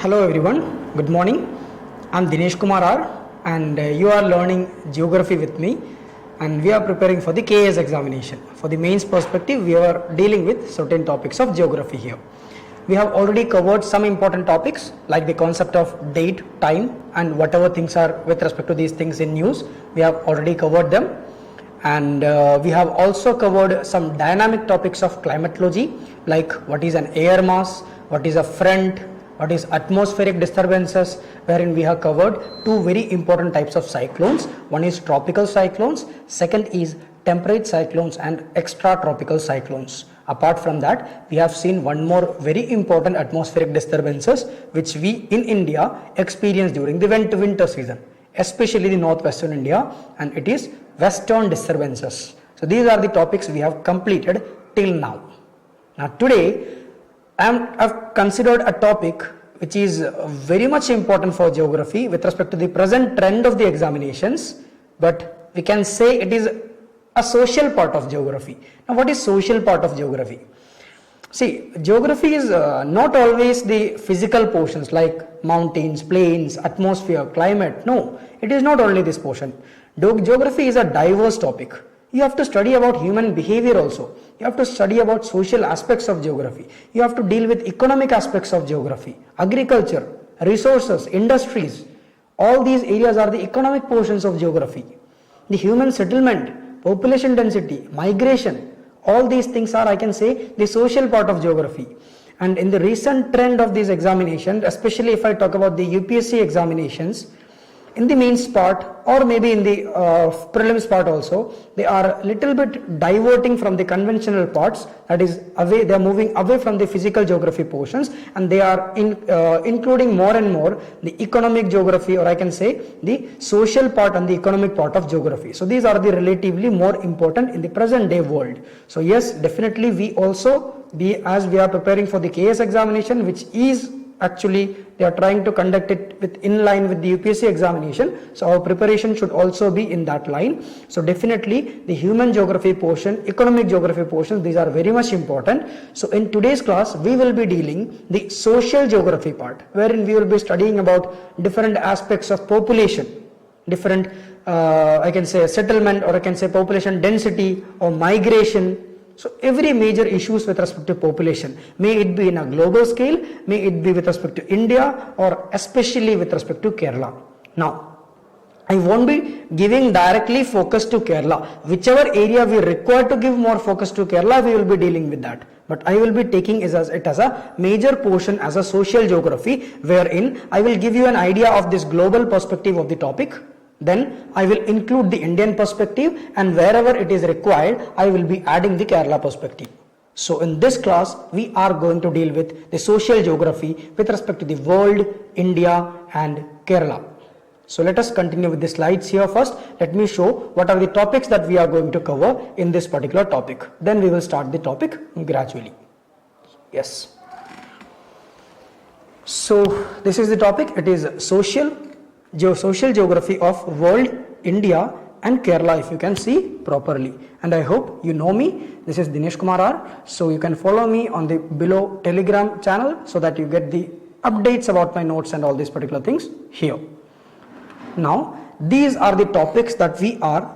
Hello everyone, good morning. I'm Dineshkumar and you are learning geography with me, and we are preparing for the KS examination. For the mains perspective, we are dealing with certain topics of geography here. We have already covered some important topics like the concept of date, time and whatever things are with respect to these things in news. We have already covered them, and we have also covered some dynamic topics of climatology like what is an air mass, what is a front, what is atmospheric disturbances, wherein we have covered two very important types of cyclones. One is tropical cyclones, second is temperate cyclones and extratropical cyclones. Apart from that, we have seen one more very important atmospheric disturbances which we in India experience during the winter season, especially the northwestern India, and it is western disturbances. So these are the topics we have completed till now. Now today I've considered a topic which is very much important for geography with respect to the present trend of the examinations, but we can say it is a social part of geography. Now what is social part of geography? See, geography is not always the physical portions like mountains, plains, atmosphere, climate. No, it is not only this portion. Geography is a diverse topic. You have to study about human behavior also. You have to study about social aspects of geography. You have to deal with economic aspects of geography, agriculture, resources, industries. All these areas are the economic portions of geography. The human settlement, population density, migration, all these things are, I can say, the social part of geography. And in the recent trend of these examinations, especially if I talk about the UPSC examinations, in the mains part or maybe in the prelims part also, they are little bit diverting from the conventional parts, that is away, they are moving away from the physical geography portions, and they are including more and more the economic geography, or I can say the social part and the economic part of geography. So these are the relatively more important in the present day world. So yes, definitely we also as we are preparing for the KS examination, which is actually they are trying to conduct it in line with the UPSC examination, so our preparation should also be in that line. So definitely the human geography portion, economic geography portion, these are very much important. So in today's class we will be dealing the social geography part, wherein we will be studying about different aspects of population, different I can say settlement, or I can say population density or migration. So every major issues with respect to population, may it be in a global scale, may it be with respect to India, or especially with respect to Kerala. Now, I won't be giving directly focus to Kerala. Whichever area we require to give more focus to Kerala, we will be dealing with that. But I will be taking it as a major portion as a social geography, wherein I will give you an idea of this global perspective of the topic. Then I will include the Indian perspective, and wherever it is required, I will be adding the Kerala perspective. So in this class, we are going to deal with the social geography with respect to the world, India and Kerala. So let us continue with the slides here first. Let me show what are the topics that we are going to cover in this particular topic. Then we will start the topic gradually. Yes. So this is the topic. It is social geography of world, India and Kerala, if you can see properly. And I hope you know me. This is Dineshkumar. So you can follow me on the below Telegram channel so that you get the updates about my notes and all these particular things here. Now these are the topics that we are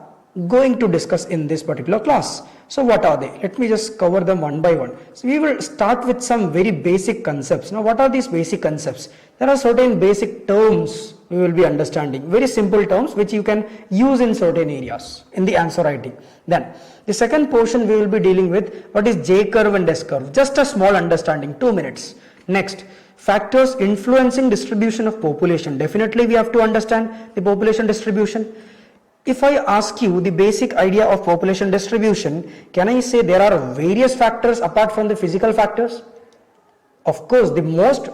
going to discuss in this particular class. So what are they? Let me just cover them one by one. So we will start with some very basic concepts. Now what are these basic concepts? There are certain basic terms we will be understanding, very simple terms which you can use in certain areas in the answer writing. Then the second portion we will be dealing with what is J curve and S curve, just a small understanding, 2 minutes. Next, factors influencing distribution of population. Definitely we have to understand the population distribution. If I ask you the basic idea of population distribution, can I say there are various factors apart from the physical factors? Of course, the most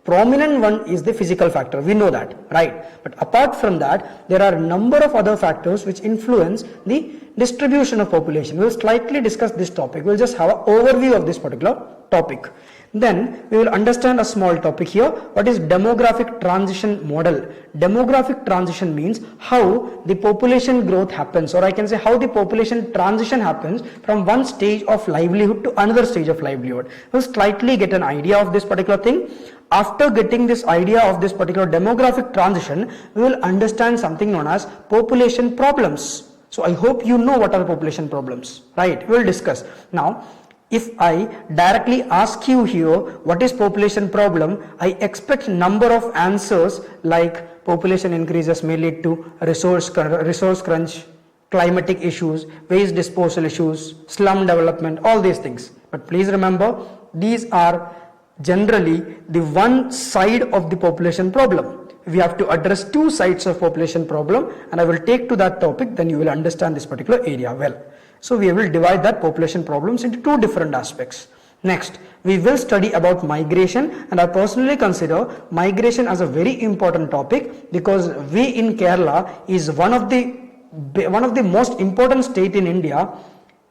prominent one is the physical factor, we know that, right? But apart from that, there are a number of other factors which influence the distribution of population. We will slightly discuss this topic. We will just have an overview of this particular topic. Then we will understand a small topic here. What is demographic transition model? Demographic transition means how the population growth happens, or I can say how the population transition happens from one stage of livelihood to another stage of livelihood. We'll slightly get an idea of this particular thing. After getting this idea of this particular demographic transition, we will understand something known as population problems. So I hope you know what are population problems, right? We will discuss. Now, if I directly ask you here what is population problem, I expect number of answers like population increases may lead to resource crunch, climatic issues, waste disposal issues, slum development, all these things. But please remember, these are generally the one side of the population problem. We have to address two sides of population problem, and I will take to that topic, then you will understand this particular area well. So we will divide that population problems into two different aspects. Next, we will study about migration, and I personally consider migration as a very important topic because we in Kerala is one of the most important state in India,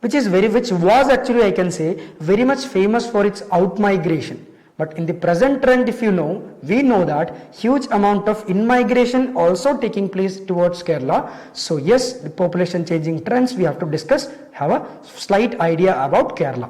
which was actually, I can say, very much famous for its out migration. But in the present trend, if you know, we know that huge amount of in-migration also taking place towards Kerala. So yes, the population changing trends we have to discuss, have a slight idea about Kerala.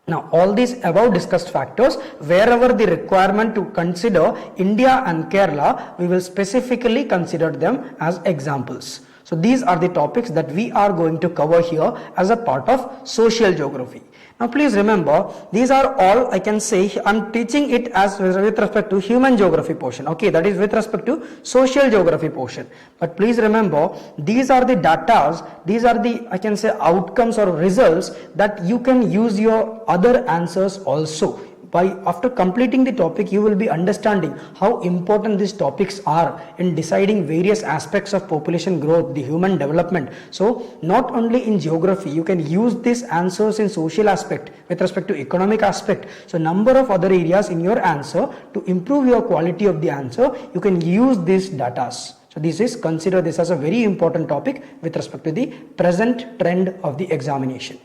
Now all these above discussed factors, wherever the requirement to consider India and Kerala, we will specifically consider them as examples. So these are the topics that we are going to cover here as a part of social geography. Now please remember, these are all, I can say, I am teaching it as with respect to human geography portion. Okay, that is with respect to social geography portion. But please remember, these are the datas, these are the, I can say, outcomes or results that you can use your other answers also. After completing the topic, you will be understanding how important these topics are in deciding various aspects of population growth, the human development. So not only in geography, you can use these answers in social aspect with respect to economic aspect. So number of other areas in your answer, to improve your quality of the answer, you can use these datas. So consider this as a very important topic with respect to the present trend of the examination.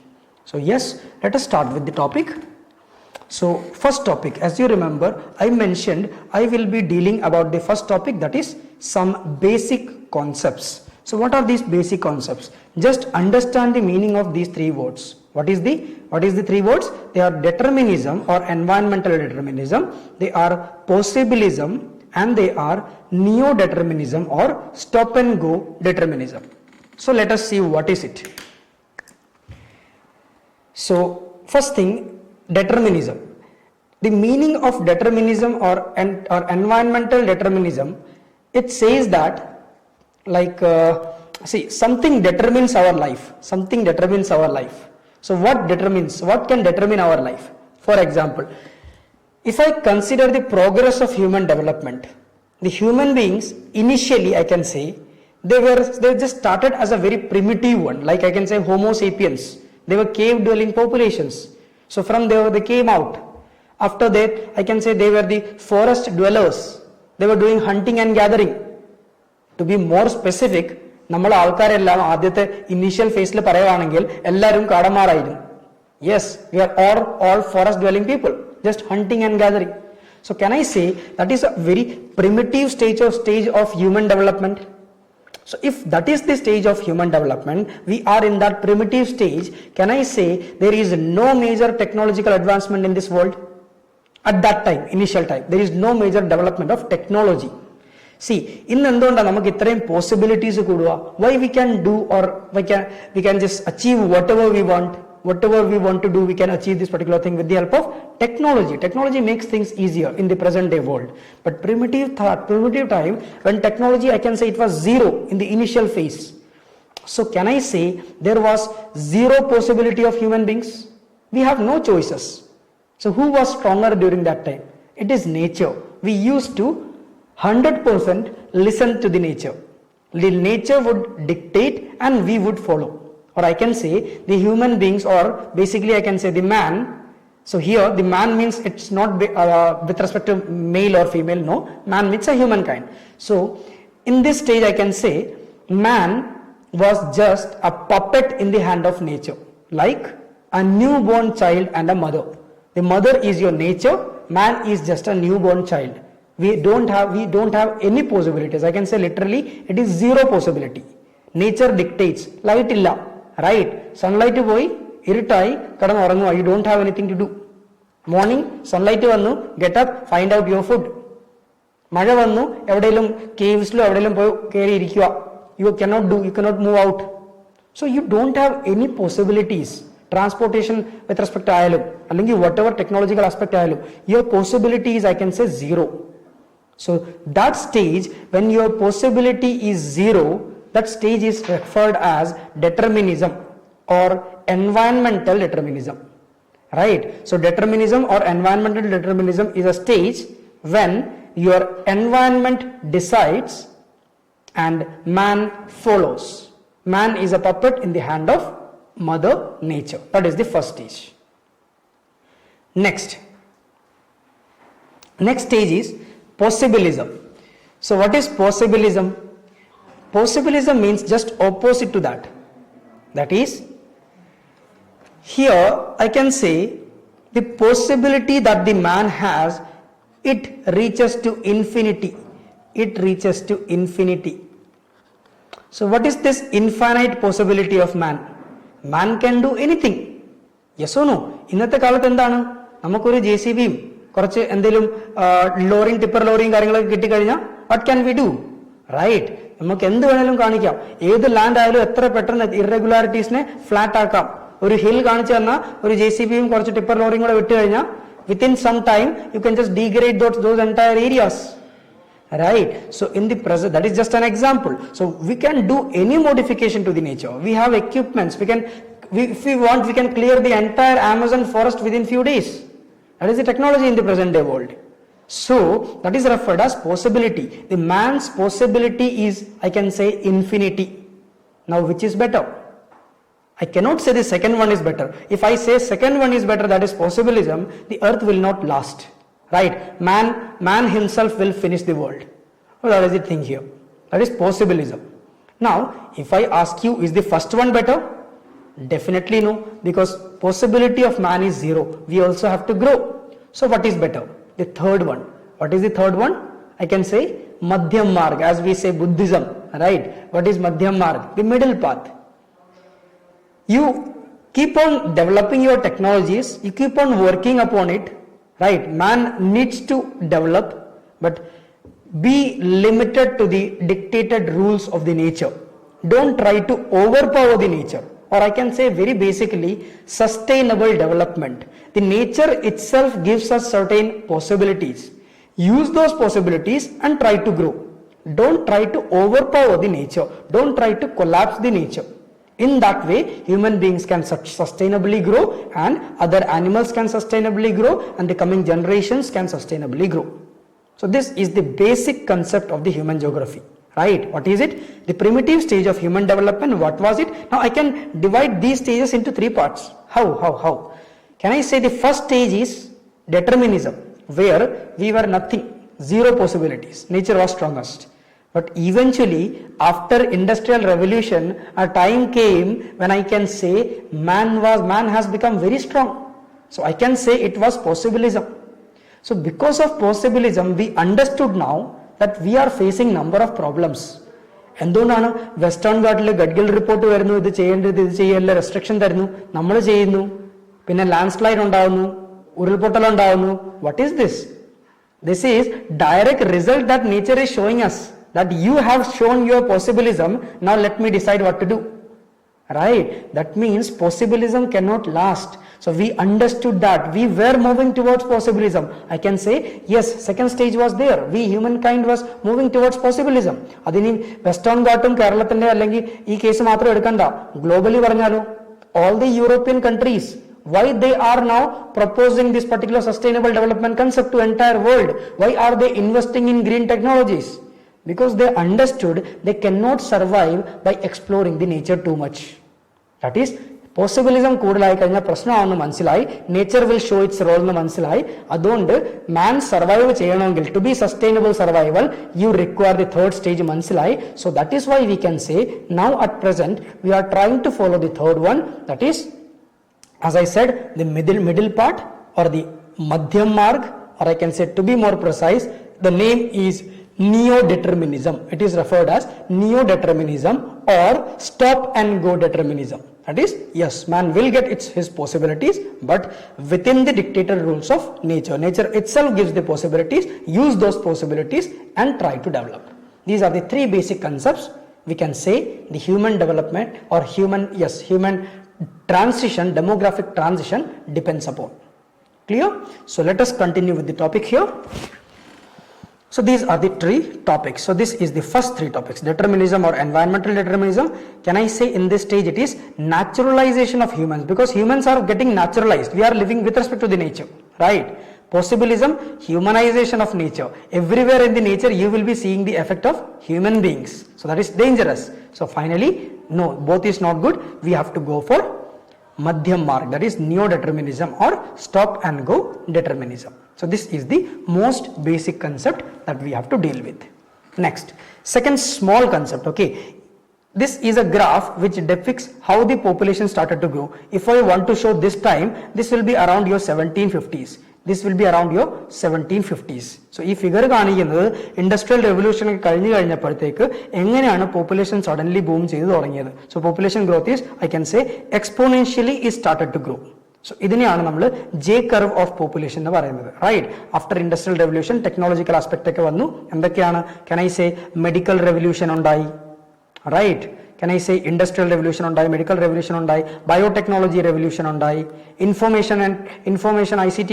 So yes, let us start with the topic. So first topic, as you remember, I mentioned I will be dealing about the first topic, that is some basic concepts. So what are these basic concepts? Just understand the meaning of these three words. What is the three words? They are determinism or environmental determinism, they are possibilism, and they are neo-determinism or stop and go determinism. So let us see what is it. So first thing, determinism. The meaning of determinism or environmental determinism, it says that something determines our life. Something determines our life. So what can determine our life? For example, if I consider the progress of human development, the human beings initially, I can say, they just started as a very primitive one, like I can say Homo sapiens. They were cave dwelling populations. So from there they came out. After that, I can say they were the forest dwellers. They were doing hunting and gathering. To be more specific, നമ്മൾ ആൾക്കാരെല്ലാം ആദ്യത്തെ initial ഫേസിൽ പറയുവാണെങ്കിൽ എല്ലാവരും കാടന്മാരായിരുന്നു. Yes, we are all forest dwelling people, just hunting and gathering. So can I say that is a very primitive stage of human development? So if that is the stage of human development, we are in that primitive stage, can I say there is no major technological advancement in this world? At that time, initial time, there is no major development of technology. See, in എന്തുകൊണ്ടാ നമുക്ക് ഇത്രയും possibilities കൂടുക? Why we can do, or we can just achieve whatever we want to do, we can achieve this particular thing with the help of technology. Technology makes things easier in the present day world. But primitive time, when technology, I can say it was zero in the initial phase. So can I say there was zero possibility of human beings? We have no choices. So who was stronger during that time? It is nature. We used to 100% listen to the nature. The nature would dictate and we would follow. Or I can say the human beings, or basically I can say the man. So here the man means it's not with respect to male or female, no. Man means a humankind. So in this stage I can say man was just a puppet in the hand of nature, like a newborn child and a mother. The mother is your nature, man is just a newborn child. We don't have any possibilities. I can say literally it is zero possibility. Nature dictates. Light illa, right? Sunlight boy, irrittai, kadan oranguva. You don't have anything to do. Morning, sunlight vannu, get up, find out your food. Maja vannu, evidellum caves lo evidellum poi keri irikkuva. You cannot move out. So you don't have any possibilities. Transportation with respect to ayalum, whatever technological aspect ayalum, your possibility is, I can say, zero. So that stage, when your possibility is zero, that stage is referred as determinism or environmental determinism. Right? So determinism or environmental determinism is a stage when your environment decides and man follows. Man is a puppet in the hand of Mother Nature. That is the first stage. Next stage is possibilism. So what is possibilism? Possibilism means just opposite to that. That is, here I can say the possibility that the man has, it reaches to infinity. It reaches to infinity. So what is this infinite possibility of man? Man can do anything. Yes or no? ഇന്നത്തെ കാലത്ത് എന്താണ്, നമുക്കൊരു JCBയും കുറച്ച് എന്തെങ്കിലും ലോറിയും tipper ലോറിയും കാര്യങ്ങളൊക്കെ കിട്ടിക്കഴിഞ്ഞാൽ what can we do? Right? നമുക്ക് എന്ത് വേണേലും കാണിക്കാം. ഏത് ലാൻഡ് ആയാലും എത്ര പെട്ടെന്ന് ഇറഗുലാരിറ്റീസിനെ ഫ്ലാറ്റ് ആക്കാം. ഒരു ഹിൽ കാണിച്ചു തന്നാൽ ഒരു JCBയും കുറച്ച് ടിപ്പർ ലോറിയും കൂടെ വിട്ട് കഴിഞ്ഞാൽ within some time you can just degrade those entire areas. Right? So in the present, that is just an example. So we can do any modification to the nature. We have equipments. If we want, we can clear the entire Amazon forest within few days. That is the technology in the present day world. So that is referred as possibility. The man's possibility is, I can say, infinity. Now which is better? I cannot say the second one is better. If I say second one is better, that is possibilism, the earth will not last. Right? Man himself will finish the world. Well, that is the thing here. That is possibilism. Now, if I ask you, is the first one better? Definitely no, because possibility of man is zero. We also have to grow. So what is better? The third one. What is the third one? I can say Madhyam Marg, as we say Buddhism. Right? What is Madhyam Marg? The middle path. You keep on developing your technologies, you keep on working upon it. Right? Man needs to develop, but be limited to the dictated rules of the nature. Don't try to overpower the nature. Or I can say very basically, sustainable development. The nature itself gives us certain possibilities. Use those possibilities and try to grow. Don't try to overpower the nature. Don't try to collapse the nature. In that way, human beings can sustainably grow, and other animals can sustainably grow, and the coming generations can sustainably grow. So this is the basic concept of the human geography. Right? What is it? The primitive stage of human development. What was it? Now I can divide these stages into three parts. How? Can I say the first stage is determinism, where we were nothing, zero possibilities. Nature was strongest. But eventually, after industrial revolution, a time came when I can say man has become very strong. So I can say it was possibilism. So because of possibilism, we understood now that we are facing number of problems. എന്തുകൊണ്ടാണ് western ഗാട്ടിൽ Gadgil report വരുന്നു, ഇത് ചെയ്യേണ്ടത് ഇത് ചെയ്യല്ല, restriction തരുന്നു, നമ്മൾ ചെയ്യുന്നു, പിന്നെ ലാൻഡ് സ്ലൈഡ് ഉണ്ടാവുന്നു, ഉരുൾപൊട്ടൽ ഉണ്ടാവുന്നു. What is this? This is direct result that nature is showing us, that you have shown your possibilism, now let me decide what to do. Right? That means possibilism cannot last. So we understood that. We were moving towards possibilism. I can say, yes, second stage was there. We humankind was moving towards possibilism. Adini Western Ghatum, Keralathinte allengi ee case matram edukanda. Globally paranjalu, all the European countries, why they are now proposing this particular sustainable development concept to entire world? Why are they investing in green technologies? Because they understood they cannot survive by exploring the nature too much. That is, possibilism കൂടുതലായി കഴിഞ്ഞാൽ പ്രശ്നമാണെന്ന് മനസ്സിലായി, nature will show its role എന്ന് മനസ്സിലായി. അതുകൊണ്ട് man survive ചെയ്യണമെങ്കിൽ, to be sustainable survival, you require the third stage മനസ്സിലായി. So that is why we can say now at present we are trying to follow the third one, that is, as I said, the middle part or the Madhyam Marg, or I can say, to be more precise, the name is neo-determinism. It is referred as neo-determinism or stop and go determinism. That is, yes, man will get his possibilities, but within the dictator rules of nature. Nature itself gives the possibilities, use those possibilities and try to develop. These are the three basic concepts. We can say the human development or human transition, demographic transition depends upon. Clear? So let us continue with the topic here. So these are the three topics. So this is the first three topics: determinism or environmental determinism. Can I say in this stage it is naturalization of humans, because humans are getting naturalized. We are living with respect to the nature, right? Possibilism, humanization of nature. Everywhere in the nature you will be seeing the effect of human beings. So that is dangerous. So finally, no, both is not good. We have to go for Madhyam Marg, that is neo-determinism or stop and go determinism. So this is the most basic concept that we have to deal with. Next, second small concept, okay. This is a graph which depicts how the population started to grow. If I want to show this time, this will be around your 1750s. This will be around your 1750s. So this figure is industrial revolution population suddenly boom. So population growth is, I can say, exponentially is started to grow. So this is J curve of population, right? After industrial revolution, technological aspect can I say medical revolution, right? Can I say industrial revolution, medical revolution, biotechnology revolution, information and ICT,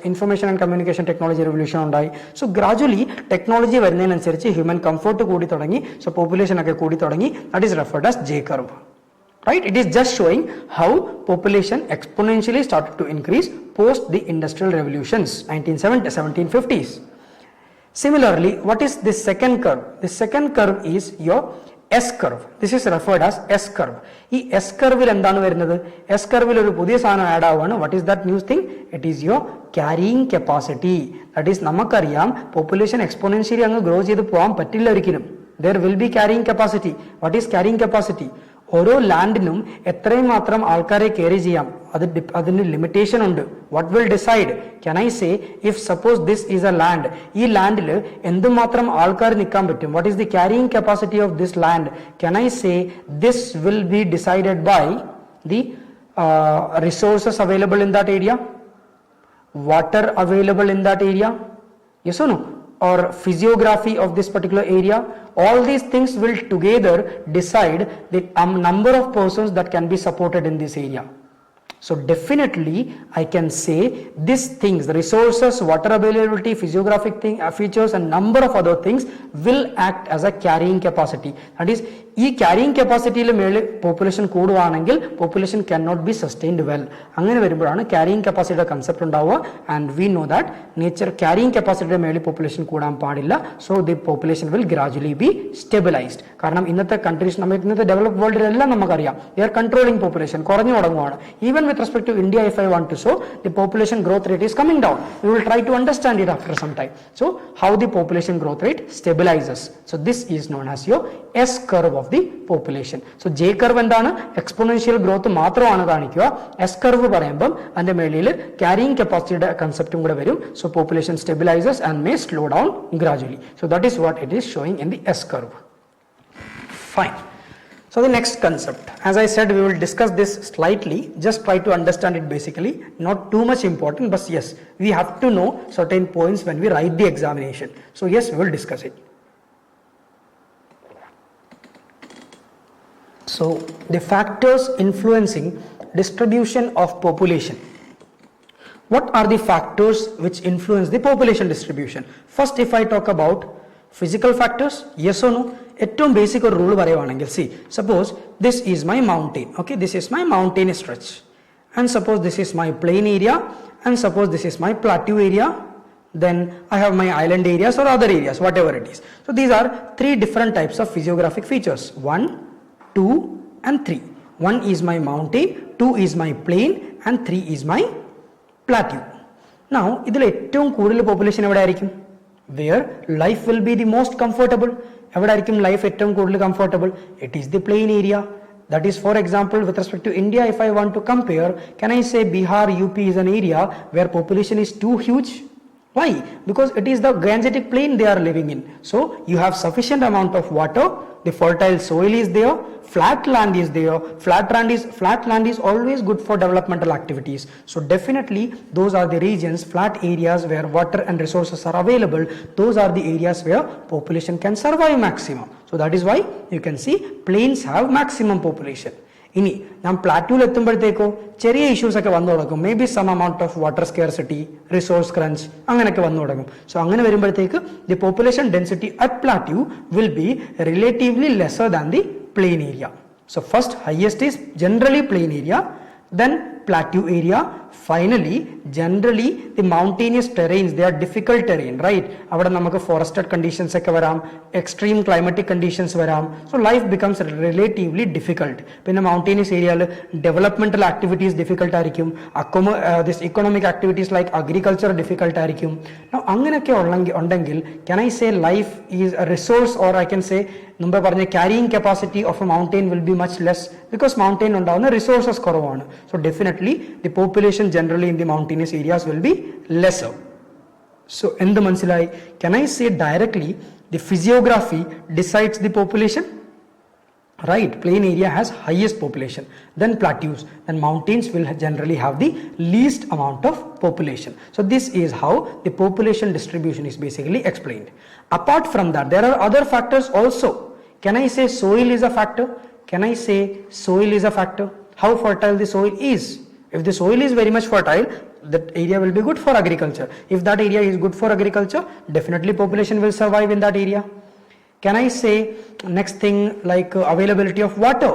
information and communication technology revolution. So gradually technology human comfort so population that is referred as J curve. Right? It is just showing how population exponentially started to increase post the industrial revolutions, 1750s. Similarly, what is this second curve? The second curve is your S curve. This is referred as S curve. This S curve will S curve will what is that new thing? It is your carrying capacity. That is namakariyam population exponentially grows. There will be carrying capacity. What is carrying capacity? ഓരോ ലാൻഡിനും എത്രയും മാത്രം ആൾക്കാരെ carry ചെയ്യാം, അതിന് limitation ഉണ്ട്. What will decide? Can I say if suppose this is a land, ഈ ലാൻഡിൽ എന്തുമാത്രം ആൾക്കാർ നിൽക്കാൻ പറ്റും? What is the carrying capacity of this land? Can I say this will be decided by the resources available in that area, water available in that area, yes or no, or physiography of this particular area. All these things will together decide the number of persons that can be supported in this area. So definitely I can say these things, the resources, water availability, physiographic features and number of other things will act as a carrying capacity. That is, ഈ carrying capacity population കൂടുവാണെങ്കിൽ population cannot be sustained well. അങ്ങനെ വരുമ്പോഴാണ് carrying capacity concept ഉണ്ടാവുക. And we know that nature carrying capacity മേളിൽ population കൂടാൻ പാടില്ല. So the population will gradually be stabilized. കാരണം ഇന്നത്തെ countries, ഇന്നത്തെ developed world എല്ലാം നമുക്കറിയാം, they are controlling population, കുറഞ്ഞു തുടങ്ങുവാണ്. Even with respect to India, if I want to show, the population growth rate is coming down. We will try to understand it after some time. So how the population growth rate stabilizes. So this is known as your S curve of the population. So J curve എന്താണ്? exponential growth മാത്രമാണ് കാണിക്കുക. S curve പറയുമ്പോൾ അതിന്റെ മേളിൽ carrying capacity concept കൂടെ വരും. So population stabilizes and may slow down gradually. So that is what it is showing in the S curve. Fine. So the next concept, as I said, we will discuss this slightly, just try to understand it basically, not too much important, but yes, we have to know certain points when we write the examination. So yes, we will discuss it. So the factors influencing distribution of population. What are the factors which influence the population distribution? First, if I talk about physical factors, yes or no? ഏറ്റവും basic ഒരു rule പറയുവാണെങ്കിൽ, see, suppose this is my mountain, okay, this is my mountain stretch, and suppose this is my plain area, and suppose this is my plateau area, then I have my island areas or other areas, whatever it is. So these are three different types of physiographic features: 1, 2 and 3. 1 is my mountain, 2 is my plain, and 3 is my plateau. Now ഇതിൽ ഏറ്റവും കൂടുതൽ population എവിടെ ആയിരിക്കും? Where life will be the most comfortable. എവിടെ ആയിരിക്കും life ഏറ്റവും കൂടുതൽ comfortable? It is the plain area. That is, for example, with respect to India, if I want to compare, can I say Bihar, UP is an area where population is too huge? Why? Because it is the Gangetic plain they are living in. So you have sufficient amount of water, the fertile soil is there, flat land is there. Flat land is always good for developmental activities. So definitely those are the regions, flat areas where water and resources are available. Those are the areas where population can survive maximum. So that is why you can see plains have maximum population. ഇനി ഞാൻ പ്ലാറ്റ്യൂവിൽ എത്തുമ്പോഴത്തേക്കോ ചെറിയ issues ഒക്കെ വന്നു തുടങ്ങും. Maybe some amount of water scarcity, resource crunch അങ്ങനെയൊക്കെ വന്നു തുടങ്ങും. So അങ്ങനെ വരുമ്പോഴത്തേക്ക് the population density at plateau will be relatively lesser than the plain area. So first highest is generally plain area, then plateau area, finally generally the mountainous terrains, they are difficult terrain, right? Avada namakku forested conditions okke varam, extreme climatic conditions varam, so life becomes relatively difficult. Pinna mountainous area il developmental activities difficult aayirikkum, this economic activities like agriculture difficult aayirikkum. Now anganekke undengil can I say life is a resource, or I can say number parnja carrying capacity of a mountain will be much less because mountain undavuna resources korvana. So definitely the population generally in the mountainous areas will be lesser. So in the mansilai, can I say directly the physiography decides the population? Right, plain area has highest population, then plateaus, then mountains will generally have the least amount of population. So this is how the population distribution is basically explained. Apart from that, there are other factors also. Can I say soil is a factor? Can I say soil is a factor? How fertile the soil is? If the soil is very much fertile, that area will be good for agriculture. If that area is good for agriculture, definitely population will survive in that area. Can I say next thing like availability of water?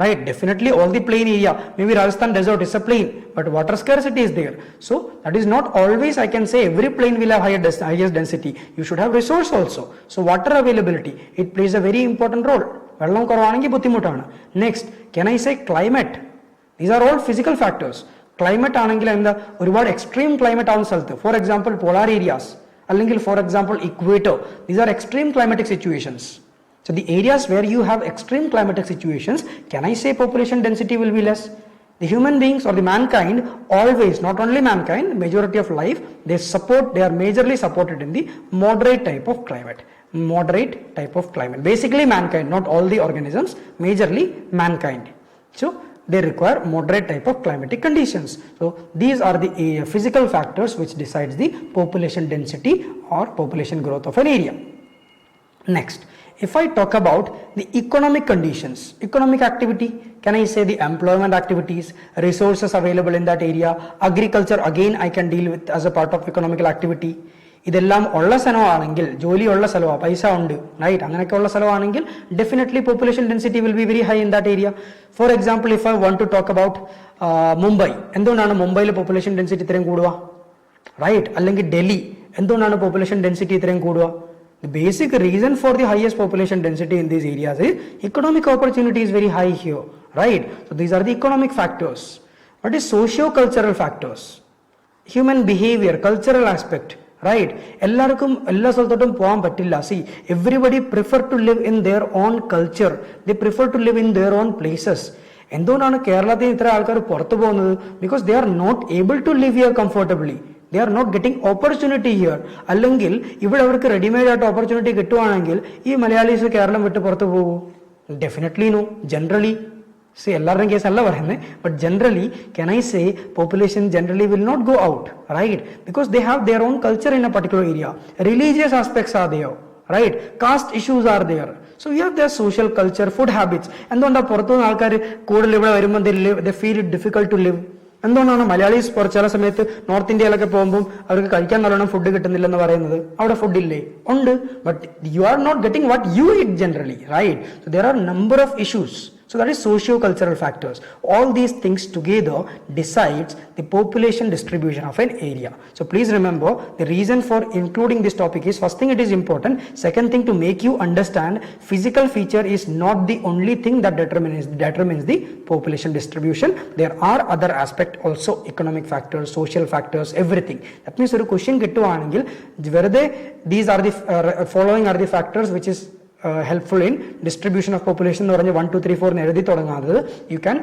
Right, definitely all the plain area, maybe Rajasthan desert is a plain, but water scarcity is there. So that is not always I can say every plain will have highest density. You should have resource also. So water availability, it plays a very important role. വെള്ളം കുറവാണെങ്കിൽ ബുദ്ധിമുട്ടാണ്. Next can I say climate? These are all physical factors. Climate ആണെങ്കിൽ എന്താ ഒരുപാട് extreme climate ആവുന്ന സ്ഥലത്ത്, for example polar areas അല്ലെങ്കിൽ for example equator, these are extreme climatic situations. So the areas where you have extreme climatic situations, can I say population density will be less? The human beings or the mankind always, not only mankind, majority of life, they are majorly supported in the moderate type of climate. Moderate type of climate. Basically mankind, not all the organisms, majorly mankind. So they require moderate type of climatic conditions. So these are the physical factors which decides the population density or population growth of an area. Next, if I talk about the economic conditions, economic activity, can I say the employment activities, resources available in that area, agriculture again I can deal with as a part of economical activity. ഇതെല്ലാം ഉള്ള സ്ഥലമാണെങ്കിൽ, ജോലിയുള്ള സ്ഥലമാണ്, പൈസ ഉണ്ട്, right, അങ്ങനെയൊക്കെ ഉള്ള സ്ഥലമാണെങ്കിൽ definitely population density will be very high in that area. For example if I want to talk about Mumbai, എന്തുകൊണ്ടാണ് മുംബൈയിൽ പോപ്പുലേഷൻ ഡെൻസിറ്റി ഇത്രയും കൂടുക, റൈറ്റ്? അല്ലെങ്കിൽ ഡൽഹി, എന്തുകൊണ്ടാണ് പോപ്പുലേഷൻ ഡെൻസിറ്റി ഇത്രയും കൂടുക? The basic reason for the highest population density in these areas is economic opportunity is very high here, right? So these are the economic factors. What is socio-cultural factors? Human behavior, cultural aspect, right? എല്ലാവർക്കും എല്ലാ സ്ഥലത്തോട്ടും പോകാൻ പറ്റില്ല. See, everybody prefer to live in their own culture. They prefer to live in their own places. എന്തുകൊണ്ടാണ് കേരളത്തിൽ ഇത്ര ആൾക്കാർ പുറത്തു പോകുന്നത്? Because they are not able to live here comfortably. They are not getting opportunity here. അല്ലെങ്കിൽ ഇവിടെ അവർക്ക് readymade ആയിട്ട് ഓപ്പർച്യൂണിറ്റി കിട്ടുവാണെങ്കിൽ ഈ മലയാളീസ് കേരളം വിട്ട് പുറത്തു പോകുമോ? Definitely no. ജനറലി see, എല്ലാവരുടെയും കേസ് അല്ല പറയുന്നത്, but generally can I say population generally will not go out, right? Because they have their own culture in a particular area. Religious aspects are there, right? Caste issues are there. So we have their social culture, food habits. എന്തുകൊണ്ടാണ് പുറത്തുനിന്ന് ആൾക്കാർ കൂടുതൽ ഇവിടെ വരുമ്പോൾ they feel it difficult to live? എന്തുകൊണ്ടാണ് മലയാളീസ് ചില സമയത്ത് north ഇന്ത്യയിലൊക്കെ പോകുമ്പോൾ അവർക്ക് കഴിക്കാൻ നല്ലോണം ഫുഡ് കിട്ടുന്നില്ലെന്ന് പറയുന്നത്? അവിടെ ഫുഡ് ഇല്ലേ? ഉണ്ട്, but you are not getting what you eat generally, right? So there are number of issues. So that is socio-cultural factors. All these things together decides the population distribution of an area. So please remember, the reason for including this topic is, first thing, it is important. Second thing, to make you understand, physical feature is not the only thing that determines the population distribution. There are other aspects also, economic factors, social factors, everything. That means ഒരു question കിട്ടുവാണെങ്കിൽ വെറുതെ these are the following are the factors which is helpful in distribution of population എന്ന് പറഞ്ഞ് 1 2 3 4 എന്ന് എഴുതി തുടങ്ങാതെ you can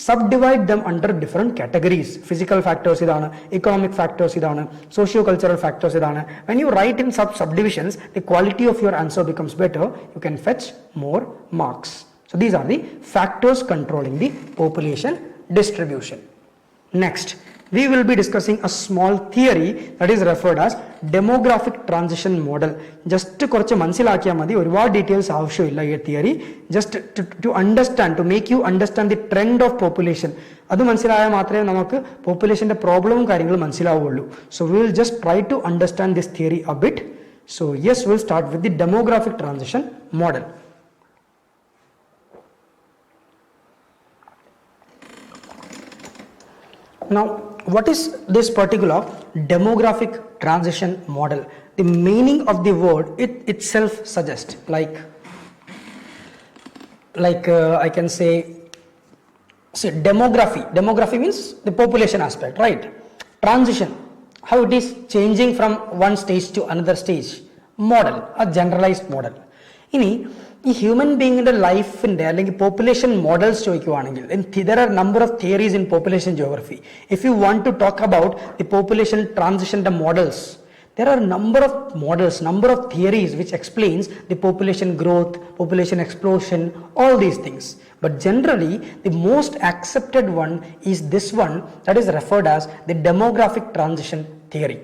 subdivide them under different categories. Physical factors ഇതാണ്, economic factors ഇതാണ്, socio-cultural factors ഇതാണ്. When you write in subdivisions, the quality of your answer becomes better. You can fetch more marks. So these are the factors controlling the population distribution. Next, we will be discussing a small theory that is referred as demographic transition model. Just കുറച്ച് മനസ്സിലാക്കിയാൽ മതി, ഒരുപാട് details ആവശ്യമില്ല ഈ theory. Just to understand, to make you understand the trend of population. അത് മനസ്സിലായാൽ മാത്രമേ നമുക്ക് പോപ്പുലേഷന്റെ പ്രോബ്ലവും കാര്യങ്ങളും മനസ്സിലാവുള്ളൂ. So we will just try to understand this theory a bit. So yes, we will start with the demographic transition model. Now, what is this particular demographic transition model? The meaning of the word it itself suggests, like I can say demography. Demography means the population aspect, right? Transition, how it is changing from one stage to another stage. Model, a generalized model. ഇനി ഈ human ബീയിങ്ങിന്റെ ലൈഫിന്റെ അല്ലെങ്കിൽ population models ചോദിക്കുവാണെങ്കിൽ there are number of theories in population geography. If you want to talk about the population transition models, there are number of models, number of theories which explains the population growth, population explosion, all these things. But generally the most accepted one is this one that is referred as the demographic transition theory.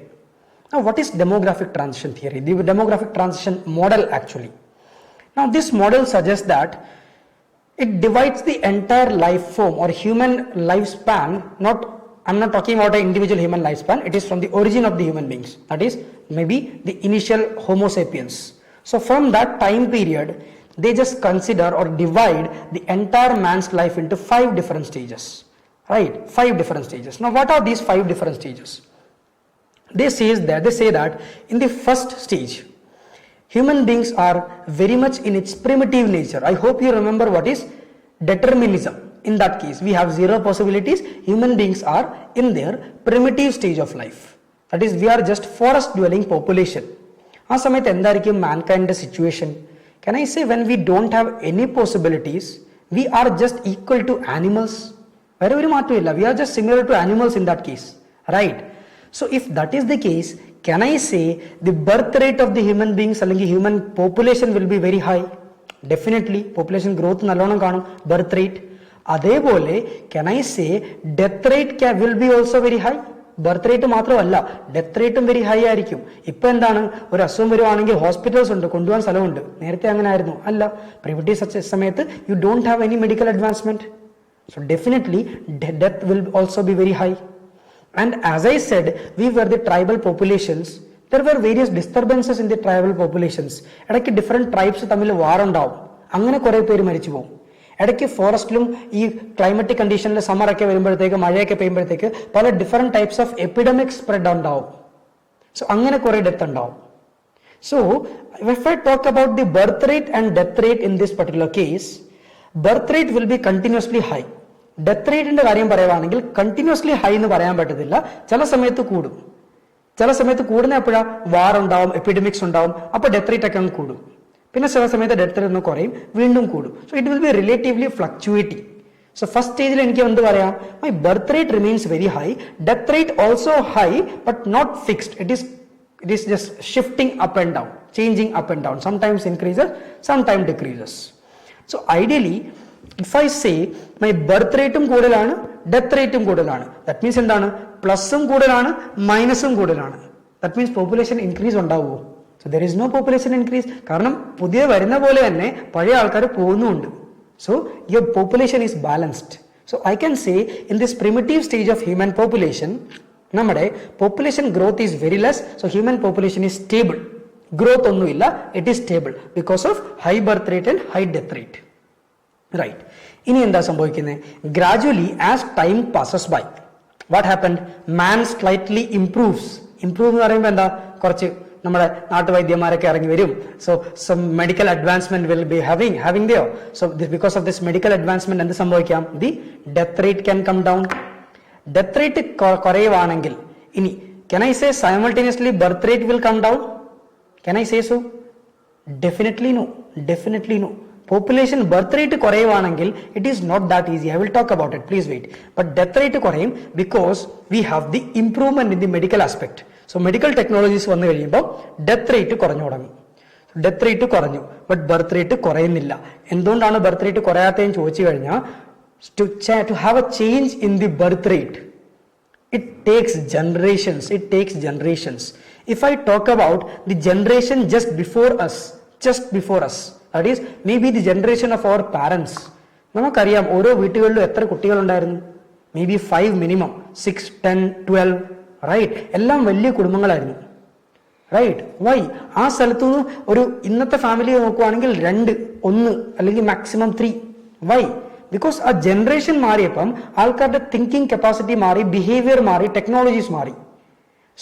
Now what is demographic transition theory? The demographic transition model actually. Now this model suggests that it divides the entire life form or human lifespan. I'm not talking about an individual human lifespan. It is from the origin of the human beings. That is maybe the initial Homo sapiens. So from that time period, they just consider or divide the entire man's life into 5 different stages. Right? 5 different stages. Now what are these 5 different stages? They say that in the first stage, human beings are very much in its primitive nature. I hope you remember what is determinism. In that case, we have 0 possibilities. Human beings are in their primitive stage of life. That is, we are just forest dwelling population. ആ സമയത്ത് എന്തായിരിക്കും മാൻകൈൻഡിന്റെ situation? Can I say when we don't have any possibilities, we are just equal to animals? വേറെ ഒരു മാറ്റമില്ല. We are just similar to animals in that case, right? So if that is the case, can I say the birth rate of the human beings അല്ലെങ്കിൽ human population will be very high? Definitely population growth നല്ലോണം കാണും, birth rate. അതേപോലെ can I say death rate will be also very high? Birth rate മാത്രമല്ല, death റേറ്റും very high ആയിരിക്കും. ഇപ്പൊ എന്താണ്, ഒരു അസുഖം വരുവാണെങ്കിൽ ഹോസ്പിറ്റൽസ് ഉണ്ട്, കൊണ്ടുപോകാൻ സ്ഥലമുണ്ട്. നേരത്തെ അങ്ങനെ ആയിരുന്നു അല്ല. പ്രിമിറ്റീവ് സമയത്ത് you don't have any medical advancement. So definitely death will also be very high. And as I said, we were the tribal populations. There were various disturbances in the tribal populations. ഇടയ്ക്ക് different tribes തമ്മിൽ വാർ ഉണ്ടാവും, അങ്ങനെ കുറെ പേര് മരിച്ചു പോകും. ഇടയ്ക്ക് ഫോറസ്റ്റിലും ഈ ക്ലൈമറ്റിക് കണ്ടീഷനിൽ സമ്മറൊക്കെ വരുമ്പോഴത്തേക്ക്, മഴയൊക്കെ പെയ്യുമ്പോഴത്തേക്ക് പല different types of epidemic spread ഉണ്ടാവും. സോ അങ്ങനെ കുറെ ഡെത്ത് ഉണ്ടാവും. So if I talk about the birth rate and death rate in this particular case, birth rate will be continuously high. Death റേറ്റിന്റെ കാര്യം പറയുവാണെങ്കിൽ കണ്ടിന്യൂസ്ലി ഹൈ എന്ന് പറയാൻ പറ്റത്തില്ല. ചില സമയത്ത് കൂടും. ചില സമയത്ത് കൂടുന്ന എപ്പോഴാ, വാർ ഉണ്ടാവും, എപ്പിഡമിക്സ് ഉണ്ടാവും, അപ്പൊ ഡെത്ത് റേറ്റ് ഒക്കെ അങ്ങ് കൂടും. പിന്നെ ചില സമയത്ത് ഡെത്ത് റേറ്റ് ഒന്ന് കുറയും, വീണ്ടും കൂടും. So it will be relatively fluctuating. So first സ്റ്റേജിൽ എനിക്ക് എന്ത് പറയാം, my birth rate remains very high, death rate also high but not fixed. It is just shifting up and down, changing up and down. Sometimes increases, sometimes decreases. So ideally, if I say my birth rate കൂടുതലാണ്, death റേറ്റും കൂടുതലാണ്, that means എന്താണ്, പ്ലസും കൂടുതലാണ് മൈനസും കൂടുതലാണ്. That means population increase ഉണ്ടാവുമോ? So there is no population increase. കാരണം പുതിയ വരുന്ന പോലെ തന്നെ പഴയ ആൾക്കാർ പോകുന്നുണ്ട്. So your population is balanced. So I can say in this primitive stage of human population നമ്മുടെ population growth is very less. So human population is stable. Growth ഒന്നുമില്ല, it is stable because of high birth rate and high death rate. Right. ഇനി എന്താ സംഭവിക്കുന്നത്, gradually as time passes by what happened, man slightly improves. Improve എന്ന് പറയുമ്പോൾ എന്താ, കുറച്ച് നമ്മുടെ നാട്ടുവൈദ്യന്മാരൊക്കെ ഇറങ്ങി വരും. So some medical advancement will be having ദിയോ. So because of this medical advancement എന്ത് സംഭവിക്കാം, the death rate can come down. Death rate കുറയുവാണെങ്കിൽ ഇനി can I say simultaneously birth rate will come down? Can I say so? Definitely no. Definitely no. Population birth rate കുറയുവാണെങ്കിൽ it is not that easy. I will talk about it. Please wait. But death rate കുറയും because we have the improvement in the medical aspect. So medical technologies വന്നു കഴിയുമ്പോൾ death rate കുറഞ്ഞു തുടങ്ങും. Death rate കുറഞ്ഞു, but birth rate കുറയുന്നില്ല. എന്തുകൊണ്ടാണ് birth rate കുറയാത്തതെന്ന് ചോദിച്ചു കഴിഞ്ഞാൽ to have a change in the birth rate, it takes generations. It takes generations. If I talk about the generation just before us, that is maybe the generation of our parents, നമുക്കറിയാം ഓരോ വീട്ടുകളിലും എത്ര കുട്ടികളുണ്ടായിരുന്നു? Maybe 5 minimum, 6, 10, 12, right? എല്ലാം വലിയ കുടുംബങ്ങളായിരുന്നു, right? Y? ആ സ്ഥലത്തു നിന്ന് ഒരു ഇന്നത്തെ ഫാമിലി നോക്കുവാണെങ്കിൽ 2, 1 അല്ലെങ്കിൽ മാക്സിമം 3. വൈ? ബിക്കോസ് ആ ജനറേഷൻ മാറിയപ്പം ആൾക്കാരുടെ തിങ്കിങ് കപ്പാസിറ്റി മാറി, ബിഹേവിയർ മാറി, ടെക്നോളജീസ് മാറി.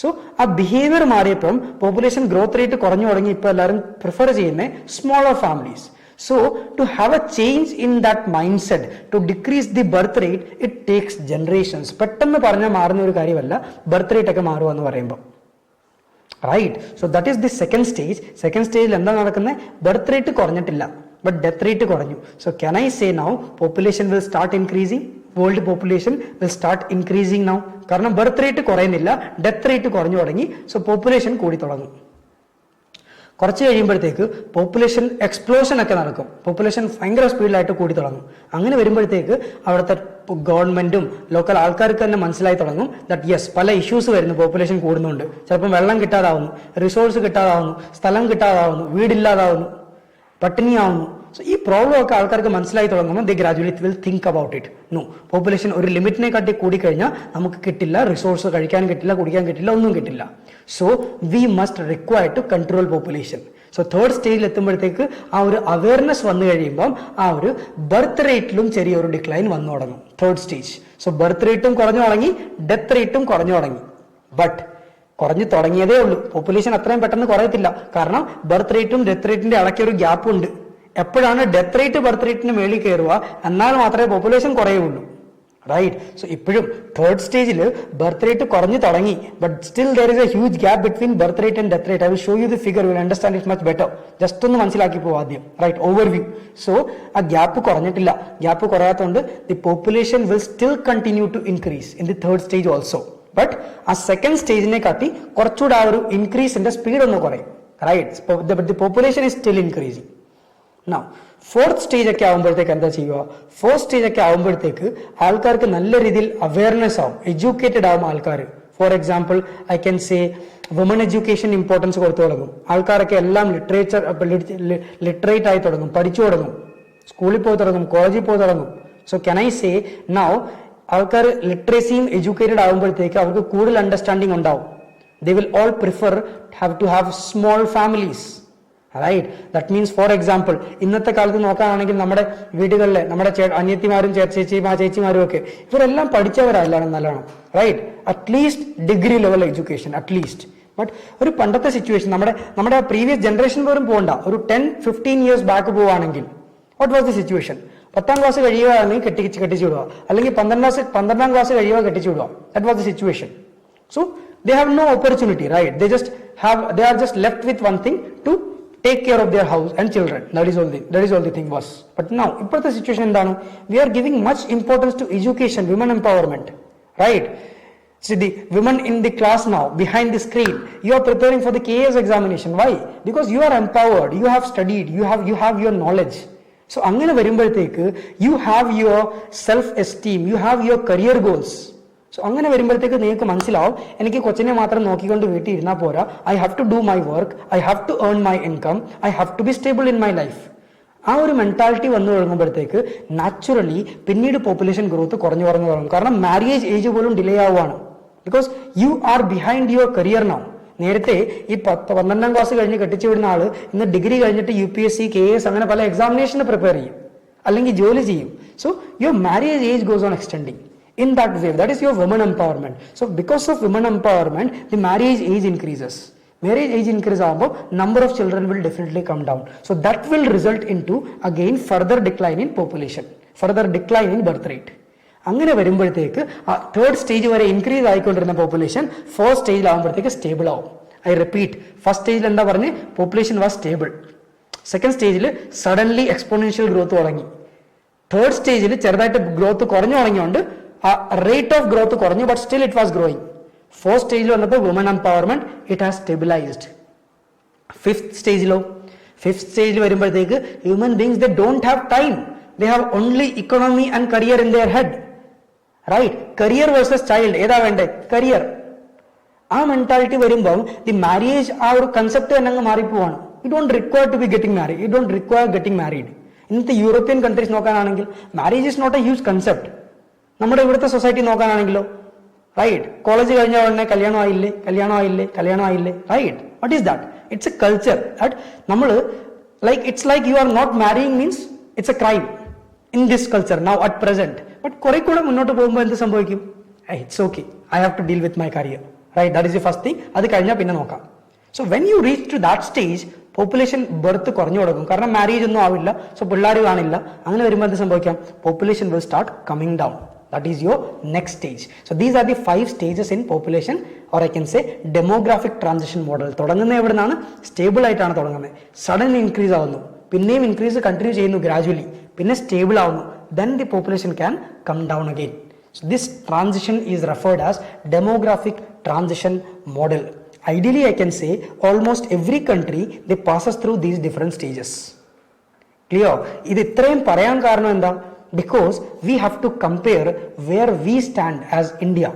സോ ആ ബിഹേവിയർ മാറിയപ്പം പോപ്പുലേഷൻ ഗ്രോത്ത് റേറ്റ് കുറഞ്ഞു തുടങ്ങി. ഇപ്പോൾ എല്ലാവരും പ്രിഫർ ചെയ്യുന്നത് smaller families. So to have a change in that mindset, to decrease the birth rate, it takes generations. പെട്ടെന്ന് പറഞ്ഞാൽ മാറുന്ന ഒരു കാര്യമല്ല ബർത്ത് റേറ്റ് ഒക്കെ മാറുക എന്ന് പറയുമ്പോൾ, right? So that is the second stage. Second സ്റ്റേജിൽ എന്താ നടക്കുന്നത്? ബർത്ത് റേറ്റ് കുറഞ്ഞിട്ടില്ല, but death rate കുറഞ്ഞു. So can I say now population will start increasing? World population will start increasing now. കാരണം birth rate കുറയുന്നില്ല, death rate കുറഞ്ഞു തുടങ്ങി. So population കൂടി തുടങ്ങും. കുറച്ച് കഴിയുമ്പോഴത്തേക്ക് പോപ്പുലേഷൻ എക്സ്പ്ലോഷൻ ഒക്കെ നടക്കും. പോപ്പുലേഷൻ ഭയങ്കര സ്പീഡിലായിട്ട് കൂടി തുടങ്ങും. അങ്ങനെ വരുമ്പോഴത്തേക്ക് അവിടുത്തെ ഗവൺമെന്റും ലോക്കൽ ആൾക്കാർക്ക് തന്നെ മനസ്സിലായി തുടങ്ങും ദാറ്റ് യെസ്, പല ഇഷ്യൂസ് വരുന്നു, പോപ്പുലേഷൻ കൂടുന്നുണ്ട്. ചിലപ്പോൾ വെള്ളം കിട്ടാതാവുന്നു, റിസോഴ്സ് കിട്ടാതാവുന്നു, സ്ഥലം കിട്ടാതാവുന്നു, വീടില്ലാതാവുന്നു, പട്ടിണിയാവുന്നു. സോ ഈ പ്രോബ്ലം ഒക്കെ ആൾക്കാർക്ക് മനസ്സിലായി തുടങ്ങുമ്പോൾ they gradually will think about it. No, population ഒരു ലിമിറ്റിനെ കാട്ടി കൂടിക്കഴിഞ്ഞാൽ നമുക്ക് കിട്ടില്ല, റിസോഴ്സ് കഴിക്കാൻ കിട്ടില്ല, കുടിക്കാൻ കിട്ടില്ല, ഒന്നും കിട്ടില്ല. So we must require to control population. So third സ്റ്റേജിൽ എത്തുമ്പോഴത്തേക്ക് ആ ഒരു അവയർനെസ് വന്നു കഴിയുമ്പം ആ ഒരു ബർത്ത് റേറ്റിലും ചെറിയൊരു ഡിക്ലൈൻ വന്നു തുടങ്ങും. Third stage. സോ ബർത്ത് റേറ്റും കുറഞ്ഞു തുടങ്ങി, ഡെത്ത് റേറ്റും കുറഞ്ഞു തുടങ്ങി. ബട്ട് കുറഞ്ഞു തുടങ്ങിയതേ ഉള്ളൂ. പോപ്പുലേഷൻ അത്രയും പെട്ടെന്ന് കുറയത്തില്ല. കാരണം ബർത്ത് റേറ്റും ഡെത്ത് റേറ്റിന്റെ ഇടയ്ക്ക് ഒരു ഗ്യാപ്പ് ഉണ്ട്. എപ്പോഴാണ് ഡെത്ത് റേറ്റ് ബർത്ത് റേറ്റിന് മേളിൽ കയറുക, എന്നാൽ മാത്രമേ പോപ്പുലേഷൻ കുറയുള്ളൂ, റൈറ്റ്? സോ ഇപ്പോഴും തേർഡ് സ്റ്റേജിൽ ബർത്ത് റേറ്റ് കുറഞ്ഞു തുടങ്ങി, but still there is a huge gap between birth rate and death rate. I will show you the figure, you will understand it much better. Just ഒന്ന് മനസ്സിലാക്കി പോകും ആദ്യം, റൈറ്റ്? ഓവർവ്യൂ. സോ ആ gap കുറഞ്ഞിട്ടില്ല. Gap കുറയാത്തതുകൊണ്ട് the population will still continue to increase in the third stage also. But ആ second സ്റ്റേജിനെ കാട്ടി കുറച്ചുകൂടെ ആ ഒരു ഇൻക്രീസിന്റെ സ്പീഡ് ഒന്ന് കുറയും, right? But the population is still increasing. Now fourth stage ഒക്കെ ആകുമ്പോഴത്തേക്ക് എന്താ ചെയ്യുക? ഫോർത്ത് സ്റ്റേജ് ഒക്കെ ആകുമ്പോഴത്തേക്ക് ആൾക്കാർക്ക് നല്ല രീതിയിൽ അവയർനെസ് ആവും, എഡ്യൂക്കേറ്റഡ് ആവും ആൾക്കാർ. For example I can say woman education importance കൊടുത്തു തുടങ്ങും. ആൾക്കാരൊക്കെ എല്ലാം ലിറ്ററേറ്റ് ആയി തുടങ്ങും, പഠിച്ചു തുടങ്ങും, സ്കൂളിൽ പോയി തുടങ്ങും, കോളേജിൽ പോയി തുടങ്ങും. So can I say now ആൾക്കാർ ലിറ്ററസിയും എഡ്യൂക്കേറ്റഡ് ആകുമ്പോഴത്തേക്ക് അവർക്ക് കൂടുതൽ അണ്ടർസ്റ്റാൻഡിങ് ഉണ്ടാവും. They will all prefer to have small families, right? That means for example ഇന്നത്തെ കാലത്ത് നോക്കുകയാണെങ്കിൽ നമ്മുടെ വീടുകളിലെ നമ്മുടെ അനിയത്തിമാരും ചേച്ചിമാരും ഒക്കെ ഇവരെല്ലാം പഠിച്ചവരല്ലാണ് നല്ലോണം, right? At least degree level education at least. But ഒരു പണ്ടത്തെ സിറ്റുവേഷൻ, നമ്മുടെ പ്രീവിയസ് ജനറേഷൻ പോലും പോകണ്ട, ഒരു 10-15 years ബാക്ക് പോവുകയാണെങ്കിൽ what was the situation? 10th class കഴിയുകയാണെങ്കിൽ കെട്ടിച്ചു വിടുക, അല്ലെങ്കിൽ 12th ക്ലാസ് കഴിയുക കെട്ടിച്ചു വിടുക. That was the situation. So they have no opportunity, right? They are just left with one thing, to take care of their house and children. That is all the thing was. But now ippurthe situation endanu? We are giving much importance to education, women empowerment, right? See the women in the class now behind the screen, you are preparing for the KS examination. Why? Because you are empowered, you have studied, you have your knowledge. So അങ്ങനെ വരുമ്പോഴത്തേക്ക് you have your self esteem, you have your career goals. So അങ്ങനെ വരുമ്പോഴത്തേക്ക് നിങ്ങൾക്ക് മനസ്സിലാവും, എനിക്ക് കൊച്ചിനെ മാത്രം നോക്കിക്കൊണ്ട് വീട്ടിൽ ഇരുന്നാൽ പോരാ, I have to do my work, I have to earn my income, I have to be stable in my life. ആ ഒരു മെന്റാലിറ്റി വന്നു തുടങ്ങുമ്പോഴത്തേക്ക് നാച്ചുറലി പിന്നീട് പോപ്പുലേഷൻ ഗ്രോത്ത് കുറഞ്ഞു തുടങ്ങും. കാരണം മാരേജ് ഏജ് പോലും ഡിലേ ആവുകയാണ്. Because you are behind your career now. നേരത്തെ ഈ 12th ക്ലാസ് കഴിഞ്ഞ് കെട്ടിച്ചു വിടുന്ന ആള് ഇന്ന് ഡിഗ്രി കഴിഞ്ഞിട്ട് UPSC, KS അങ്ങനെ പല എക്സാമിനേഷന് പ്രിപ്പയർ ചെയ്യും, അല്ലെങ്കിൽ ജോലി ചെയ്യും. So your marriage age goes on extending. In that way, that is your women empowerment. So because of women empowerment, the marriage age increases. Marriage age increase ആകുമ്പോൾ number of children will definitely come down. So that will result into again further decline in population, further decline in birth rate. അങ്ങനെ വരുമ്പോഴത്തേക്ക് third stage വരെ increase ആയിക്കൊണ്ടിരുന്ന population fourth സ്റ്റേജിൽ ആകുമ്പോഴത്തേക്ക് stable ആവും. I repeat, first സ്റ്റേജിൽ എന്താ പറഞ്ഞ്? Population was stable. Second സ്റ്റേജിൽ സഡൻലി എക്സ്പോണൻഷ്യൽ ഗ്രോത്ത് തുടങ്ങി. തേർഡ് സ്റ്റേജിൽ ചെറുതായിട്ട് ഗ്രോത്ത് കുറഞ്ഞു തുടങ്ങിയോണ്ട് ആ റേറ്റ് ഓഫ് ഗ്രോത്ത് കുറഞ്ഞു, but still it was growing. Fourth സ്റ്റേജിൽ വന്നപ്പോൾ woman empowerment it has stabilised. Fifth സ്റ്റേജിൽ വരുമ്പോഴത്തേക്ക് human beings they don't have time, they have only economy and career in their head. Right, career versus child, ഏതാ വേണ്ടേ? Career. ആ mentality വരുമ്പോൾ the marriage ആ ഒരു കൺസെപ്റ്റ് തന്നെ അങ്ങ് മാറിപ്പോവാണ്. You don't require to be getting married, you don't require getting married. ഇന്നത്തെ യൂറോപ്യൻ കൺട്രീസ് നോക്കാനാണെങ്കിൽ marriage is not a huge concept. നമ്മുടെ ഇവിടുത്തെ സൊസൈറ്റി നോക്കാനാണെങ്കിലോ, റൈറ്റ്, കോളേജ് കഴിഞ്ഞ ഉടനെ കല്യാണം ആയില്ലേ, right. What is that? It's a culture that നമ്മൾ like it's like you are not marrying means it's a crime in this culture now at present. But കുറെ കൂടെ മുന്നോട്ട് പോകുമ്പോൾ എന്ത് സംഭവിക്കും? It's okay, I have to deal with my career, right. That is the first thing. അത് കഴിഞ്ഞാൽ പിന്നെ നോക്കാം. So when you reach to that stage population birth കുറഞ്ഞു തുടങ്ങും. കാരണം മാരേജ് ഒന്നും ആവില്ല, സോ പിള്ളേർ കാണില്ല. അങ്ങനെ വരുമ്പോൾ എന്ത് സംഭവിക്കാം? Population will start coming down. That is your next stage. So these are the 5 stages in population, or I can say demographic transition model. തുടങ്ങുന്നത് എവിടുന്നാണ്? സ്റ്റേബിൾ ആയിട്ടാണ് തുടങ്ങുന്നത്. സഡൻ ഇൻക്രീസ് ആവുന്നു, പിന്നെയും ഇൻക്രീസ് കണ്ടിന്യൂ ചെയ്യുന്നു ഗ്രാജുവലി, പിന്നെ സ്റ്റേബിൾ ആവുന്നു. Then the population can come down again. So this transition is referred as demographic transition model. Ideally I can say almost every country they passes through these different stages. Clear? ഇത് ഇത്രയും പറയാൻ കാരണം എന്താ? Because we have to compare where we stand as India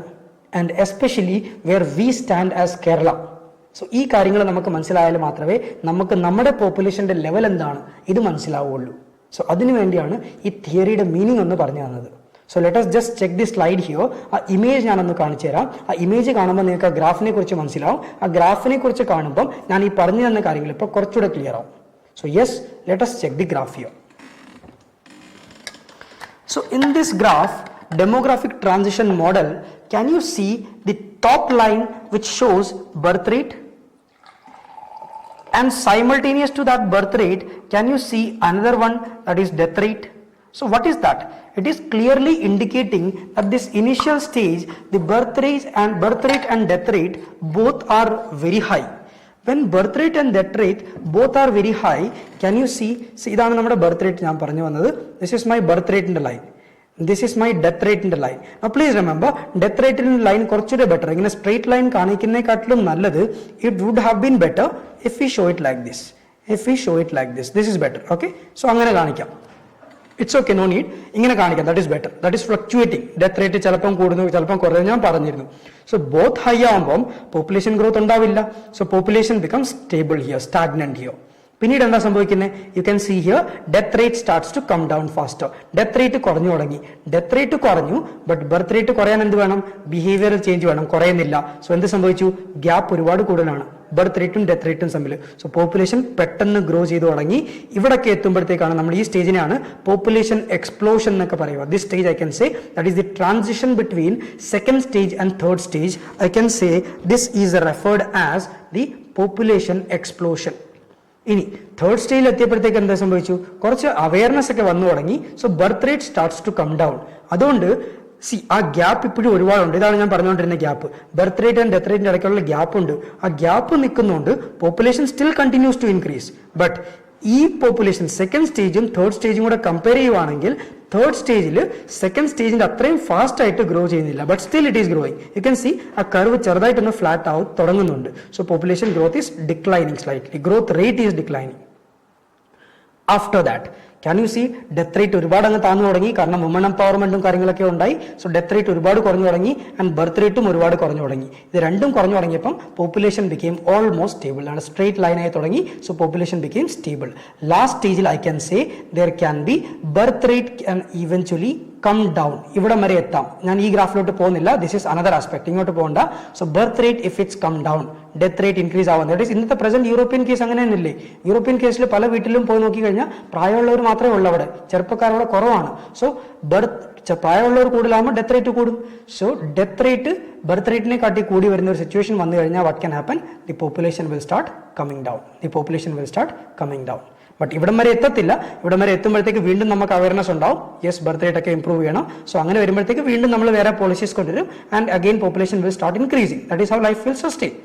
and especially where we stand as Kerala. So ഈ കാര്യങ്ങൾ നമുക്ക് മനസ്സിലായാൽ മാത്രമേ നമുക്ക് നമ്മുടെ പോപ്പുലേഷന്റെ ലെവൽ എന്താണ് ഇത് മനസ്സിലാവുള്ളൂ. സോ അതിനു വേണ്ടിയാണ് ഈ തിയറിയുടെ മീനിങ് ഒന്ന് പറഞ്ഞു തന്നത്. So let us just check this slide here. ആ ഇമേജ് ഞാനൊന്ന് കാണിച്ചു തരാം. ആ ഇമേജ് കാണുമ്പോൾ നിങ്ങൾക്ക് ആ ഗ്രാഫിനെ കുറിച്ച് മനസ്സിലാവും. ആ ഗ്രാഫിനെ കുറിച്ച് കാണുമ്പോൾ ഞാൻ ഈ പറഞ്ഞു തന്ന കാര്യങ്ങൾ ഇപ്പോൾ കുറച്ചുകൂടെ ക്ലിയർ ആവും. So yes, let us check the graph here. So in this graph, demographic transition model, can you see the top line which shows birth rate, and simultaneous to that birth rate can you see another one, that is death rate. So what is that? It is clearly indicating at this initial stage the birth rate and death rate both are very high. When birth rate and death rate both are very high, can you see ഇതാണ് നമ്മുടെ birth rate ഞാൻ പറഞ്ഞു വന്നത്. This is my birth rate in the line, this is my death rate in the line. Now please remember, death rate in the line കുറച്ചുകൂടെ better. ഇങ്ങനെ straight line കാണിക്കുന്നതിനെക്കാട്ടിലും നല്ലത് it would have been better if we show it like this. This is better. Okay, so അങ്ങനെ കാണിക്കാം. It's okay, no need. ഇങ്ങനെ കാണിക്കാം, that is better. That is fluctuating. Death rate ചിലപ്പം കൂടുന്നു, ചിലപ്പം കുറയുന്നു, ഞാൻ പറഞ്ഞിരുന്നു. So both high ആവുമ്പം population growth ഉണ്ടാവില്ല. So population becomes stable here, stagnant here. പിന്നീട് എന്താ സംഭവിക്കുന്നത്? You can see here death rate starts to come down faster. Death rate കുറഞ്ഞു തുടങ്ങി. ഡെത്ത് റേറ്റ് കുറഞ്ഞു, ബട്ട് ബർത്ത് റേറ്റ് കുറയാൻ എന്ത് വേണം? ബിഹേവിയറൽ ചേഞ്ച് വേണം. കുറയുന്നില്ല. സോ എന്ത് സംഭവിച്ചു? ഗ്യാപ്പ് ഒരുപാട് കൂടുതലാണ് ബർത്ത് റേറ്റും ഡെത്ത് റേറ്റും തമ്മിൽ. സോ പോപ്പുലേഷൻ പെട്ടെന്ന് ഗ്രോ ചെയ്തു തുടങ്ങി. ഇവിടൊക്കെ എത്തുമ്പോഴത്തേക്കാണ് നമ്മൾ ഈ സ്റ്റേജിനാണ് പോപ്പുലേഷൻ എക്സ്പ്ലോഷൻ എന്നൊക്കെ പറയുക. This stage I can say that is the transition between second stage and third stage. I can say this is referred as the population explosion. ഇനി തേർഡ് സ്റ്റേജിൽ എത്തിയപ്പോഴത്തേക്ക് എന്താ സംഭവിച്ചു? കുറച്ച് അവയർനെസ് ഒക്കെ വന്നു തുടങ്ങി. So birth rate starts to come down. അതുകൊണ്ട് ആ ഗ്യാപ്പ് ഇപ്പോഴും ഒരുപാടുണ്ട്. ഇതാണ് ഞാൻ പറഞ്ഞുകൊണ്ടിരുന്ന gap. Birth rate and death റേറ്റിന്റെ ഇടയ്ക്കുള്ള ഗ്യാപ്പ് ഉണ്ട്. ആ ഗ്യാപ്പ് നിൽക്കുന്നതുകൊണ്ട് population still continues to increase. But ഈ പോപ്പുലേഷൻ സെക്കൻഡ് സ്റ്റേജും തേർഡ് സ്റ്റേജും കൂടെ കമ്പയർ ചെയ്യുവാണെങ്കിൽ തേർഡ് സ്റ്റേജിൽ സെക്കൻഡ് സ്റ്റേജിന്റെ അത്രയും ഫാസ്റ്റ് ആയിട്ട് ഗ്രോ ചെയ്യുന്നില്ല. But still it is growing. U can C ആ കർവ് ചെറുതായിട്ടൊന്ന് ഫ്ലാറ്റ് ആവും തുടങ്ങുന്നുണ്ട്. So population growth is declining slightly. Growth rate is declining. After that can you C death rate ഒരുപാട് അങ്ങ് താന്നു തുടങ്ങി. കാരണം വുമൺ എംപവർമെന്റും കാര്യങ്ങളൊക്കെ ഉണ്ടായി. സോ ഡെത്ത് റേറ്റ് ഒരുപാട് കുറഞ്ഞു തുടങ്ങി ആൻഡ് ബർത്ത് റേറ്റും ഒരുപാട് കുറഞ്ഞു തുടങ്ങി. ഇത് രണ്ടും കുറഞ്ഞു തുടങ്ങിയപ്പം പോപ്പുലേഷൻ ബിക്കെയിം ഓൾമോസ്റ്റ് സ്റ്റേബിൾ ആണ്. സ്ട്രേറ്റ് ലൈനായി തുടങ്ങി. So population became stable. Last സ്റ്റേജിൽ I can say there can be birth rate can eventually come down. ഇവിടം വരെ എത്താം. ഞാൻ ഈ ഗ്രാഫിലോട്ട് പോകുന്നില്ല. This is another aspect. ഇങ്ങോട്ട് പോകണ്ട. So birth rate if it's come down, death rate increase ആവുന്നത്. ദാറ്റ് ഈസ് ഇന്നത്തെ പ്രസന്റ് യൂറോപ്യൻ കേസ് അങ്ങനെ തന്നെയല്ലേ? യൂറോപ്യൻ കേസിൽ പല വീട്ടിലും പോയി നോക്കി കഴിഞ്ഞാൽ പ്രായമുള്ളവർ മാത്രമേ ഉള്ളൂ അവിടെ. ചെറുപ്പക്കാരവിടെ കുറവാണ്. സോ പ്രായമുള്ളവർ കൂടുതലാകുമ്പോൾ ഡെത്ത് റേറ്റ് കൂടും. സോ ഡെത്ത് റേറ്റ് ബർത്ത് റേറ്റിനെ കാട്ടി കൂടി വരുന്ന ഒരു സിറ്റുവേഷൻ വന്നു കഴിഞ്ഞാൽ what can happen? The population will start coming down. But ഇവിടം വരെ എത്തത്തില്ല. ഇവിടം വരെ എത്തുമ്പോഴത്തേക്ക് വീണ്ടും നമുക്ക് അവയർനെസ് ഉണ്ടാവും. യെസ്, ബർത്ത് റേറ്റ് ഒക്കെ ഇംപ്രൂവ് ചെയ്യണം. സോ അങ്ങനെ വരുമ്പോഴത്തേക്ക് വീണ്ടും നമ്മൾ വേറെ പോളിസീസ് കൊണ്ടുവരും and again population will start increasing. That is how life will sustain.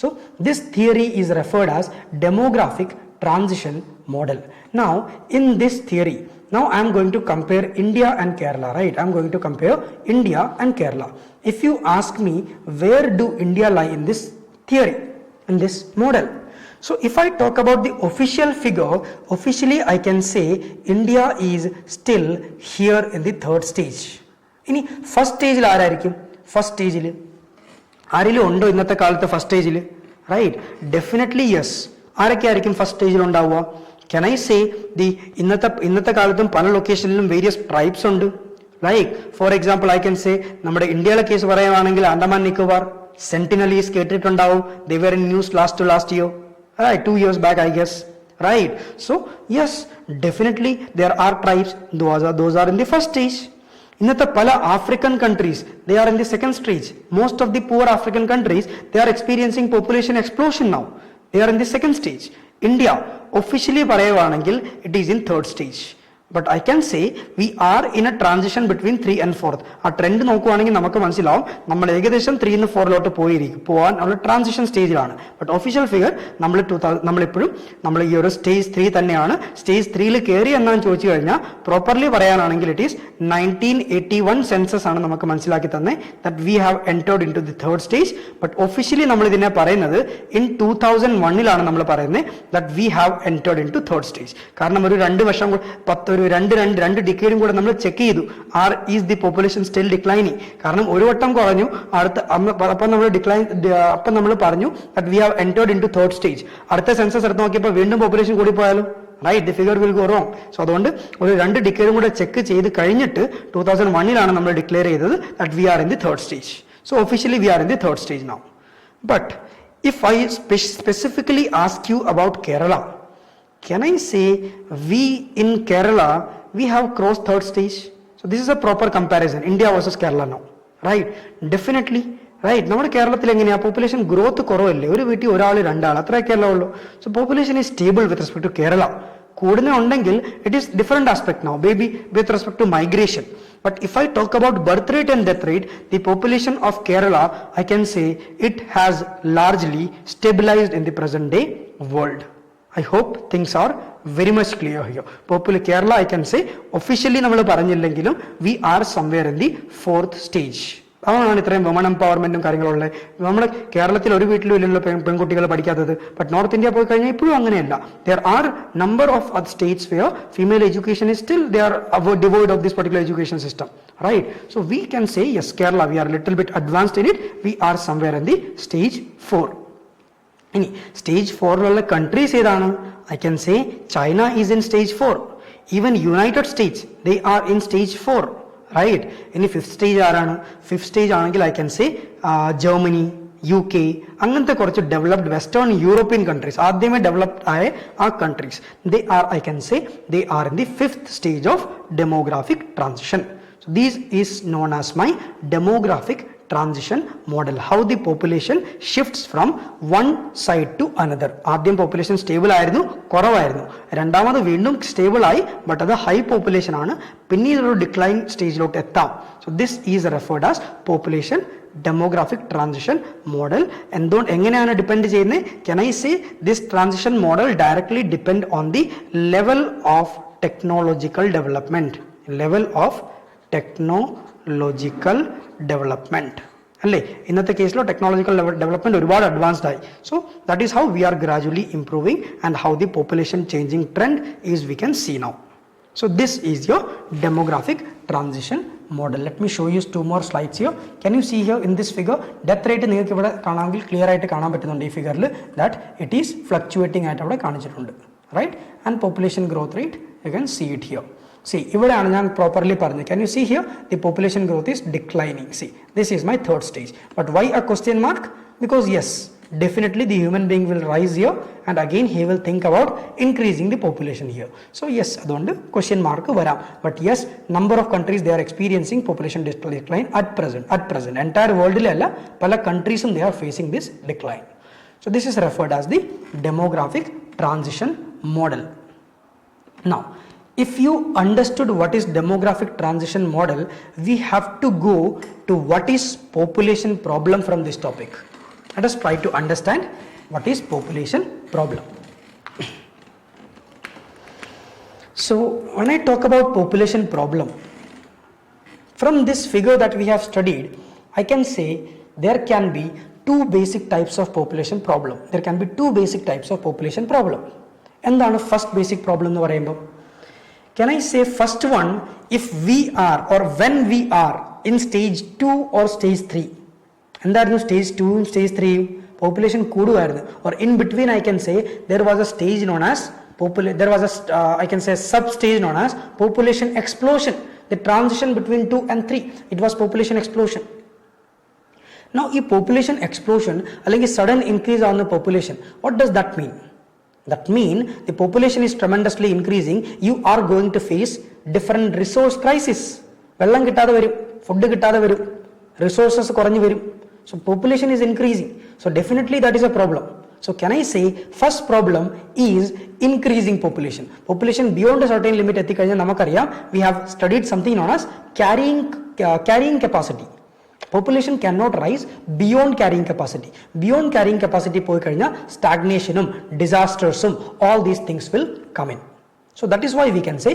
So this theory is referred as demographic transition model. Now in this theory, now I am going to compare India and Kerala, right? I am going to compare India and Kerala. If you ask me, where do India lie in this theory, in this model? So if I talk about the official figure, officially I can say India is still here in the third stage. ഇനി first സ്റ്റേജിൽ ആരായിരിക്കും? First സ്റ്റേജിൽ ആരെങ്കിലും ഉണ്ടോ ഇന്നത്തെ കാലത്ത് first സ്റ്റേജിൽ? Right, definitely yes. ആരൊക്കെ ആയിരിക്കും ഫസ്റ്റ് സ്റ്റേജിൽ ഉണ്ടാവുക? Can I say ഇന്നത്തെ കാലത്തും പല ലൊക്കേഷനിലും വേരിയസ് ട്രൈബ്സ് ഉണ്ട്. Like for example I can say നമ്മുടെ ഇന്ത്യയിലെ കേസ് പറയുകയാണെങ്കിൽ ആൻഡമാൻ നിക്കോബാർ സെന്റിനലീസ് കേട്ടിട്ടുണ്ടാവും. They were in news last year, right, 2 years back I guess, right? So yes, definitely there are tribes. Those are in the first stage. ഇന്നത്തെ പല African countries they are in the second stage. Most of the poor African countries, they are experiencing population explosion now. They are in the second stage. India officially പറയുവാണെങ്കിൽ it is in third stage. But I can say we are in a transition between 3 and 4th. ആ trend നോക്കുവാണെങ്കിൽ നമുക്ക് മനസ്സിലാവും നമ്മൾ ഏകദേശം 3 നിന്ന് 4ലോട്ട് പോകാൻ ഉള്ള ട്രാൻസിഷൻ സ്റ്റേജിലാണ്. ബട്ട് ഒഫീഷ്യൽ ഫിഗർ നമ്മളിപ്പോഴും നമ്മൾ ഈ ഒരു സ്റ്റേജ് 3 തന്നെയാണ്. സ്റ്റേജ് 3ൽ കയറി എന്നാണ് ചോദിച്ചു കഴിഞ്ഞാൽ പ്രോപ്പർലി പറയാനാണെങ്കിൽ ഇറ്റ് ഈസ് 1981 സെൻസസ് ആണ് നമുക്ക് മനസ്സിലാക്കി തന്നെ that we have entered in to the third stage. But officially നമ്മൾ ഇതിനെ പറയുന്നത് ഇൻ 2001 നമ്മൾ പറയുന്നത് that we have entered in to third stage. കാരണം ഒരു 2 വർഷം രണ്ട് ഡിക്കേഡും കൂടെ നമ്മൾ ചെക്ക് ചെയ്തു. Is the population still declining? കാരണം ഒരു വട്ടം കുറഞ്ഞു, അപ്പം നമ്മൾ പറഞ്ഞു ദാറ്റ് we have entered in to third സ്റ്റേജ്. അടുത്ത സെൻസസ് എടുത്ത് നോക്കിയപ്പോൾ വീണ്ടും പോപ്പുലേഷൻ കൂടി പോയാലും right, the figure will go wrong. So അതുകൊണ്ട് ഒരു 2 ഡിക്കേഡും കൂടെ ചെക്ക് ചെയ്ത് കഴിഞ്ഞിട്ട് 2001 നമ്മൾ ഡിക്ലെയർ ചെയ്തത് that we are in the third stage. So officially we are in the third stage now. But if I specifically ask you about Kerala, can I say we in Kerala, we have crossed third stage? So this is a proper comparison, India versus Kerala now, right? Definitely, right? നമ്മുടെ കേരളത്തിൽ എങ്ങനെയാ population growth കുറവല്ലേ? ഒരു വീട്ടിൽ ഒരാൾ 2 ആൾ അത്രയൊക്കെയല്ലേ ഉള്ളൂ. So population is stable with respect to Kerala. കൂടുന്നുണ്ടെങ്കിൽ it is different aspect now, baby with respect to migration. But if I talk about birth rate and death rate, the population of Kerala, I can say it has largely stabilized in the present day world. I hope things are very much clear here. Popular Kerala, I can say officially നമ്മൾ പറഞ്ഞില്ലെങ്കിലും we are somewhere in the 4th stage. അതാണ് ഇത്രയും woman എംപവർമെന്റും കാര്യങ്ങളുള്ളത്. നമ്മുടെ കേരളത്തിൽ ഒരു വീട്ടിലും ഇല്ലല്ലോ പെൺകുട്ടികൾ പഠിക്കാത്തത്. ബട്ട് നോർത്ത് ഇന്ത്യ പോയി കഴിഞ്ഞാൽ ഇപ്പോഴും അങ്ങനെയല്ല. there are number of other states where female education is still they are devoid of this particular education system, right? So we can say yes, Kerala, we are a little bit advanced in it. We are somewhere in the stage 4. ഇനി stage 4ലുള്ള countries ഏതാണ്? I can say China is in stage 4. Even United States they are in stage 4, right? ഇനി 5th stage ആരാണ്? 5th stage ആണെങ്കിൽ I can say Germany, UK, അങ്ങനത്തെ കുറച്ച് developed western European countries, ആദ്യമേ developed ആയ ആ countries, they are I can say they are in the 5th stage of demographic transition. So this is known as my demographic transition model, how the population shifts from one side to another. ആദ്യം population stable ആയിരുന്നു, കുറവായിരുന്നു. രണ്ടാമത് വീണ്ടും stable ആയി, but അത് high population ആണ്. പിന്നീട് ഒരു ഡിക്ലൈൻ സ്റ്റേജിലോട്ട് എത്താം. So this is referred as population demographic transition model. എങ്ങനെയാണ് ഡിപ്പെൻഡ് ചെയ്യുന്നത്? Can I say this transition model directly depend on the level of technological development. Level of technological development അല്ലേ? ഇന്നത്തെ കേസിലോ ടെക്നോളജിക്കൽ ഡെവലപ്മെന്റ് ഒരുപാട് advanced ആയി. So that is how we are gradually improving and how the population changing trend is we can see now. So this is your demographic transition model. Let me show you 2 more slides here. Can you see here in this figure death rate നിങ്ങൾക്ക് ഇവിടെ കാണാമെങ്കിൽ clear ആയിട്ട് കാണാൻ പറ്റുന്നുണ്ട് ഈ ഫിഗറിൽ that it is fluctuating ആയിട്ട് അവിടെ കാണിച്ചിട്ടുണ്ട്, right? And population growth rate you can see it here. See, ഇവിടെയാണ് ഞാൻ പ്രോപ്പർലി പറഞ്ഞത്. Can you see here the population growth is declining. See, this is my 3rd stage. But why a question mark? Because yes, definitely the human being will rise here and again he will think about increasing the population here. So yes, അതുകൊണ്ട് question mark വരാം. But yes, number of countries they are experiencing population decline at present. Entire world അല്ല, പല countries they are facing this decline. So this is referred as the demographic transition model. Now, if you understood what is demographic transition model, we have to go to what is population problem from this topic. Let us try to understand what is population problem. So when I talk about population problem, from this figure that we have studied, I can say there can be two basic types of population problem. There can be two basic types of population problem. And the first basic problem എന്ന് പറയുമ്പോൾ, can I say first one, if we are or when we are in stage 2 or stage 3? എന്തായിരുന്നു stage 2 ഉം stage 3 ഉം? Population കൂടുമായിരുന്നു. Or in between I can say there was a stage known as there was a I can say sub stage known as population explosion. The transition between 2 and 3, it was population explosion. Now ഈ population explosion അല്ലെങ്കിൽ sudden increase on the population, what does that mean? That mean the population is tremendously increasing, you are going to face different resource crisis. വെള്ളം കിട്ടാതെ വരും, food കിട്ടാതെ വരും, resources കുറഞ്ഞു വരും. So population is increasing, so definitely that is a problem. So can I say first problem is increasing population. Population beyond a certain limit എത്തിക്കഴിഞ്ഞാൽ നമുക്കറിയാം, we have studied something known as carrying capacity. Population cannot rise beyond carrying capacity. Beyond carrying capacity പോയി കഴിഞ്ഞാൽ stagnationum, disastersum, all these things will come in. So that is why we can say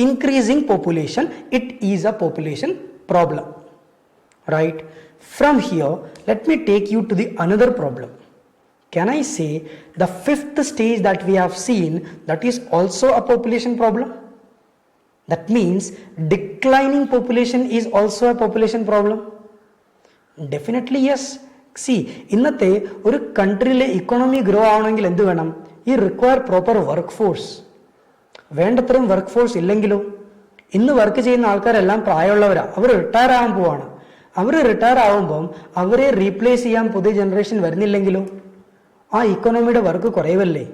increasing population, it is a population problem, right? From here, let me take you to the another problem. Can I say the fifth stage that we have seen, that is also a population problem? That means declining population is also a population problem. Definitely yes. See, ഇന്നത്തെ ഒരു കൺട്രിയിലെ economy grow ആവണമെങ്കിൽ എന്ത് വേണം? ഈ require proper work force. വേണ്ടത്രയും work force ഇല്ലെങ്കിലോ? ഇന്ന് work ചെയ്യുന്ന ആൾക്കാരെല്ലാം പ്രായമുള്ളവരാണ്, അവർ റിട്ടയർ ആവാൻ പോവാണ്. അവർ റിട്ടയർ ആവുമ്പം അവരെ റീപ്ലേസ് ചെയ്യാൻ പുതിയ ജനറേഷൻ വരുന്നില്ലെങ്കിലോ? ആ ഇക്കോണമിയുടെ വർക്ക് കുറയുമല്ലേ?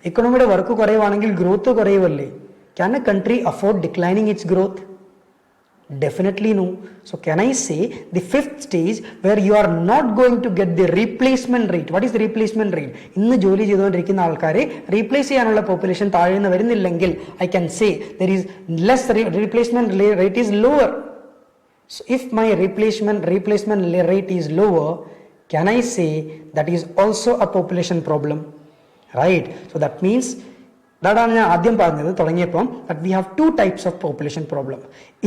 ഇക്കോണമിയുടെ വർക്ക് കുറയുവാണെങ്കിൽ ഗ്രോത്ത് കുറയുമല്ലേ? Can a country afford declining its growth? Definitely no. So can I say the fifth stage where you are not going to get the replacement rate? What is the replacement rate? ഇന്ന് ജോലി ചെയ്തുകൊണ്ടിരിക്കുന്ന ആൾക്കാരെ replace ചെയ്യാനുള്ള population താഴ്ന്നു വരുന്നില്ലെങ്കിൽ, I can say there is less replacement rate is lower. So if my replacement rate is lower, can I say that is also a population problem, right? So that means അതാണ് ഞാൻ ആദ്യം പറഞ്ഞത് തുടങ്ങിയപ്പം, that we have two types of population problem.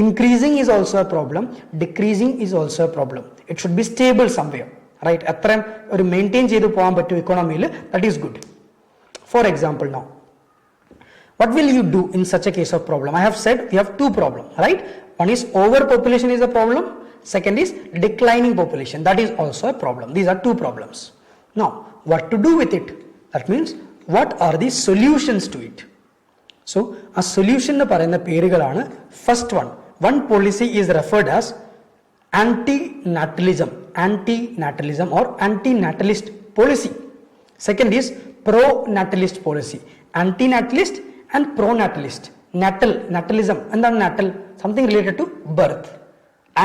Increasing is also a problem, decreasing is also a problem. It should be stable somewhere, right? അത്രയും ഒരു maintain ചെയ്ത് പോകാൻ പറ്റും ഇക്കോണമിയിൽ, that is good. For example now, what will you do in such a case of problem? I have said we have two problems, right? One is overpopulation is a problem, second is declining population, that is also a problem. These are two problems. Now what to do with it? That means what are the solutions to it? So a solution എന്ന് പറയുന്ന പേരുകളാണ്. First one policy is referred as anti-natalism or anti-natalist policy. Second is pro-natalist policy. Anti-natalist and pro-natalist. Natalism, എന്താണ് natal? Something related to birth.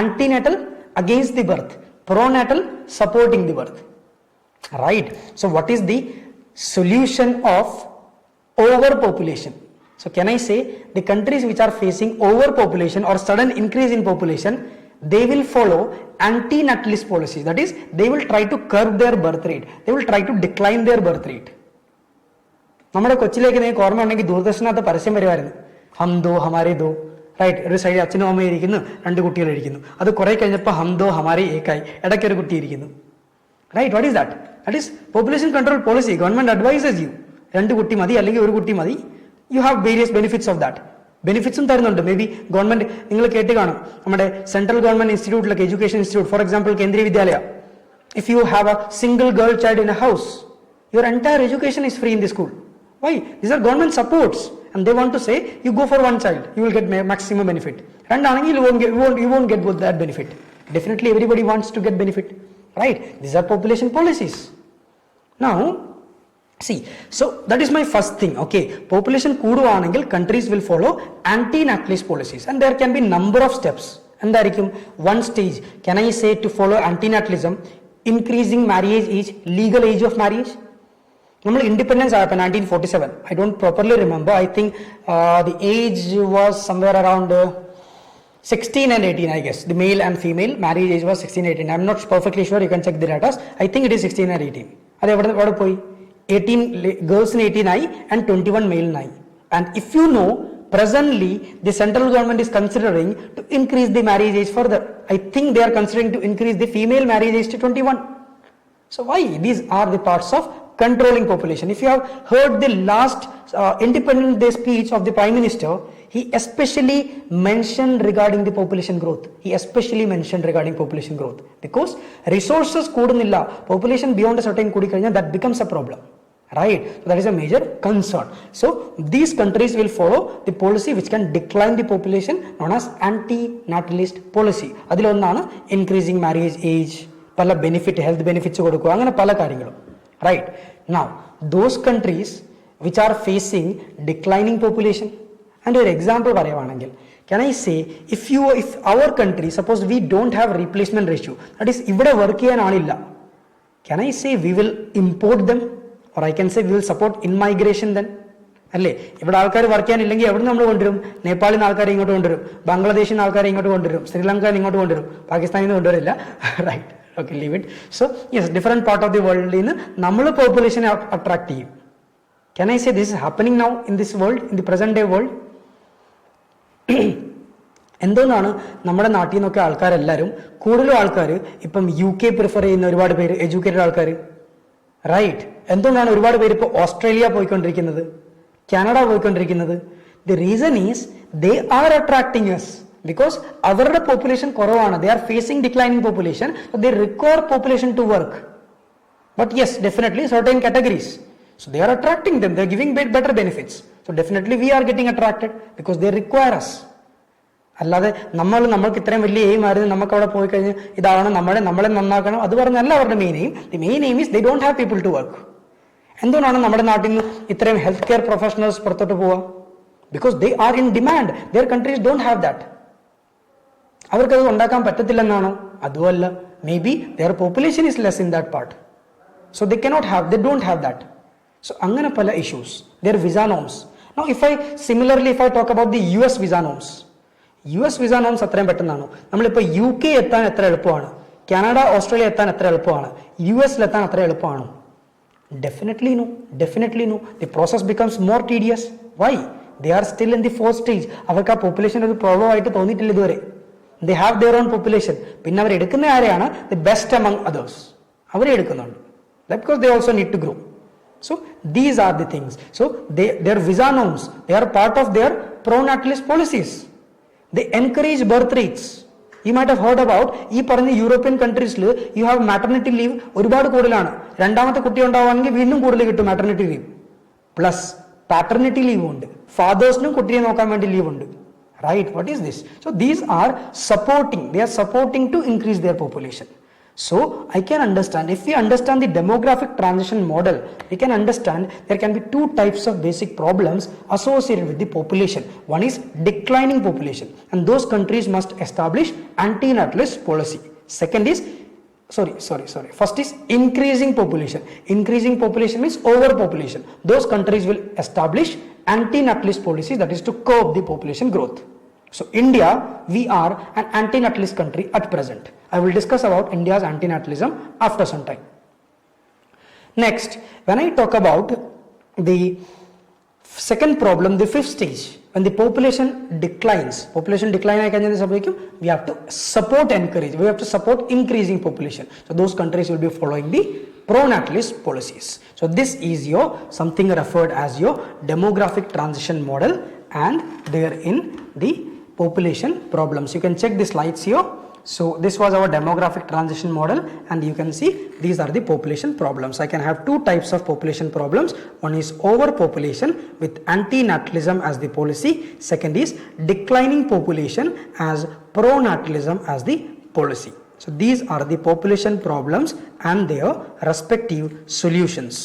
Anti-natal, against the birth. Pro-natal, supporting the birth, right? So what is the solution of overpopulation? So can I say the countries which are facing overpopulation or sudden increase in population, they will follow anti-natalist policies. That is, they will try to curb their birth rate, they will try to decline their birth rate. നമ്മുടെ കൊച്ചിലേക്ക് നിങ്ങൾക്ക് ഓർമ്മ ഉണ്ടെങ്കിൽ ദൂരദർശനകത്ത് പരസ്യം വരുമായിരുന്നു, ഹം ദോ ഹമാരെ ദോ, right? ഒരു സൈഡിൽ അച്ഛനും അമ്മയും ഇരിക്കുന്നു, രണ്ട് കുട്ടികൾ ഇരിക്കുന്നു. അത് കുറെ കഴിഞ്ഞപ്പോൾ ഹം ദോ ഹമാരെ ഏക്കായി, ഇടയ്ക്കൊരു കുട്ടി ഇരിക്കുന്നു, right? What is that? That is population control policy. Government advises you, രണ്ട് കുട്ടി മതി അല്ലെങ്കിൽ ഒരു കുട്ടി മതി. You have various benefits of that. ബെനിഫിറ്റ്സും തരുന്നുണ്ട്. മേ ബി ഗവൺമെന്റ്, നിങ്ങൾ കേട്ട് കാണും, നമ്മുടെ സെൻട്രൽ ഗവൺമെന്റ് ഇൻസ്റ്റിറ്റ്യൂട്ടിലൊക്കെ, education institute, for example Kendriya Vidyalaya, if you have a single girl child in a house, your entire education is free in the school. Why? These are government supports and they want to say you go for one child, you will get maximum benefit. രണ്ടാണെങ്കിൽ you won't get both that benefit. Definitely everybody wants to get benefit, right? These are population policies. Now see, so that is my first thing. Okay, population കൂടുവാണെങ്കിൽ countries will follow anti-natalist policies and there can be number of steps. എന്തായിരിക്കും? One stage, can I say, to follow anti-natalism, increasing marriage age, legal age of marriage. നമ്മൾ independence ആയപ്പോൾ 1947, I don't properly remember, I think the age was somewhere around 16 and 18, I guess. The male and female marriage age was 16 and 18. I'm not perfectly sure, you can check the data. I think it is 16 and 18. അത് എവിടെ പോയി? 18 girls in 18 ആയി and 21 male ആയി. And if you know presently the central government is considering to increase the marriage age further. I think they are considering to increase the female marriage age to 21. So why? These are the parts of controlling population. If you have heard the last Independence Day speech of the Prime Minister, he especially mentioned regarding the population growth. He especially mentioned regarding population growth because resources koodunilla, population beyond a certain kudi that becomes a problem. Right? So that is a major concern. So these countries will follow the policy which can decline the population known as anti-natalist policy. Adilonnana increasing marriage age, pala benefit, health benefits kodukku angana pala karyangalu. Right? Now, those countries which are facing declining population, and an example varayavaണെങ്കിൽ, can I say if our country, suppose we don't have replacement ratio, that is ivide work cheyananilla, can I say we will import them? Or I can say we will support in-migration then. അല്ലേ, ഇവിടെ ആൾക്കാർ work ചെയ്യാനില്ലെങ്കിൽ എവിടെ നമ്മൾ കൊണ്ടുവരും? നേപ്പാളിൽ നിന്ന് ആൾക്കാരെ ഇങ്ങോട്ട് കൊണ്ടുവരും, ബംഗ്ലാദേശിൽ നിന്ന് ആൾക്കാരെ ഇങ്ങോട്ട് കൊണ്ടുവരും, ശ്രീലങ്ക ഇങ്ങോട്ട് കൊണ്ടുവരും, പാകിസ്ഥാനിൽ നിന്ന് കൊണ്ടുവരില്ല. Right, okay, leave it. So yes, different part of the വേൾഡിൽ നിന്ന് നമ്മൾ പോപ്പുലേഷനെ അട്രാക്ട് ചെയ്യും. Can I say this is happening now in this world, in the present day world? എന്തുകൊണ്ടാണ് നമ്മുടെ നാട്ടിൽ നിന്നൊക്കെ ആൾക്കാരെല്ലാവരും, കൂടുതലും ആൾക്കാർ ഇപ്പം UK പ്രിഫർ ചെയ്യുന്ന ഒരുപാട് പേര് എഡ്യൂക്കേറ്റഡ് ആൾക്കാർ? റൈറ്റ്. എന്തുകൊണ്ടാണ് ഒരുപാട് പേര് ഇപ്പോൾ ഓസ്ട്രേലിയ പോയിക്കൊണ്ടിരിക്കുന്നത്, കാനഡ പോയിക്കൊണ്ടിരിക്കുന്നത്? The reason is they are attracting us because അവരുടെ പോപ്പുലേഷൻ കുറവാണ്. They are facing declining population, they require population to work. But yes, definitely certain categories. So they are attracting them, they are giving better benefits. So definitely we are getting attracted because they require us. അല്ലാതെ നമ്മൾക്ക് ഇത്രയും വലിയ aim ആയിരുന്നു, നമുക്ക് അവിടെ പോയി കഴിഞ്ഞ് ഇതാണ് നമ്മളെ നന്നാക്കണം, അത് പറഞ്ഞല്ല അവരുടെ main aim. The main aim is they don't have people to work. എന്തുകൊണ്ടാണ് നമ്മുടെ നാട്ടിൽ നിന്ന് ഇത്രയും ഹെൽത്ത് കെയർ പ്രൊഫഷണൽസ് പുറത്തോട്ട് പോവുക? Because they are in demand. Their countries don't have that. അവർക്കത് ഉണ്ടാക്കാൻ പറ്റത്തില്ലെന്നാണോ? അതുമല്ല, maybe their population is less in that part. So they don't have that. So angana pala issues. Their visa norms. Now if I talk about the US visa norms. US visa norms atrayum pettananu. Nammalipo UK ettan etra eluppanu, Canada, Australia ettan etra eluppanu, US il ettan etra eluppanu? Definitely no. The process becomes more tedious. Why? They are still in the fourth stage. Avarka population oru problem aayittu thonnitilla iduvare. They have their own population. Pinne avaru edukkunna areയാണ് the best among others. Avaru edukkunnundu. Because they also need to grow. So these are the things. So their visa norms, they are part of their pro-natalist policies. They encourage birth rates. You might have heard about ഈ പറഞ്ഞ European കൺട്രീസിൽ you have maternity leave ഒരുപാട് കൂടുതലാണ്. രണ്ടാമത്തെ കുട്ടി ഉണ്ടാവുകയാണെങ്കിൽ വീണ്ടും കൂടുതൽ കിട്ടും മാറ്റർണിറ്റി ലീവ്. പ്ലസ് പാറ്റർണിറ്റി ലീവ് ഉണ്ട്, ഫാദേഴ്സിനും കുട്ടിയെ നോക്കാൻ വേണ്ടി ലീവ് ഉണ്ട്. Right? What is this? So these are supporting to increase their population. So I can understand, if we understand the demographic transition model, we can understand there can be two types of basic problems associated with the population. One is declining population, and those countries must establish anti-natalist policy. Second is first is increasing population. Increasing population means overpopulation. Those countries will establish anti-natalist policies, that is to curb the population growth. So India, we are an anti-natalist country at present. I will discuss about India's anti-natalism after some time. Next, when I talk about the second problem, the fifth stage, when the population decline, we have to we have to support increasing population. So those countries will be following the pro-natalist policies. So this is something referred as your demographic transition model, and therein the population problems. You can check the slides here. So this was our demographic transition model, and you can see these are the population problems. I can have two types of population problems. One is overpopulation with anti-natalism as the policy. Second is declining population as pro-natalism as the policy. So these are the population problems and their respective solutions.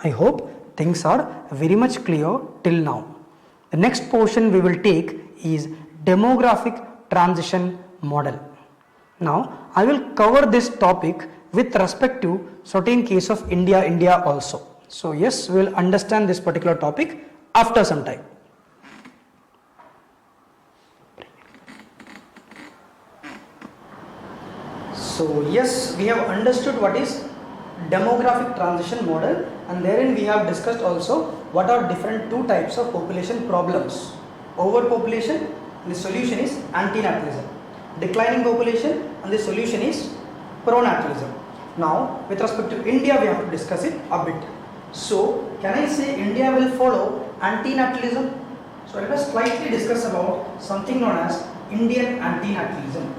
I hope things are very much clear till now. The next portion we will take is demographic transition model. Now I will cover this topic with respect to certain case of India also. So yes, we will understand this particular topic after some time. So yes, we have understood what is demographic transition model, and therein we have discussed also what are different two types of population problems. overpopulation, and the solution is antinatalism. Declining population, and the solution is pronatalism. Now, with respect to India, we have to discuss it a bit. So, can I say India will follow antinatalism? So, let us slightly discuss about something known as Indian antinatalism.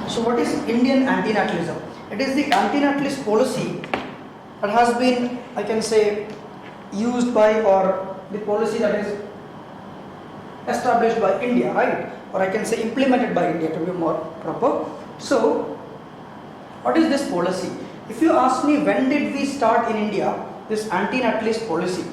So, what is Indian antinatalism? It is the antinatalist policy that has been, I can say, used by, or the policy that is established by India, right? Or I can say implemented by India to be more proper. So, what is this policy? If you ask me when did we start in India this antinatalist policy?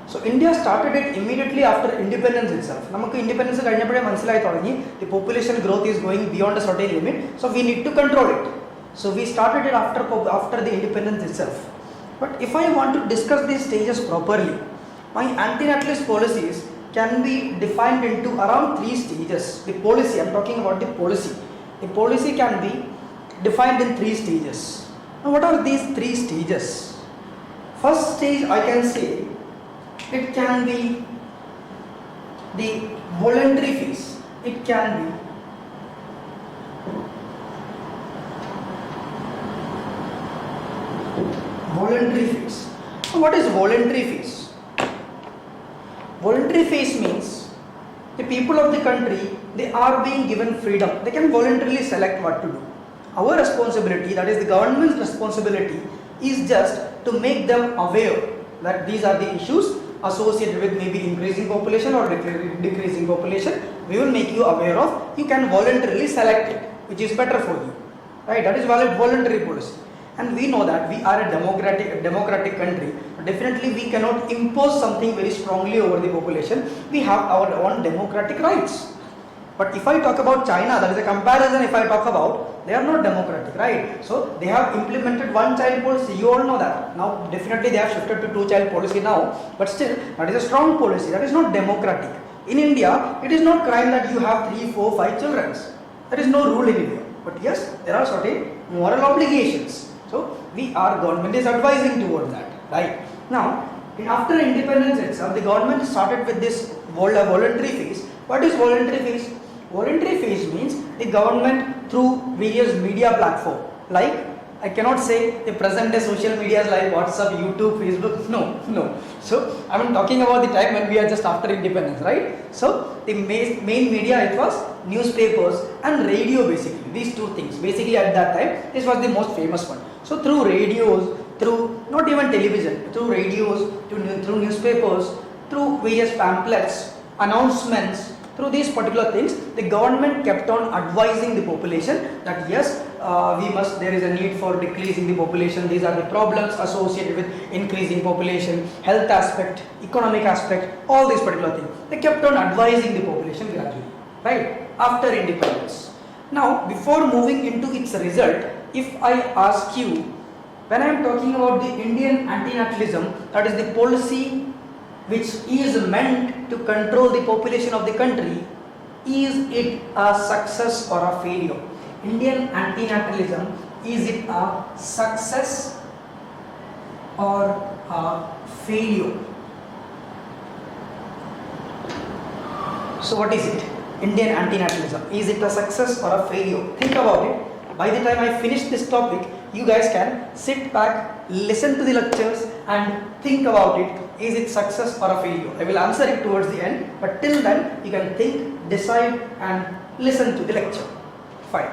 So India started it immediately after independence itself. Namakku independence kazhinjappode manasilayi thodanggi the population growth is going beyond a certain limit, so we need to control it. So we started it after the independence itself. But if I want to discuss these stages properly, my antinatalist policies can be defined into around 3 stages. The policy, I am talking about the policy. The policy can be defined in 3 stages. Now what are these 3 stages? First stage, I can say it can be the voluntary phase. It can be voluntary phase. So what is voluntary phase? Voluntary phase means the people of the country, they are being given freedom. They can voluntarily select what to do. Our responsibility, that is the government's responsibility, is just to make them aware that these are the issues associated with maybe increasing population or decreasing population. We will make you aware of. You can voluntarily select it, which is better for you, right? That is valid voluntary policy. And we know that we are a democratic country. Definitely we cannot impose something very strongly over the population. We have our own democratic rights. But if I talk about China, that is a comparison. If I talk about, they are not democratic, right? So they have implemented one child policy. You all know that. Now definitely they have shifted to 2-child policy now. But still, that is a strong policy. That is not democratic. In India, it is not crime that you have 3, 4, 5 children. There is no rule in India. But yes, there are certain moral obligations. So government is advising towards that, right? Now, after independence itself, the government started with this voluntary phase. What is voluntary phase? Voluntary phase means the government through various media platform, like I cannot say the present day social media like WhatsApp, YouTube, Facebook. No. So I am talking about the time when we are just after independence, right? So the main media, it was newspapers and radio, basically. These 2 things. Basically at that time, this was the most famous one. So through radios, through not even television, through radios, through newspapers, through various pamphlets, announcements, through these particular things, the government kept on advising the population that yes, there is a need for decreasing the population. These are the problems associated with increasing population, health aspect, economic aspect, all these particular things. They kept on advising the population gradually, right? After independence. Now, before moving into its result, if I ask you, when I am talking about the Indian antinatalism, that is the policy which is meant to control the population of the country, is it a success or a failure? Indian antinatalism, is it a success or a failure? So what is it? Indian antinatalism, is it a success or a failure? Think about it. By the time I finish this topic, you guys can sit back, listen to the lectures and think about it. Is it success or a failure? I will answer it towards the end, but till then you can think, decide and listen to the lecture. Fine.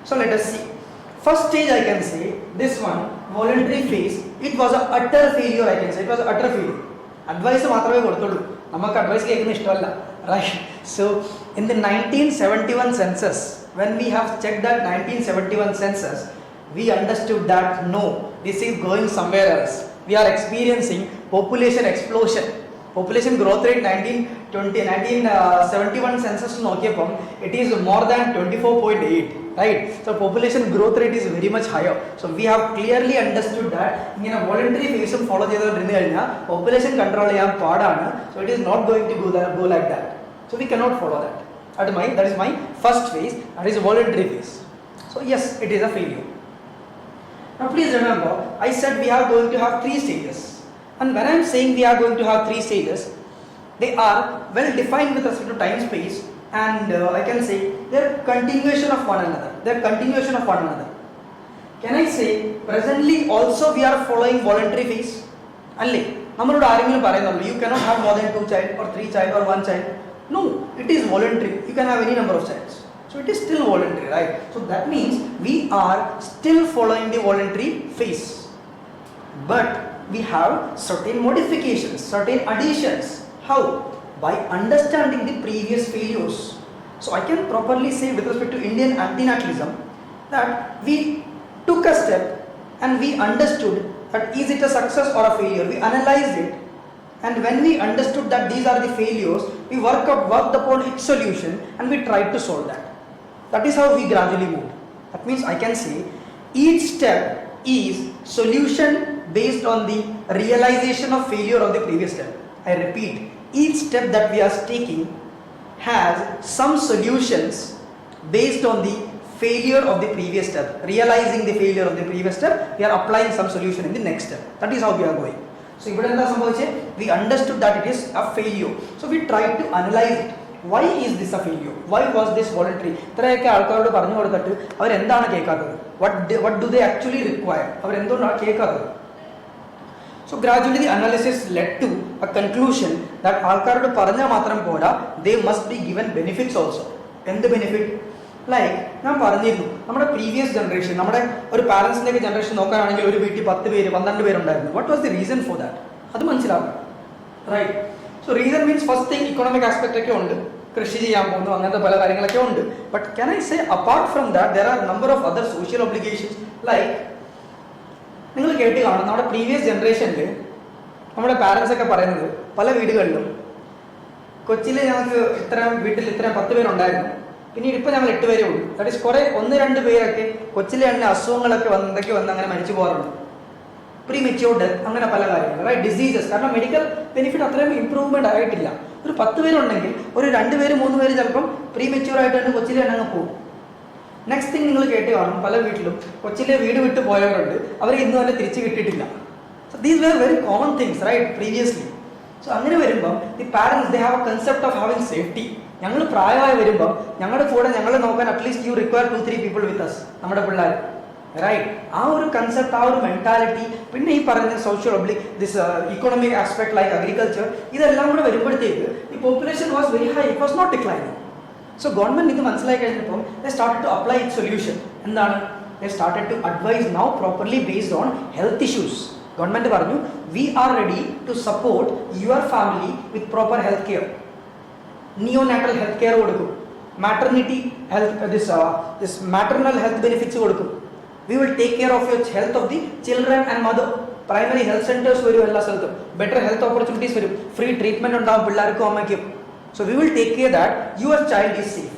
So let us see. First stage, I can say, this one, voluntary phase, it was an utter failure. I can say it was an utter failure. Advice maatrame kodutullu. Namakku advice kekkunna ishtalla, right? So in the 1971 census, when we have checked that 1971 census, we understood that no, this is going somewhere else. We are experiencing population explosion. Population growth rate 1971 census it is more than 24.8, right? So population growth rate is very much higher. So we have clearly understood that in a voluntary phase follow population control so it is not going to go like that. So we cannot follow that. That is my first phase, that is a voluntary phase. So yes, it is a failure. Now please remember, I said we are going to have 3 stages. And when I am saying we are going to have 3 stages, they are well defined with respect to time space, and I can say they are continuation of one another. They are continuation of one another. Can I say presently also we are following voluntary phase? Alle, nammalodu aarengilum parayunnallo you cannot have more than 2 child or 3 child or 1 child. No, it is voluntary. You can have any number of childs. So it is still voluntary, right? So that means we are still following the voluntary phase. But we have certain modifications, certain additions. How? By understanding the previous failures. So I can properly say with respect to Indian antinatalism that we took a step and we understood that is it a success or a failure. We analyzed it, and when we understood that these are the failures, we worked upon its solution and we tried to solve that. That is how we gradually moved. That means I can say each step is solution based on the realization of failure of the previous step. I repeat, each step that we are taking has some solutions based on the failure of the previous step. Realizing the failure of the previous step, we are applying some solution in the next step. That is how we are going. So we understood that it is a failure. So we tried to analyze it. Why is this a failure? Why was this voluntary? What do they actually require? So gradually the analysis led to a conclusion that they must be given benefits also. And the benefit, like our previous generation, our parents' generation, what was the reason for that? Right. So reason means first thing economic aspect. But can I say apart from that there are a number of other social obligations, like our previous generation, our parents pala veedukalilum kochile njangalku ithram veetil ithram 10 പേര് ഉണ്ടായിരുന്നു. പിന്നീട് ഇപ്പോൾ ഞങ്ങൾ 8 പേരേ ഉള്ളൂ. That is കുറേ 1-2 പേരൊക്കെ കൊച്ചിലെ തന്നെ അസുഖങ്ങളൊക്കെ വന്നൊക്കെ വന്ന് അങ്ങനെ മരിച്ചു പോകാറുണ്ട്. പ്രീമെച്യൂർ ഡെത്ത്, അങ്ങനെ പല കാര്യങ്ങൾ, റൈറ്റ്, ഡിസീസസ്. കാരണം മെഡിക്കൽ ബെനിഫിറ്റ് അത്രയും ഇമ്പ്രൂവ്മെന്റ് ആയിട്ടില്ല. ഒരു 10 പേരുണ്ടെങ്കിൽ ഒരു 2 പേര് 3 പേര് ചിലപ്പം പ്രീമെച്യൂർ ആയിട്ട് തന്നെ കൊച്ചിലെ തന്നെ അങ്ങ് പോകും. നെക്സ്റ്റ് തിങ് നിങ്ങൾ കേട്ട് കാണും, പല വീട്ടിലും കൊച്ചിലെ വീട് വിട്ട് പോയവരുണ്ട്, അവർ ഇന്ന് തന്നെ തിരിച്ചു കിട്ടിയിട്ടില്ല. So these were very common things, right, previously. So അങ്ങനെ വരുമ്പം the parents they have a concept of having safety. ഞങ്ങൾ പ്രായമായി വരുമ്പോൾ ഞങ്ങളുടെ കൂടെ ഞങ്ങളെ നോക്കാൻ at least you require 2-3 people with us, നമ്മുടെ പിള്ളേർ, റൈറ്റ്. ആ ഒരു കൺസെപ്റ്റ്, ആ ഒരു മെന്റാലിറ്റി, പിന്നെ ഈ പറയുന്ന social this economic aspect like agriculture, ഇതെല്ലാം കൂടെ വരുമ്പോഴത്തേക്ക് ഈ population was very high, it was not declining. So government ഇത് മനസ്സിലാക്കി കഴിഞ്ഞപ്പോൾ they started to apply it solution. എന്താണ്? They started to advise now properly based on health issues. Government പറഞ്ഞു, we are ready to support your family with proper health care. Neonatal health care കൊടുക്കും, maternity health, this maternal health benefits കൊടുക്കും. We will take care of your health of the children and mother. Primary health centres വരും എല്ലാ സ്ഥലത്തും, better health opportunities വരും, free treatment ഉണ്ടാവും പിള്ളേർക്കും അമ്മയ്ക്കും. So we will take care that your child is safe.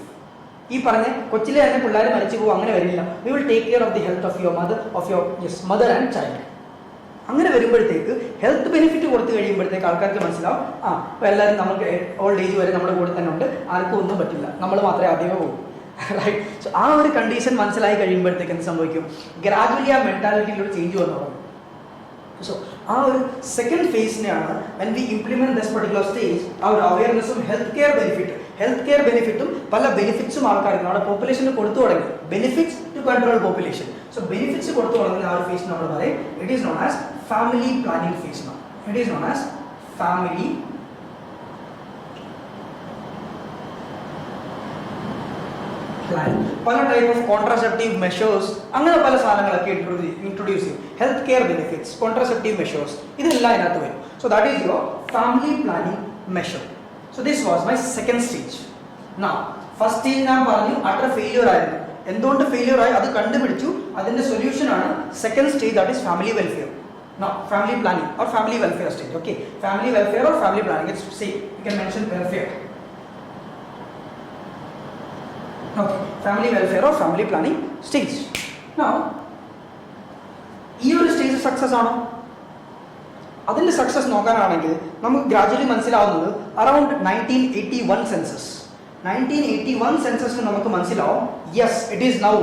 ഈ പറഞ്ഞ കൊച്ചിലെ തന്നെ പിള്ളേർ മരിച്ചു പോകും, അങ്ങനെ വരില്ല. We will take care of the health of your mother and child. അങ്ങനെ വരുമ്പോഴത്തേക്ക് ഹെൽത്ത് ബെനിഫിറ്റ് കൊടുത്തു കഴിയുമ്പോഴത്തേക്ക് ആൾക്കാർക്ക് മനസ്സിലാവും, അപ്പോൾ എല്ലാവരും നമുക്ക് ഓൾഡ് ഏജ് വരെ നമ്മുടെ കൂടെ തന്നെ ഉണ്ട്, ആർക്കും ഒന്നും പറ്റില്ല, നമ്മൾ മാത്രമേ ആദ്യമേ പോകും, റൈറ്റ്. സോ ആ ഒരു കണ്ടീഷൻ മനസ്സിലായി കഴിയുമ്പോഴത്തേക്ക് എന്ത് സംഭവിക്കും? ഗ്രാജുവലി ആ മെന്റാലിറ്റിയിലൊരു ചേഞ്ച് വന്നു തുടങ്ങും. സോ ആ ഒരു സെക്കൻഡ് ഫേസിനെയാണ് when we implement this particular stage, ആ ഒരു അവയർനെസ്സും ഹെൽത്ത് കെയർ ബെനിഫിറ്റും പല ബെനിഫിറ്റ്സും ആൾക്കാർക്ക് നമ്മുടെ പോപ്പുലേഷന് കൊടുത്തു തുടങ്ങി. Benefits to control population. So benefits കൊടുത്തു തുടങ്ങുന്ന ആ ഒരു ഫേസ് നമ്മൾ പറയും it is known as family planning phase. It is known as family പല ടൈപ്പ് ഓഫ് കോൺട്രാസെപ്റ്റീവ് മെഷേഴ്സ്, അങ്ങനെ പല സാധനങ്ങളൊക്കെ ഇൻട്രൊഡ്യൂസ് ചെയ്യും. Health care benefits, contraceptive measures, ഇതെല്ലാം അതിനകത്ത് വരും. So that is your family planning measure. So this was my second stage. Now first stage ഞാൻ പറഞ്ഞു അട്ടർ ഫെയിലിയർ ആയിരുന്നു. എന്തുകൊണ്ട് ഫെയിലിയർ ആയി അത് കണ്ടുപിടിച്ചു, അതിന്റെ സൊല്യൂഷൻ ആണ് second stage, that is family welfare. Now family planning or family welfare stage. Okay, family welfare or family planning, it's same, you can mention welfare. Okay, family welfare or family planning stage. Now ഈ ഒരു stage success ആണോ? അതിന്റെ success നോക്കാനാണെങ്കിൽ നമുക്ക് gradually മനസ്സിലാവുന്നത് around 1981 census. 1981 സെൻസസിൽ നമുക്ക് മനസ്സിലാവും yes it is now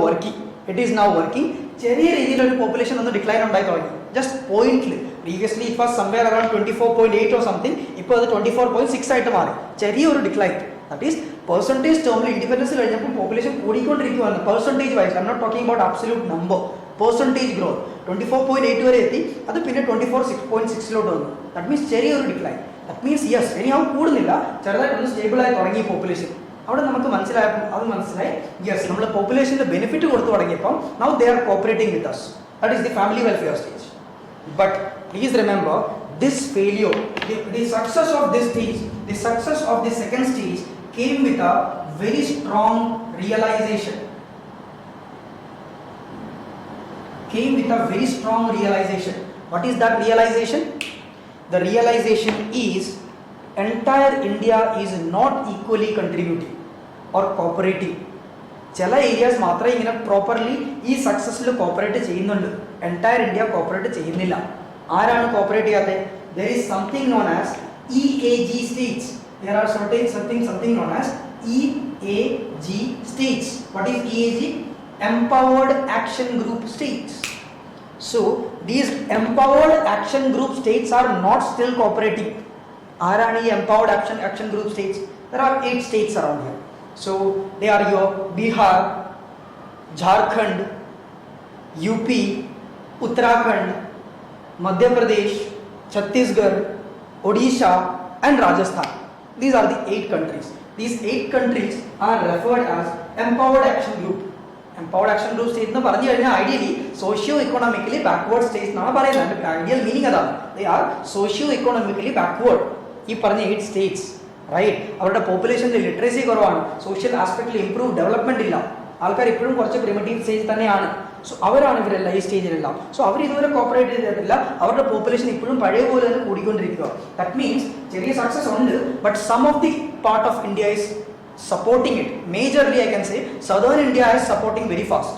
working. ചെറിയ രീതിയിലൊരു പോപ്പുലേഷൻ ഒന്ന് ഡിക്ലൈൻ ഉണ്ടായി തുടങ്ങി. ജസ്റ്റ് പോയിന്റിൽ previously it was somewhere around 24.8 or something, ഇപ്പോൾ അത് 24.6 ആയിട്ട് മാറി. ചെറിയൊരു ഡിക്ലൈൻ. ദാറ്റ് ഈസ് പെർസെൻറ്റേജ് ടേമിൽ ഇൻഡിപെൻഡൻസ് കഴിഞ്ഞപ്പോൾ പോപ്പുലേഷൻ കൂടിക്കൊണ്ടിരിക്കുകയാണ്. Percentage wise, I'm not talking about absolute number, percentage growth 24.8 വരെ എത്തി. അത് പിന്നെ 24.6 വന്നു. ദാറ്റ് മീൻസ് ചെറിയൊരു ഡിക്ലൈൻ. ദാറ്റ് മീൻസ് യെസ്, ഇനി അവൻ കൂടുന്നില്ല, ചെറുതായിട്ടൊന്ന് സ്റ്റേബിളായി തുടങ്ങി പോപ്പുലേഷൻ. അവിടെ നമുക്ക് മനസ്സിലായി യെസ്, നമ്മൾ പോപ്പുലേഷൻ്റെ ബെനിഫിറ്റ് കൊടുത്തു തുടങ്ങിയപ്പം now they are cooperating with us. That is the family welfare stage. But please remember this failure, the success of this stage, the success of the second stage came with a very strong realization. What is that realization? The realization is entire India is not equally contributing or cooperating. ചില areas മാത്രമേ ഇങ്ങനെ properly ഈ സക്സസ്സിൽ cooperate ചെയ്യുന്നുണ്ട്. Entire India cooperate ചെയ്യുന്നില്ല. ആരാണ് cooperate ചെയ്യാത്തത്? There is something known as EAG states. There are something known as EAG states. What is EAG? Empowered Action Group states. So these empowered action group states are not still cooperating. Arani empowered action group states. There are 8 states around here. So they are your Bihar, Jharkhand, UP, Uttarakhand, Madhya Pradesh, Chhattisgarh, Odisha and Rajasthan. These are the 8 countries. These 8 countries are referred as empowered action group. Empowered action group states എന്ന് പറഞ്ഞു കഴിഞ്ഞാൽ ideally socio economically backward states എന്നാണ് പറയുന്നത്. Ideal meaning അതാണ്. They are socio economically backward. ഈ പറഞ്ഞ 8 states right. അവരുടെ പോപ്പുലേഷനിൽ ലിറ്ററസി കുറവാണ്, സോഷ്യൽ ആസ്പെക്റ്റിൽ ഇംപ്രൂവ് ഡെവലപ്മെന്റ് ഇല്ല, ആൾക്കാർ ഇപ്പോഴും കുറച്ച് പ്രിമിറ്റീവ് സ്റ്റേജ് തന്നെയാണ്. സോ അവരാണ് ഇവരെല്ലാം ഈ സ്റ്റേജിലെല്ലാം. സോ അവർ ഇതുവരെ കോപ്പറേറ്റ് ചെയ്തിട്ടില്ല. അവരുടെ പോപ്പുലേഷൻ ഇപ്പോഴും പഴയ പോലെ തന്നെ കൂടിക്കൊണ്ടിരിക്കുക. ദാറ്റ് മീൻസ് ചെറിയ സക്സസ് ഉണ്ട്, but some of the part of India is supporting it. Majorly I can say southern India is supporting very fast,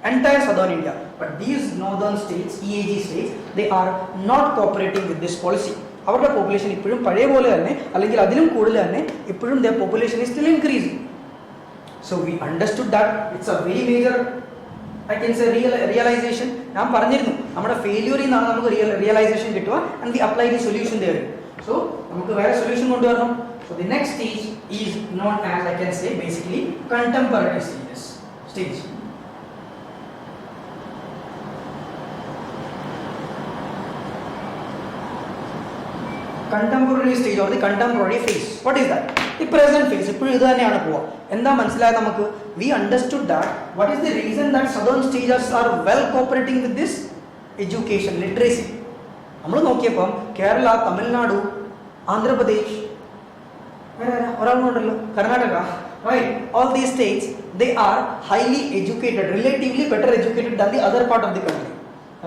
entire southern India. But these northern states, EAG states, they are not cooperating with this policy. അവരുടെ population ഇപ്പോഴും പഴയ പോലെ തന്നെ അല്ലെങ്കിൽ അതിലും കൂടുതൽ തന്നെ ഇപ്പോഴും their population is still increasing. So we understood that it's a very major, I can say, realization. ഞാൻ പറഞ്ഞിരുന്നു നമ്മുടെ ഫെയിലിയറിൽ നിന്നാണ് നമുക്ക് റിയലൈസേഷൻ കിട്ടുക, and we apply the solution there. So നമുക്ക് വേറെ സൊല്യൂഷൻ കൊണ്ടുവരണം. So the next stage is known as, I can say, basically contemporary stage. Contemporary stage or the contemporary phase. What is that? The present phase. ഇപ്പോൾ ഇത് തന്നെയാണ് പോവുക. എന്താ മനസ്സിലായത് നമുക്ക്? We understood that what is the reason that southern states are well cooperating with this education, literacy. നമ്മൾ നോക്കിയപ്പോൾ Kerala, Tamil Nadu, Andhra Pradesh, Karnataka, right? All these states, they are highly educated, relatively better educated than the other part of the country,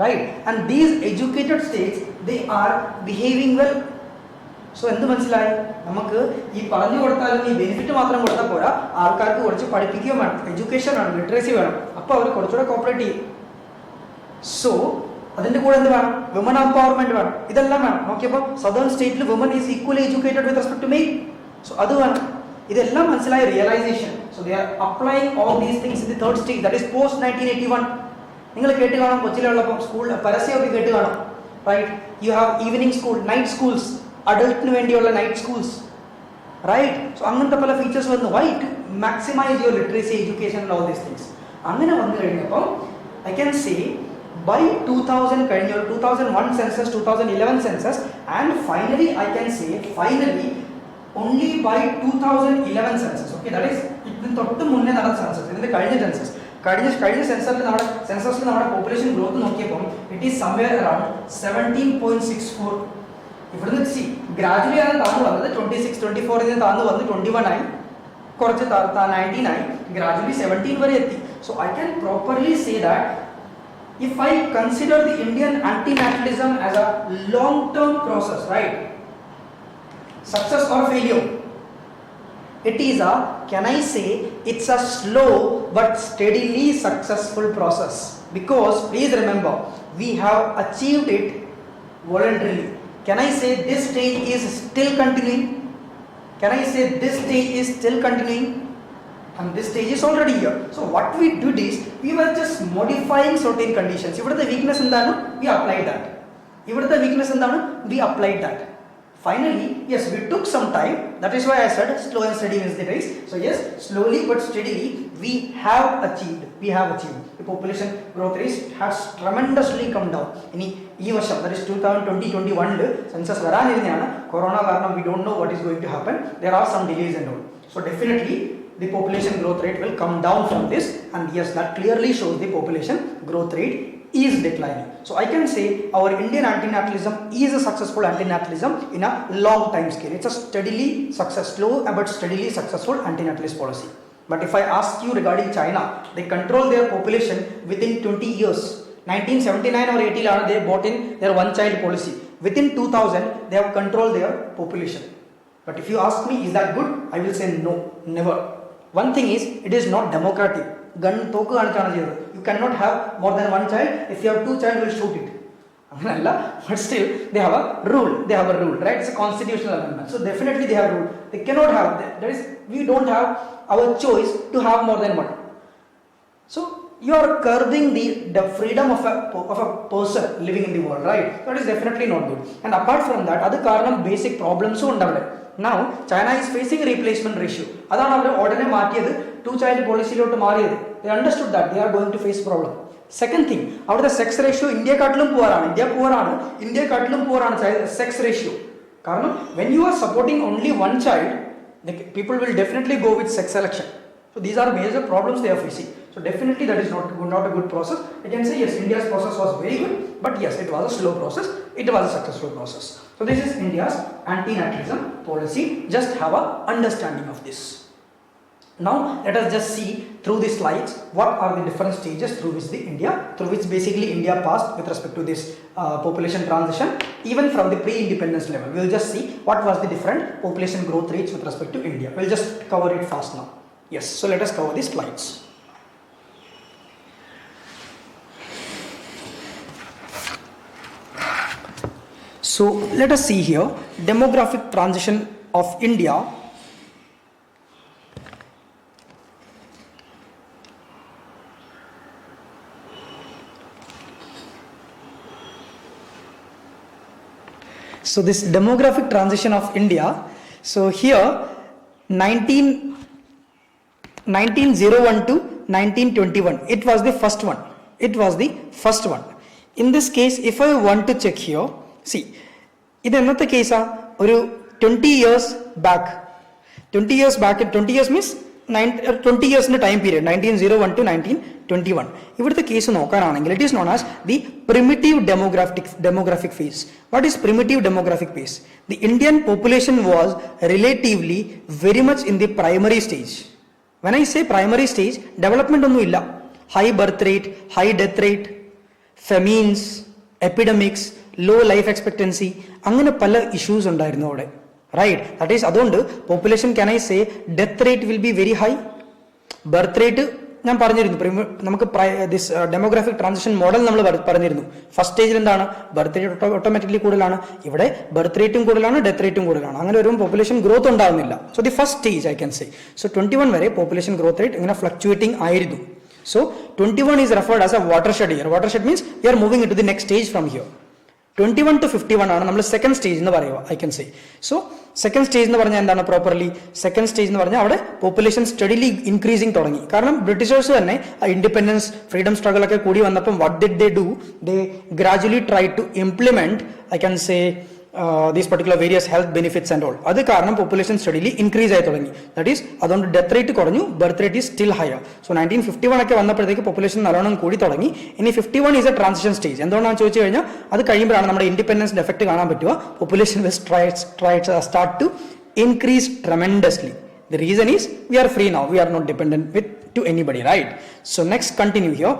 right? And these educated states, they are behaving well. So എന്ത് മനസ്സിലായി നമുക്ക്? ഈ പറഞ്ഞു കൊടുത്താലും ഈ benefit മാത്രം കൊടുത്താൽ പോരാ, ആൾക്കാർക്ക് കുറച്ച് പഠിപ്പിക്കുകയും വേണം, എഡ്യൂക്കേഷൻ വേണം, ലിറ്ററസി വേണം. അപ്പോൾ അവർ കുറച്ചുകൂടെ കോപ്പറേറ്റ് ചെയ്യും. സോ അതിന്റെ കൂടെ എന്ത് വേണം? വിമൻ എംപവർമെന്റ് വേണം. ഇതെല്ലാം വേണം. നോക്കിയപ്പോൾ സദേൺ സ്റ്റേറ്റിൽ women is equally educated with respect to male. So അത് വേണം. ഇതെല്ലാം മനസ്സിലായ realization. So they are applying all these things in the third stage, that is post 1981. നിങ്ങൾ കേട്ട് കാണാം, കൊച്ചിയിലുള്ളപ്പോൾ സ്കൂൾ പരസ്യമൊക്കെ കേട്ട് കാണാം, right? You have evening school, night schools, അഡൾട്ടിന് വേണ്ടിയുള്ള നൈറ്റ് സ്കൂൾസ്, റൈറ്റ്? സോ അങ്ങനത്തെ പല ഫീച്ചേഴ്സ് വന്നു. Why? To maximize your literacy, education and all these things. അങ്ങനെ വന്നു കഴിഞ്ഞപ്പം ഐ ക്യാൻ സേ by 2000 കഴിഞ്ഞ 2001 census, 2011 census, and finally I can say finally only by 2011 census. Okay, that is ഇതിന് തൊട്ട് മുന്നേ നടന്ന സെൻസസ്, ഇതിന്റെ കഴിഞ്ഞ സെൻസസ്, കഴിഞ്ഞ സെൻസസിൽ നമ്മുടെ പോപ്പുലേഷൻ ഗ്രോത്ത് നോക്കിയപ്പോൾ ഇറ്റ് ഈസ് സംവെയർ അറൌണ്ട് 17.64. ഇവിടുന്ന് സി ഗ്രാജുവലി ആണ് താഴ്ന്നു വന്നത്. 26, 24 താഴ്ന്നു വന്ന് 21 ആയി, കുറച്ച് 19 ആയി, ഗ്രാജുവലി 17 വരെ എത്തി. So I can properly say that if I consider the Indian anti-natalism as a long-term process, right? Success or failure? It is a, can I say, it's a slow but steadily successful process. Because please remember, we have achieved it voluntarily. Can I say this stage is still continuing? Can I say this stage is still continuing? and this stage is already here. So what we did is we were just modifying certain conditions. If the weakness in that, we applied that. If the weakness in that, we applied that. Finally, yes, we took some time. That is why I said slow and steady wins the race. So yes, slowly but steadily we have achieved. The population growth rate has tremendously come down. That is 2020-21 census corona, we don't know what is going to happen. There are some delays and all. So definitely the population growth rate will come down from this, and yes, that clearly shows the population growth rate is declining. So I can say our Indian antinatalism is a successful antinatalism in a long time scale. It's a slow but steadily successful antinatalist policy. But if I ask you regarding China, they control their population within 20 years. 1979 or 80 they brought in their one child policy. Within 2000 they have controlled their population. But if you ask me, is that good? I will say no, never. One thing is, it is not democratic. You cannot have more than one child. If you have two child, you will shoot it. But still, they have a rule. Right? It's a constitutional amendment. So definitely they have rule. They cannot have. We don't have our choice to have more than one. So you are curbing the freedom of a person living in the world, right? That is definitely not good. And apart from that, other karanam basic problems undavude. Now China is facing a replacement ratio. Adana avare ordane maatiyadu two child policy lotu maariyadu. They understood that they are going to face problem. Second thing, avade the sex ratio India katlum poor aanu sex ratio. Karanam when you are supporting only one child, the people will definitely go with sex selection. So these are major problems they are facing. So definitely that is not a good process. I can say yes, India's process was very good, but yes, it was a slow process. It was a successful process. So this is India's antinatalism policy. Just have a understanding of this. Now let us just see through the slides what are the different stages through which basically India passed with respect to this population transition, even from the pre-independence level. We will just see what was the different population growth rates with respect to India. We'll just cover it fast now. Yes, so let us cover the slides. So let us see here demographic transition of India. So this demographic transition of India, so here 1901 to 1921, it was the first one. In this case, if I want to check here, see, ഇത് എന്നത്തെ കേസാ ഒരു 20 years back 20 years means 20 years in the time period 1901 to 1921. ഇവിടുത്തെ case നോക്കാനാണെങ്കിൽ it is known as the primitive demographic phase. What is primitive demographic phase? The Indian population was relatively very much in the primary stage. When I say primary stage, development ഒന്നും ഇല്ല. High birth rate, high death rate, famines, epidemics, low life expectancy, അങ്ങനെ പല issues ഉണ്ടായിരുന്നു അവിടെ, right? That is അതുകൊണ്ട് population can I say death rate will be very high. Birth rate ഞാൻ പറഞ്ഞിരുന്നു, നമുക്ക് ദിസ് ഡെമോഗ്രാഫിക് ട്രാൻസിഷൻ മോഡൽ നമ്മൾ പറഞ്ഞിരുന്നു. ഫസ്റ്റ് സ്റ്റേജിൽ എന്താണ്, ബർത്ത് റേറ്റ് ഓട്ടോമാറ്റിക്കലി കൂടുതലാണ്. ഇവിടെ ബർത്ത് റേറ്റും കൂടുതലാണ്, ഡെത്ത് റേറ്റും കൂടുതലാണ്. അങ്ങനെ വരുമ്പോൾ പോപ്പുലേഷൻ ഗ്രോത്ത് ഉണ്ടാകുന്നില്ല. So the first stage I can say. So 21 വരെ പോപ്പുലേഷൻ ഗ്രോത്ത് റേറ്റ് ഇങ്ങനെ ഫ്ലക്ച്വേറ്റിംഗ് ആയിരുന്നു. So 21 is referred as a watershed year. Watershed means we are moving into the next stage from here. 21 to 51 ആണ് നമ്മൾ second stage എന്ന് പറയുക, I can say. So second stage എന്ന് പറഞ്ഞാൽ എന്താണ് properly? Second stage എന്ന് പറഞ്ഞാൽ അവിടെ പോപ്പുലേഷൻ സ്റ്റഡിലി ഇൻക്രീസിങ് തുടങ്ങി. കാരണം ബ്രിട്ടീഷേഴ്സ് തന്നെ ഇൻഡിപെൻഡൻസ് ഫ്രീഡം സ്ട്രഗിൾ ഒക്കെ കൂടി വന്നപ്പം what did they do? They gradually try to implement, I can say, these particular various health benefits and all. അത് കാരണം population steadily increase ആയി തുടങ്ങി. That is, അതുകൊണ്ട് ഡെത്ത് റേറ്റ് കുറഞ്ഞു, birth rate is still higher. So 1951 ഒക്കെ വന്നപ്പോഴത്തേക്ക് population നല്ലോണം കൂടി തുടങ്ങി. ഇനി 51 is a transition stage. എന്തുകൊണ്ടാണെന്ന് ചോദിച്ചു കഴിഞ്ഞാൽ അത് കഴിയുമ്പോഴാണ് നമ്മുടെ ഇൻഡിപെൻഡൻസിന്റെ എഫക്ട് കാണാൻ പറ്റുക. Population will start to increase tremendously. The reason is we are free now. We are not dependent to anybody, right? So next continue here.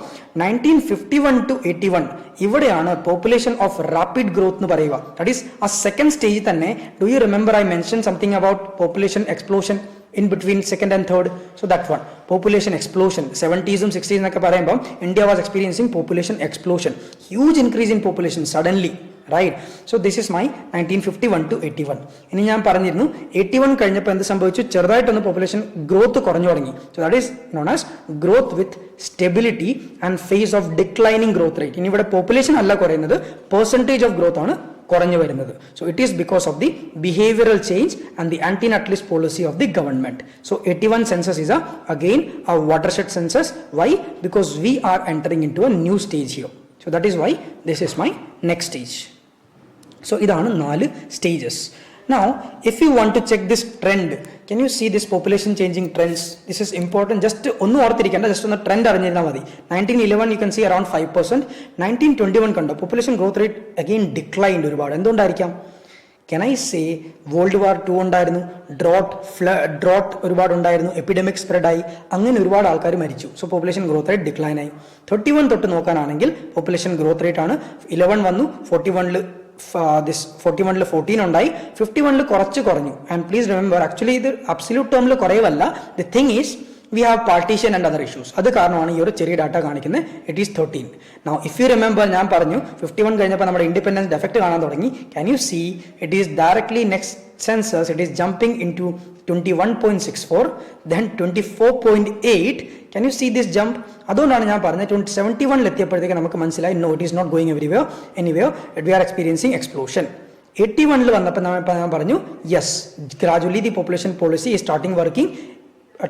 1951 to 81 ഇവിടെയാണ് population of rapid growth എന്ന് പറയുക. That is a second stage തന്നെ. Do you remember I mentioned something about population explosion in between second and third? So that one, population explosion. 70s and 60s എന്നൊക്കെ പറയുമ്പോൾ India was experiencing population explosion. Huge increase in population suddenly, right. So this is my 1951 to 81. ഇനി ഞാൻ പറഞ്ഞിരുന്നു 81 കഴിഞ്ഞപ്പോൾ എന്ത് സംഭവിച്ചു, ചെറുതായിട്ടൊന്ന് population growth കുറഞ്ഞു തുടങ്ങി. So that is known as growth with stability and phase of declining growth rate. ഇനി ഇവിടെ പോപ്പുലേഷൻ അല്ല കുറയുന്നത്, പെർസെൻറ്റേജ് ഓഫ് ഗ്രോത്ത് ആണ് കുറഞ്ഞു വരുന്നത്. So it is because of the behavioural change and the anti natalist policy of the government. So 81 census is again a watershed census. Why? Because we are entering into a new stage here. So that is why this is my next stage. So ഇതാണ് 4 stages. Now if you want to check this trend, can you see this population changing trends? This is important. Just ഒന്നും ഓർത്തിരിക്കേണ്ട, just ഒന്ന് trend അറിഞ്ഞിരുന്നാൽ മതി. 1911 you can see around 5%. 1921 കണ്ടോ population growth rate again declined ഒരുപാട്. എന്തുകൊണ്ടായിരിക്കാം? Can I say world war 2 ഉണ്ടായിരുന്നു, drought ഒരുപാട് ഉണ്ടായിരുന്നു, എപ്പിഡമിക് സ്പ്രെഡ് ആയി, അങ്ങനെ ഒരുപാട് ആൾക്കാർ മരിച്ചു. So population growth rate decline ആയി. 31 തൊട്ട് നോക്കാനാണെങ്കിൽ പോപ്പുലേഷൻ ഗ്രോത്ത് റേറ്റ് ആണ് 11 വന്നു, 41 41 14 ഉണ്ടായി, 51 കുറച്ച് കുറഞ്ഞു. ആൻഡ് പ്ലീസ് റിമെമ്പർ, ആക്ച്വലി ഇത് അബ്സല്യൂട്ട് ടേമിൽ കുറയവല്ല. The thing is we have partition and other issues. അത് കാരണമാണ് ഈ ഒരു ചെറിയ ഡാറ്റ കാണിക്കുന്നത്. It is 13. Now if you remember, ഞാൻ പറഞ്ഞു 51 കഴിഞ്ഞപ്പോൾ നമ്മുടെ ഇൻഡിപെൻഡൻസ് ഡെഫക്റ്റ് കാണാൻ തുടങ്ങി. Can you see it is directly next census it is jumping into 21.64, then 24.8. Can you see this jump? അതുകൊണ്ടാണ് ഞാൻ പറഞ്ഞത് 71 എത്തിയപ്പോഴത്തേക്ക് നമുക്ക് മനസ്സിലായി no, it is not going anywhere, we are experiencing explosion. 81 വന്നപ്പോൾ ഞാൻ പറഞ്ഞു yes, gradually the population policy is starting working.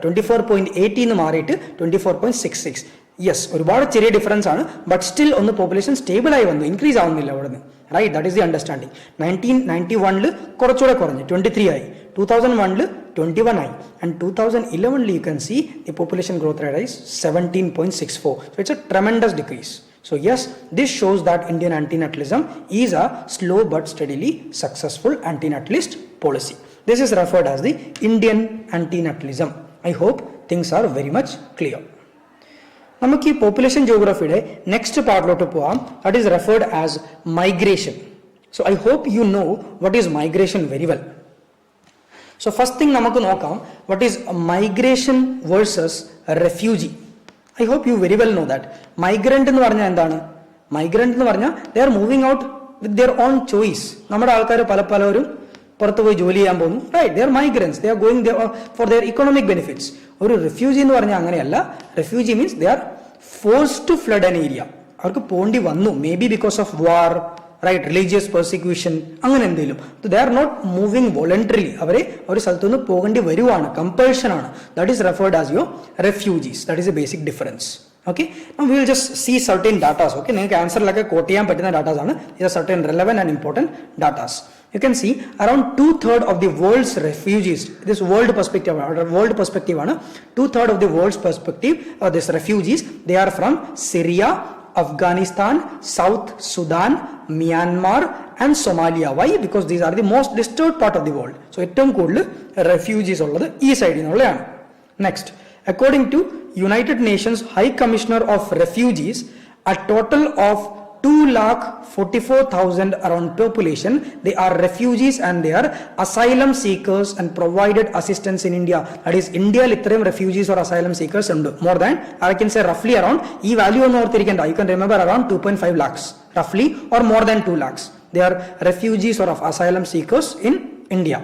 24.18 മാറിയിട്ട് 24.66. Yes, ഒരുപാട് ചെറിയ ഡിഫറൻസ് ആണ്, ബട്ട് സ്റ്റിൽ ഒന്ന് പോപ്പുലേഷൻ സ്റ്റേബിൾ ആയി വന്നു, ഇൻക്രീസ് ആവുന്നില്ല അവിടെ നിന്ന്. Right, that is the understanding. 1991 കുറച്ചുകൂടെ കുറഞ്ഞു, 23 ആയി. 2001 21 ആയി. And 2011 you can see the population growth rate is 17.64. So it's a tremendous decrease. So yes, this shows that Indian antinatalism is a slow but steadily successful antinatalist policy. This is referred as the Indian antinatalism. I hope things are very much clear. നമുക്ക് ഈ population ജിയോഗ്രഫിയുടെ next പാർട്ടിലോട്ട് പോവാം. That is referred as migration. So I hope you know what is migration very well. So first thing നമുക്ക് നോക്കാം, what is migration versus refugee. I hope you very well know that. Migrant എന്ന് പറഞ്ഞാൽ എന്താണ്? Migrant എന്ന് പറഞ്ഞാൽ they are moving out with their own choice. നമ്മുടെ ആൾക്കാർ പലരും പുറത്ത് പോയി ജോലി ചെയ്യാൻ പോകുന്നു. Right, they are migrants, they are going for their economic benefits. ഒരു റെഫ്യൂജി എന്ന് പറഞ്ഞാൽ അങ്ങനെയല്ല. Refugee means they are forced to flood an area. അവർക്ക് പോണ്ടി വന്നു, maybe because of war, right, religious persecution, അങ്ങനെ എന്തെങ്കിലും. They are not moving voluntarily. അവരെ ഒരു സ്ഥലത്തു നിന്ന് പോകേണ്ടി വരുവാണ്, കമ്പൾഷൻ ആണ്. That is referred as your refugees. That is a basic difference. Okay, now we will just see certain data. Okay, നിങ്ങൾക്ക് ആൻസറിലൊക്കെ കോട്ട് ചെയ്യാൻ പറ്റുന്ന ഡാറ്റാസ് ആണ്. These are certain relevant and important datas. You can see around 2/3 of the world's refugees. This world perspective ആണ്. 2/3 of the world's perspective this refugees, they are from Syria, Afghanistan, South Sudan, Myanmar and Somalia. Why? Because these are the most disturbed part of the world. So ഏറ്റവും കൂടുതൽ refugees ഉള്ളത് ഈ സൈഡിൽ നിന്നുള്ളതാണ്. Next, according to United Nations High Commissioner of Refugees, a total of 2,44,000 around population, they are refugees and they are asylum seekers and provided assistance in India. That is, India ഇത്രയും refugees or asylum seekers ഉണ്ട്. More than, I can say roughly around, ഈ value ഒന്ന് ഓർത്തിരിക്കേണ്ട, you can remember around 2.5 lakhs roughly, or more than 2 lakhs. They are refugees or of asylum seekers in India.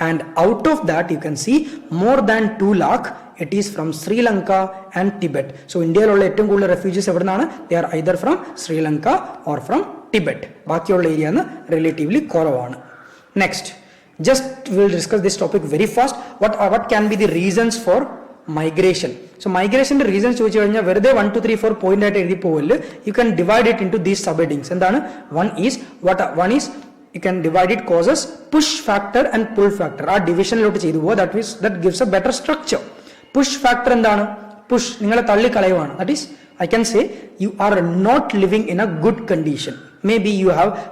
And out of that you can see more than 2 lakh it is from Sri Lanka and Tibet. So ഇന്ത്യയിലുള്ള ഏറ്റവും കൂടുതൽ refugees എവിടുന്നാണ്? They are either from Sri Lanka or from Tibet. ബാക്കിയുള്ള area relatively കുറവാണ്. Next, just we'll discuss this topic very fast. What can be the reasons for migration? So മൈഗ്രേഷന്റെ reasons ചോദിച്ചു കഴിഞ്ഞാൽ വെറുതെ 1 2 3 4 പോയിന്റ് ആയിട്ട് എഴുതി പോവല്ലേ. You can divide it into these subheadings. എന്താണ്? One is you can divide it causes, push factor and pull factor. ആ ഡിവിഷനിലോട്ട് ചെയ്തു പോവുക. that gives a better structure. Push factor എന്താണ്? push, നിങ്ങളെ തള്ളിക്കളയുവാണ്. that is, I can say you are not living in a good condition. Maybe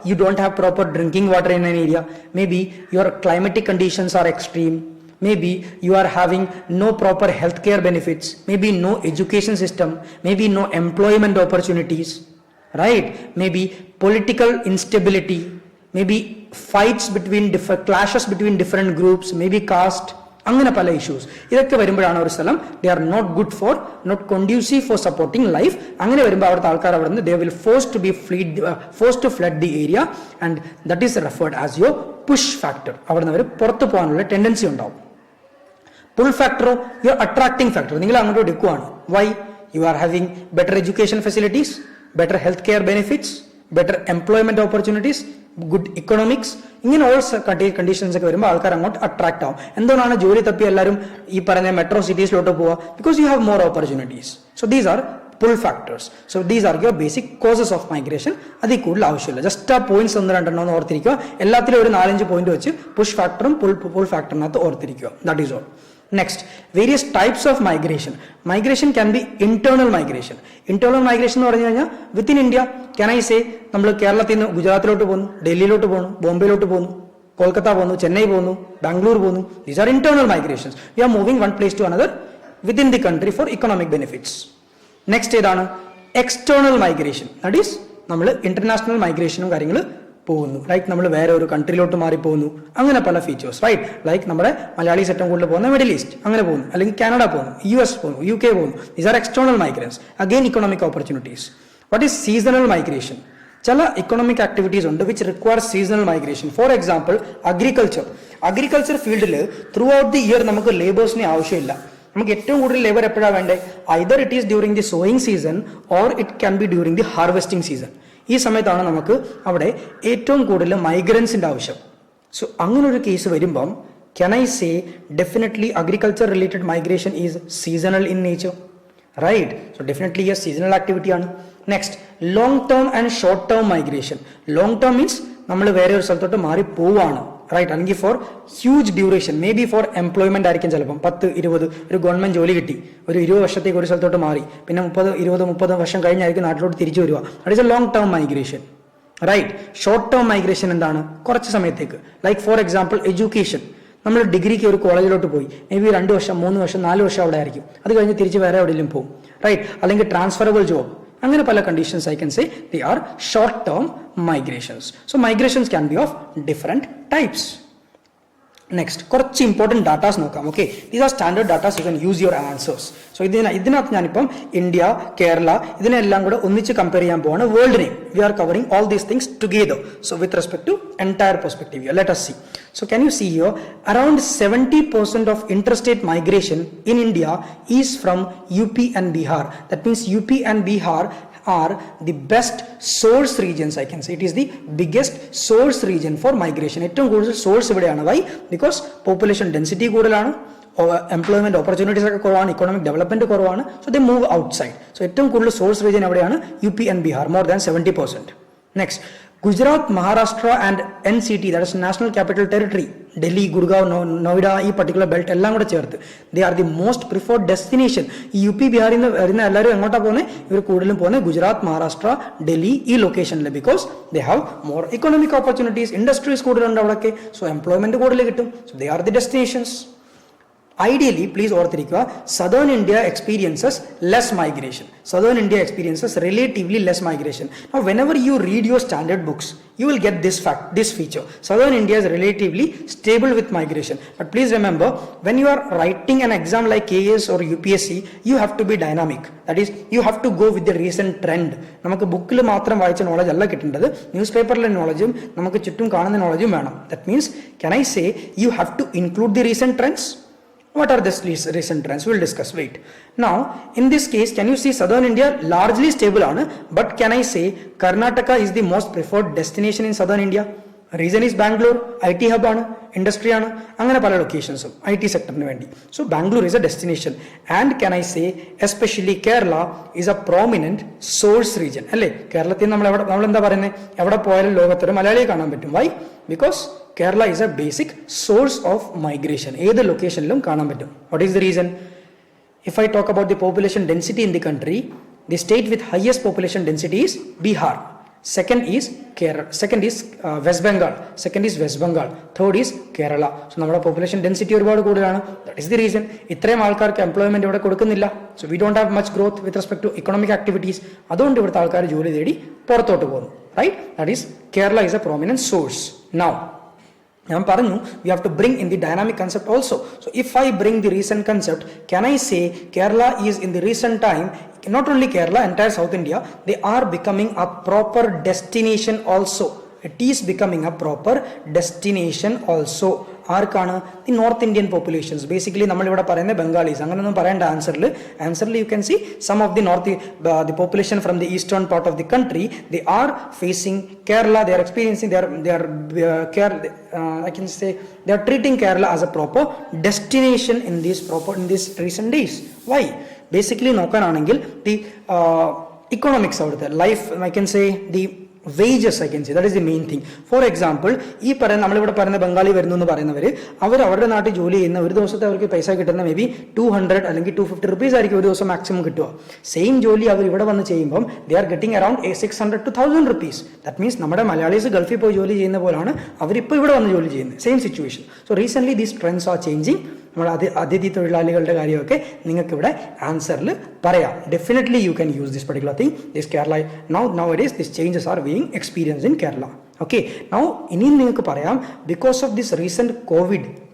you don't have proper drinking water in an area. Maybe your climatic conditions are extreme. Maybe you are having no proper healthcare benefits. Maybe no education system. Maybe no employment opportunities. Right? Maybe political instability. Maybe clashes between different groups, maybe caste, അങ്ങനെ പല issues ഇതൊക്കെ വരുമ്പോഴാണ് ഒരു സ്ഥലം they are not good for not conducive for supporting life. അങ്ങനെ വരുമ്പോൾ അവിടുത്തെ ആൾക്കാർ അവിടെ നിന്ന് they will force to flood the area and that is referred as your push factor. അവിടെ നിന്ന് അവർ പുറത്തു പോകാനുള്ള ടെൻഡൻസി ഉണ്ടാവും. പുൾ ഫാക്ടറോ യുവർ അട്രാക്ടിംഗ് ഫാക്ടർ, നിങ്ങൾ അങ്ങോട്ട് എടുക്കുവാണ്. Why? You are having better education facilities, better health care benefits, better employment opportunities, good economics, ഇങ്ങനെ ഓൾ കണ്ടീഷൻസ് ഒക്കെ വരുമ്പോൾ ആൾക്കാർ അങ്ങോട്ട് അട്രാക്ട് ആവും. എന്തുകൊണ്ടാണ് ജോലി തപ്പി എല്ലാവരും ഈ പറഞ്ഞ മെട്രോ സിറ്റീസിലോട്ട് പോവുക? Because you have more opportunities. So these R pull factors. So these are your basic causes of migration. അതിൽ കൂടുതൽ ആവശ്യമില്ല. ജസ്റ്റ് ആ പോയിന്റ്സ് ഒന്ന് രണ്ടെണ്ണം ഒന്ന് ഓർത്തിരിക്കുക. എല്ലാത്തിലും ഒരു 4-5 പോയിന്റ് വെച്ച് പുഷ് ഫാക്ടറും പുൾ ഫാക്ടറിനകത്ത് ഓർത്തിരിക്കുക. That is all. Next, various types of migration. Migration can be internal migration. Internal migration എന്ന് പറഞ്ഞു കഴിഞ്ഞാൽ within India can I say നമ്മൾ കേരളത്തിൽ നിന്ന് ഗുജറാത്തിലോട്ട് പോകുന്നു, ഡൽഹിയിലോട്ട് പോകുന്നു, ബോംബെയിലോട്ട് പോകുന്നു, കൊൽക്കത്ത പോകുന്നു, ചെന്നൈ പോകുന്നു, ബാംഗ്ലൂർ പോകുന്നു. These are internal migrations. We are moving one place to another within the country for economic benefits. Next ഏതാണ്? External migration. ദാറ്റ് ഈസ് നമ്മൾ ഇന്റർനാഷണൽ മൈഗ്രേഷനും കാര്യങ്ങൾ പോകുന്നു. ലൈക്ക് നമ്മൾ വേറെ ഒരു കൺട്രിയിലോട്ട് മാറി പോകുന്നു. അങ്ങനെ പല ഫീച്ചേഴ്സ്, റൈറ്റ്? ലൈക്ക് നമ്മുടെ മലയാളീസ് ഏറ്റവും കൂടുതൽ പോകുന്ന മിഡിൽ ഈസ്റ്റ് അങ്ങനെ പോകുന്നു, അല്ലെങ്കിൽ കാനഡ പോകുന്നു, US പോകുന്നു, UK പോകുന്നു. These are external migrants. Again economic opportunities. What is seasonal migration? ചില ഇക്കണോമിക് ആക്ടിവിറ്റീസ് ഉണ്ട് which require seasonal migration. For example agriculture ഫീൽഡിൽ ത്രൂ ഔട്ട് ദി ഇയർ നമുക്ക് ലേബേഴ്സിനെ ആവശ്യമില്ല. നമുക്ക് ഏറ്റവും കൂടുതൽ ലേബർ എപ്പോഴാണ് വേണ്ടത്? Either it is during the sowing season or it can be during the harvesting season. ഈ സമയത്താണ് നമുക്ക് അവിടെ ഏറ്റവും കൂടുതൽ മൈഗ്രൻസിന്റെ ആവശ്യം. സോ അങ്ങനെ ഒരു കേസ് വരുമ്പം can I say definitely agriculture related migration is seasonal in nature, right? So definitely ഈ സീസണൽ ആക്ടിവിറ്റി ആണ്. Next, long term and short term migration. Long term means നമ്മൾ വേറെ ഒരു സ്ഥലത്തോട്ട് മാറി പോവാണ്, റൈറ്റ്? അല്ലെങ്കിൽ for huge duration, maybe for employment ആയിരിക്കും. ചിലപ്പം 10-20 ഒരു ഗവൺമെന്റ് ജോലി കിട്ടി, ഒരു 20 വർഷത്തേക്ക് ഒരു സ്ഥലത്തോട്ട് മാറി, പിന്നെ 30 വർഷം കഴിഞ്ഞായിരിക്കും നാട്ടിലോട്ട് തിരിച്ചു വരിക. That is a long term migration, right? Short term migration എന്താണ്? കുറച്ച് സമയത്തേക്ക്. Like for example education. നമ്മൾ ഡിഗ്രിക്ക് ഒരു കോളേജിലോട്ട് പോയി, മേ ബി 2 വർഷം 3 വർഷം 4 വർഷം അവിടെ ആയിരിക്കും. അത് കഴിഞ്ഞ് തിരിച്ച് വേറെ എവിടെയെങ്കിലും പോകും, റൈറ്റ്? അല്ലെങ്കിൽ ട്രാൻസ്ഫറബിൾ ജോബ്. അങ്ങനെ പല conditions I can say they R short term migrations. So migrations can be of different types. Next, കുറച്ച് ഇമ്പോർട്ടൻറ്റ് ഡാറ്റാസ് നോക്കാം. Okay, these are standard datas. U can use your answers. So ഇതിനകത്ത് ഞാനിപ്പം India, Kerala ഇതിനെല്ലാം കൂടെ ഒന്നിച്ച് compare ചെയ്യാൻ പോവാണ്. വേൾഡിനെ we are covering all these things together. So with respect to entire perspective, let us see. So can you see here, around 70% of interstate migration in India is from UP and Bihar. That means UP and Bihar are the best source regions, I can say. It is the biggest source region for migration. ഏറ്റവും കൂടുതൽ source ഇവിടെയാണ്. Y? Because population density കൂടുതലാണ്, employment opportunities ഒക്കെ കുറവാണ്, economic development കുറവാണ്. So they move outside. So ഏറ്റവും കൂടുതൽ source region എവിടെയാണ്? UP and Bihar, more than 70%. Next, Gujarat, Maharashtra and NCT, that is National Capital Territory, Delhi, Gurgaon, Noida, ഈ particular belt എല്ലാം കൂടെ ചേർത്ത് they are the most preferred destination. ഈ UP ബിഹാറിൽ നിന്ന് വരുന്ന എല്ലാവരും എങ്ങോട്ടാ പോകുന്നത്? ഇവർ കൂടുതലും പോകുന്നത് ഗുജറാത്ത്, മഹാരാഷ്ട്ര, ഡൽഹി ഈ ലൊക്കേഷനിൽ. Because they have more economic opportunities, industries കൂടുതലുണ്ട് അവിടെയൊക്കെ. സോ എംപ്ലോയ്മെന്റ് കൂടുതൽ കിട്ടും. So they are the destinations. Ideally, please ഓർത്തിരിക്കുക, Southern India experiences less migration. Southern India experiences relatively less migration. Now, whenever you read your standard books, you will get this fact, this feature. Southern India is relatively stable with migration. But please remember, when you are writing an exam like KS or UPSC, you have to be dynamic. That is, you have to go with the recent trend. നമുക്ക് ബുക്കിൽ മാത്രം വായിച്ച knowledge അല്ല കിട്ടേണ്ടത്, news പേപ്പറിലെ നോളജും നമുക്ക് ചുറ്റും കാണുന്ന നോളജും വേണം. That means, can I say you have to include the recent trends? What are these recent trends? We'll discuss. Wait. Now, in this case, can you see Southern India largely stable on? But can I say Karnataka is the most preferred destination in Southern India? Reason is Bangalore, IT hub ആണ്, industry ആണ്, അങ്ങനെ പല ലൊക്കേഷൻസും IT സെക്ടറിന് വേണ്ടി. So Bangalore is a destination. And can I say especially Kerala is a prominent source region. അല്ലേ? കേരളത്തിൽ നമ്മൾ എന്താ പറയുന്നത്? എവിടെ പോയാലും ലോകത്തൊരു മലയാളിയെ കാണാൻ പറ്റും. Why? Because Kerala is a basic source of migration. ഏത് ലൊക്കേഷനിലും കാണാൻ പറ്റും. What is the reason? If I talk about the population density in the country, the state with highest population density is Bihar. Second is Kerala. Second is West Bengal. Second is West Bengal. Third is Kerala. So നമ്മുടെ population density ഒരുപാട് കൂടുതലാണ്. That is the reason. ഇത്രയും ആൾക്കാർക്ക് employment ഇവിടെ കൊടുക്കുന്നില്ല. So we don't have much growth with respect to economic activities. അതുകൊണ്ട് ഇവിടുത്തെ ആൾക്കാർ ജോലി തേടി പുറത്തോട്ട് പോകുന്നു. Right? That is, Kerala is a prominent source. Now, we have to bring in the dynamic concept also. So if I bring the recent concept, can I say Kerala is in the recent time, not only Kerala, entire South India, they are becoming a proper destination also. It is becoming a proper destination also. ആർക്കാണ്? The north Indian populations. Basically നമ്മളിവിടെ പറയുന്നത് ബംഗാളീസ്. അങ്ങനെയൊന്നും പറയേണ്ട ആൻസറിൽ you can see some of the the population from the eastern part of the country, the are facing Kerala, they are experiencing, I can say they are treating Kerala as a proper destination in these recent days. Why? Basically നോക്കാനാണെങ്കിൽ the economics അവിടുത്തെ life, I can say the wages, I can say that is the main thing. For example, ഈ പറയുന്ന നമ്മളിവിടെ പറയുന്ന ബംഗാളി വരുന്നു എന്ന് പറയുന്നവർ അവരുടെ നാട്ടിൽ ജോലി ചെയ്യുന്ന ഒരു ദിവസത്തെ അവർക്ക് പൈസ കിട്ടുന്ന മേ ബി 200 അല്ലെങ്കിൽ 250 റുപ്പീസ് ആയിരിക്കും ഒരു ദിവസം മാക്സിമം കിട്ടുക. സെയിം ജോലി അവർ ഇവിടെ വന്ന് ചെയ്യുമ്പം they are getting around 600 to 1000 rupees. That means നമ്മുടെ മലയാളീസ് ഗൾഫിൽ പോയി ജോലി ചെയ്യുന്ന പോലാണ് അവരിപ്പോൾ ഇവിടെ വന്ന് ജോലി ചെയ്യുന്നത്. Same situation. So recently these trends are changing. നമ്മൾ അതിഥി തൊഴിലാളികളുടെ കാര്യമൊക്കെ നിങ്ങൾക്ക് ഇവിടെ ആൻസറിൽ പറയാം. Definitely you can use this particular thing. This Kerala now it this changes are being experience in Kerala. Okay, now ഇനിയും നിങ്ങൾക്ക് പറയാം because of this recent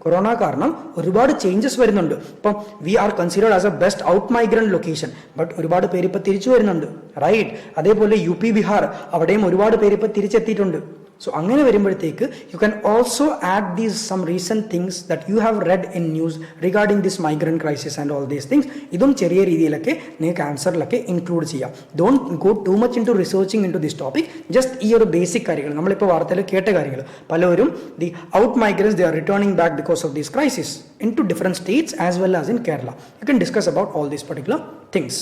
corona കാരണം ഒരുപാട് ചേഞ്ചസ് വരുന്നുണ്ട്. ഇപ്പം we are considered as a best out migrant location. But ഒരുപാട് പേര് ഇപ്പം തിരിച്ചു വരുന്നുണ്ട്, റൈറ്റ്? അതേപോലെ UP ബിഹാർ അവിടെയും ഒരുപാട് പേര് ഇപ്പം തിരിച്ചെത്തിയിട്ടുണ്ട്. So അങ്ങനെ വരുമ്പോഴത്തേക്ക് you can also add these some recent things that you have read in news regarding this migrant crisis and all these things. ഇതും ചെറിയ രീതിയിലൊക്കെ നിങ്ങൾക്ക് ആൻസറിലൊക്കെ ഇൻക്ലൂഡ് ചെയ്യാം. Don't go too much into researching into this topic. Just ഈ ഒരു basic കാര്യങ്ങൾ നമ്മളിപ്പോൾ വാർത്തയിൽ കേട്ട കാര്യങ്ങൾ പലരും the out migrants they are returning back because of this crisis into different states as well as in Kerala. You can discuss about all these particular things.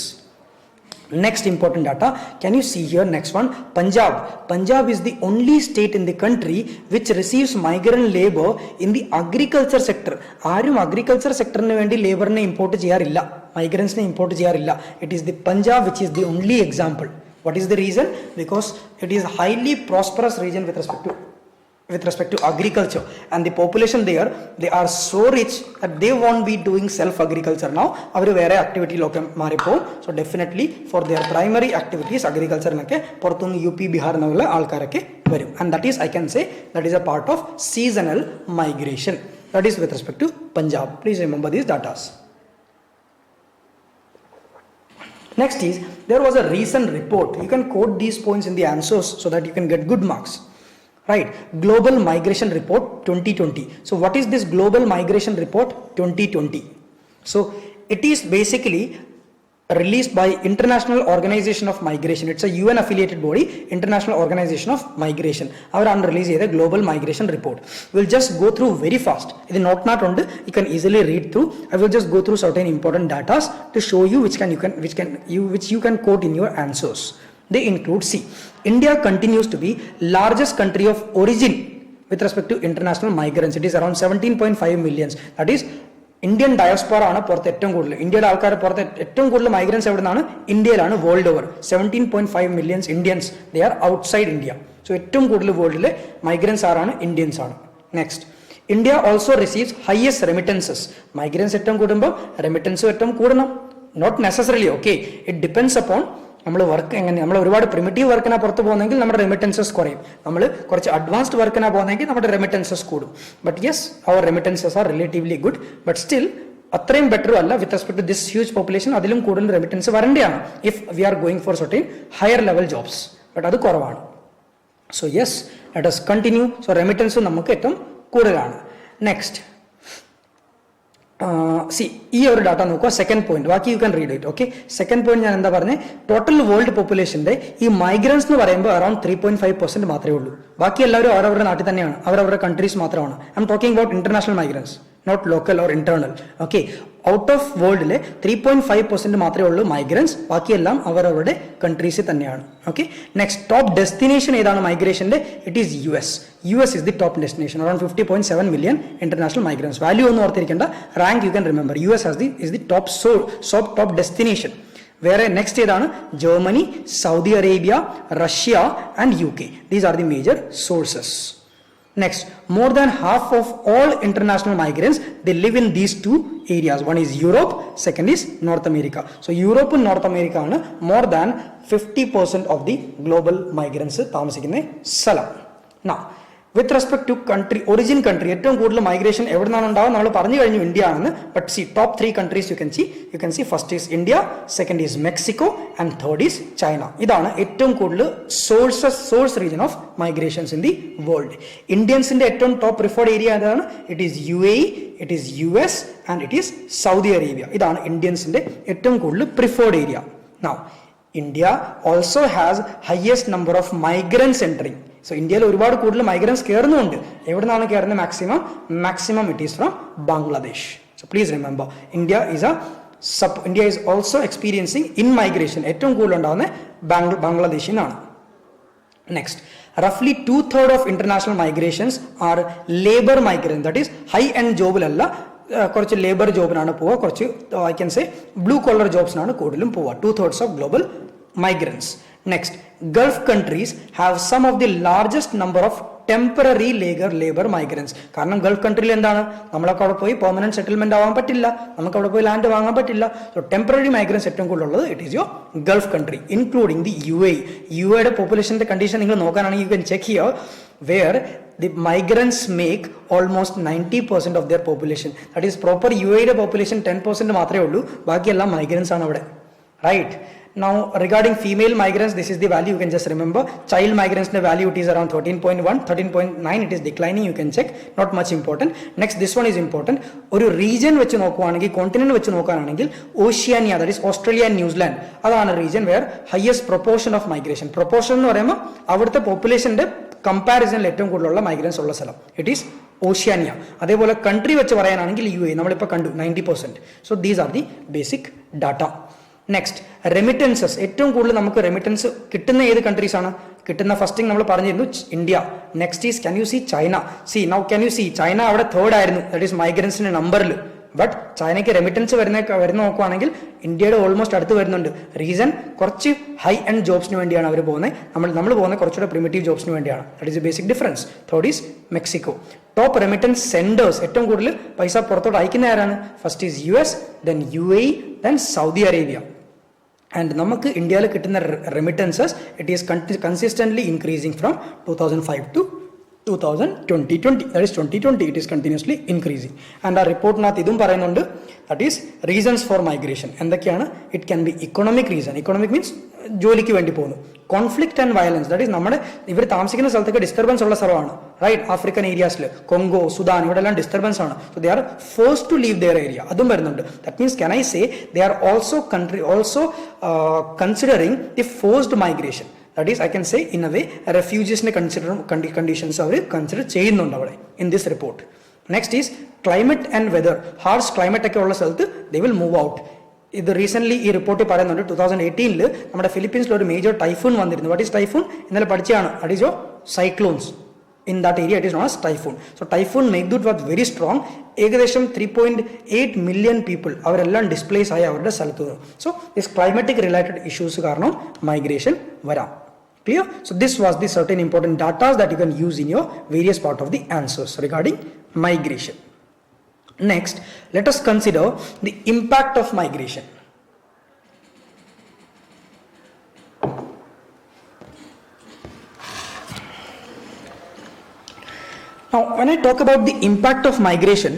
Next important data, can you see here? Next one, Punjab is the only state in the country which receives migrant labor in the agriculture sector. ആരും agriculture sectorന് വേണ്ടി ലേബറിനെ import ചെയ്യാറില്ല, മൈഗ്രൻസിനെ import ചെയ്യാറില്ല. It is the Punjab which is the only example. What is the reason? Because it is a highly prosperous region with respect to agriculture, and the population there, they are so rich that they won't be doing self agriculture now. അവർ വേറെ ആക്ടിവിറ്റിയിലൊക്കെ മാറിപ്പോവും. So definitely for their primary activities അഗ്രികൾച്ചറിനൊക്കെ പുറത്തുനിന്ന് UP Bihar എന്നുള്ള ആൾക്കാരൊക്കെ വരും. And that is, I can say that is a part of seasonal migration. That is with respect to Punjab. Please remember these datas. Next is, there was a recent report. You can quote these points in the answers so that you can get good marks. Right, Global Migration Report 2020. So what is this Global Migration Report 2020? So it is basically released by International Organization of Migration. It's a UN affiliated body, International Organization of Migration. Avaran release the Global Migration Report. We'll just go through very fast. This not on you can easily read through. I will just go through certain important data to show you which you can quote in your answers. They include, see, India continues to be largest country of origin with respect to international migrants. It is around 17.5 millions. That is, Indian diaspora ആണ് പുറത്ത് ഏറ്റവും കൂടുതൽ. ഇന്ത്യയുടെ ആൾക്കാർ പുറത്ത് ഏറ്റവും കൂടുതൽ migrants എവിടെ നിന്നാണ്? ഇന്ത്യയിലാണ്, world over. 17.5 millions Indians, they are outside India. So ഏറ്റവും കൂടുതൽ വേൾഡിലെ മൈഗ്രൻസ് ആരാണ്? ഇന്ത്യൻസ് ആണ്. Next, India also receives highest remittances. Migrants ഏറ്റവും കൂടുമ്പോൾ റെമിറ്റൻസും ഏറ്റവും കൂടണം. Not necessarily, okay, it depends upon നമ്മൾ വർക്ക് എങ്ങനെ. നമ്മൾ ഒരുപാട് പ്രിമിറ്റീവ് വർക്കിനാണ് പുറത്ത് പോകുന്നെങ്കിൽ നമ്മുടെ റെമിറ്റൻസസ് കുറയും. നമ്മൾ കുറച്ച് അഡ്വാൻസ്ഡ് വർക്കിനാണ് പോകുന്നെങ്കിൽ നമ്മുടെ റെമിറ്റൻസസ് കൂടും. ബട്ട് യെസ്, അവർ remittances are relatively good. But still അത്രയും ബെറ്ററും അല്ല with respect to this huge population. അതിലും കൂടുതൽ റെമിറ്റൻസ് വരേണ്ടതാണ് if we are going for certain higher level jobs. But അത് കുറവാണ്. So yes, let us continue. So റെമിറ്റൻസും നമുക്ക് ഏറ്റവും കൂടുതലാണ്. നെക്സ്റ്റ്, ഈ ഒരു ഡാറ്റ നോക്കുക. സെക്കൻഡ് പോയിന്റ്, ബാക്കി you can read it. Okay, second point ഞാൻ എന്താ പറഞ്ഞത്? ടോട്ടൽ വേൾഡ് പോപ്പുലേഷന്റെ ഈ മൈഗ്രൻസ് എന്ന് പറയുമ്പോൾ അറൌണ്ട് 3.5% മാത്രമേ ഉള്ളൂ. ബാക്കി എല്ലാവരും അവരവരുടെ നാട്ടിൽ തന്നെയാണ്, അവരവരുടെ കൺട്രീസ് മാത്രമാണ്. I'm talking about international migrants, not local or internal. Okay, out of വേൾഡിലെ 3.5% മാത്രമേ ഉള്ളൂ മൈഗ്രൻസ്. ബാക്കിയെല്ലാം അവരവരുടെ കൺട്രീസിൽ തന്നെയാണ്. ഓക്കെ, നെക്സ്റ്റ്, ടോപ്പ് ഡെസ്റ്റിനേഷൻ ഏതാണ് മൈഗ്രേഷന്റെ? It is US. US is the top destination, around 50.7 million international migrants. Value ഒന്ന് ഓർത്തിരിക്കേണ്ട, rank U can remember. US is the top destination. വേറെ നെക്സ്റ്റ് ഏതാണ്? Germany, Saudi Arabia, Russia and UK. These are the major sources. Next, more than half of all international migrants, they live in these two areas. One is Europe, second is North America. So Europe and North America are more than 50% of the global migrants താമസിക്കുന്ന സ്ഥലം. Now, with respect to country, origin country, ഏറ്റവും കൂടുതൽ migration എവിടെ നിന്നാണ് ഉണ്ടാവുക നമ്മൾ പറഞ്ഞു കഴിഞ്ഞു ഇന്ത്യ ആണെന്ന്. But C top 3 countries you can see first is India, second is Mexico and third is China. ഇതാണ് ഏറ്റവും കൂടുതൽ source region of migrations in the world. ഇന്ത്യൻസിന്റെ ഏറ്റവും ടോപ്പ് പ്രിഫേർഡ് ഏരിയ ഏതാണ്? It is UAE, it is US and it is Saudi Arabia. ഇതാണ് ഇന്ത്യൻസിന്റെ ഏറ്റവും കൂടുതൽ preferred area. Now India also has highest number of migrants entering. So ഇന്ത്യയിൽ ഒരുപാട് കൂടുതൽ migrants കയറുന്നുണ്ട്. എവിടെ നിന്നാണ് കയറുന്നത്? Maximum it is from Bangladesh. So please remember India is also experiencing in migration. ഏറ്റവും കൂടുതൽ ഉണ്ടാകുന്ന ബംഗ്ലാദേശിൽ നിന്നാണ്. Next, roughly 2/3 of international migrations are labor migrants. That is high end ജോബിലല്ല, കുറച്ച് ലേബർ ജോബിനാണ് പോവുക, കുറച്ച് I can say blue collar ജോബ്സിനാണ് കൂടുതലും പോവുക. 2/3 of global migrants. Next, Gulf countries have some of the largest number of temporary labor migrants. കാരണം Gulf കൺട്രിയിൽ എന്താണ്, നമ്മളൊക്കെ അവിടെ പോയി പെർമനന്റ് സെറ്റിൽമെന്റ് ആവാൻ പറ്റില്ല, നമുക്ക് അവിടെ പോയി ലാൻഡ് വാങ്ങാൻ പറ്റില്ല. സോ ടെമ്പററി മൈഗ്രൻസ് ഏറ്റവും കൂടുതലുള്ളത് it is your Gulf country, including the UAE. UAEയുടെ പോപ്പുലേഷന്റെ കണ്ടീഷൻ നിങ്ങൾ നോക്കാനാണെങ്കിൽ you can check here where the migrants make almost 90% of their population. That is proper UAEയുടെ population 10% മാത്രമേ ഉള്ളൂ, ബാക്കിയെല്ലാം മൈഗ്രൻസ് ആണ് അവിടെ, right? Now regarding female migrants, this is the value you can just remember. Child migrants the value it is around 13.1, 13.9, it is declining, you can check, not much important. Next, this one is important. ഒരു region വെച്ച് നോക്കുകയാണെങ്കിൽ, continent വെച്ച് നോക്കുകയാണെങ്കിൽ Oceania, that is Australia and New Zealand, അതാണ് region where highest proportion of migration. Proportion എന്ന് പറയുമ്പോൾ അവിടുത്തെ populationന്റെ കമ്പാരിസണിൽ ഏറ്റവും കൂടുതലുള്ള മൈഗ്രൻസ് ഉള്ള സ്ഥലം ഇറ്റ് ഈസ് ഓഷ്യാനിയ. അതേപോലെ കൺട്രി വെച്ച് പറയാനാണെങ്കിൽ UAE നമ്മളിപ്പോൾ കണ്ടു 90%. So these are the basic data. Next, remittances. ഏറ്റവും കൂടുതൽ നമുക്ക് റെമിറ്റൻസ് കിട്ടുന്ന ഏത് കൺട്രീസ് ആണ്? കിട്ടുന്ന ഫസ്റ്റിംഗ് നമ്മൾ പറഞ്ഞിരുന്നു India. Next is can you C China. Now can you C China അവിടെ തേർഡ് ആയിരുന്നു, ദാറ്റ് ഈസ് മൈഗ്രൻസിന്റെ നമ്പറിൽ. ബട്ട് ചൈനയ്ക്ക് റെമിറ്റൻസ് വരുന്ന നോക്കുകയാണെങ്കിൽ ഇന്ത്യയുടെ ഓൾമോസ്റ്റ് അടുത്ത് വരുന്നുണ്ട്. റീസൺ, കുറച്ച് ഹൈ എൻഡ് ജോബ്സിന് വേണ്ടിയാണ് അവർ പോകുന്നത്, നമ്മൾ പോകുന്നത് കുറച്ചുകൂടെ പ്രിമിറ്റീവ് ജോബ്സിന് വേണ്ടിയാണ്. That is a basic difference. Third is Mexico. Top remittance senders, ഏറ്റവും കൂടുതൽ പൈസ പുറത്തോട്ട് അയക്കുന്ന ആരാണ്? First is US, then UAE, then Saudi Arabia. And നമുക്ക് ഇന്ത്യയിൽ കിട്ടുന്ന remittances it is consistently increasing from 2005 to 2020. That is 2020 it is continuously increasing. And our report nath idum parayunnundu, that is reasons for migration. എന്തൊക്കെയാണ്? It can be economic reason. Economic means ജോലിക്ക് വേണ്ടി പോകുന്നു. Conflict and violence, that is നമ്മുടെ ഇവർ താമസിക്കുന്ന സ്ഥലത്തൊക്കെ disturbance ഉള്ള സ്ഥലമാണ്, റൈറ്റ്? ആഫ്രിക്കൻ ഏരിയാസിൽ കൊങ്കോ, സുഡാൻ, ഇവിടെ എല്ലാം ഡിസ്റ്റർബൻസ് ആണ്. So they are forced to leave their area, അതും വരുന്നുണ്ട്. That means can I say they are also considering the forced migration. That is, I can say in a way refugees conditions അവർ consider ചെയ്യുന്നുണ്ട് അവിടെ in this report. Next is climate and weather. Harsh climate ഒക്കെ ഉള്ള സ്ഥലത്ത് they will move out. ഇത് recent ഈ റിപ്പോർട്ടിൽ പറയുന്നുണ്ട് 2018 നമ്മുടെ ഫിലിപ്പീൻസിൽ ഒരു മേജർ ടൈഫൂൺ വന്നിരുന്നു. What is typhoon? ഇന്നലെ പഠിച്ചതാണ്. That is your cyclones. In that area it is known as typhoon. So typhoon Meghdut was very strong. ഏകദേശം 3.8 million people അവരെല്ലാം ഡിസ്പ്ലേസ് ആയി അവരുടെ സ്ഥലത്ത്. So this climatic related issues കാരണം migration വരാം. Clear? So this was the certain important data that you can use in your various part of the answers regarding migration. Next, let us consider the impact of migration. Now, when I talk about the impact of migration,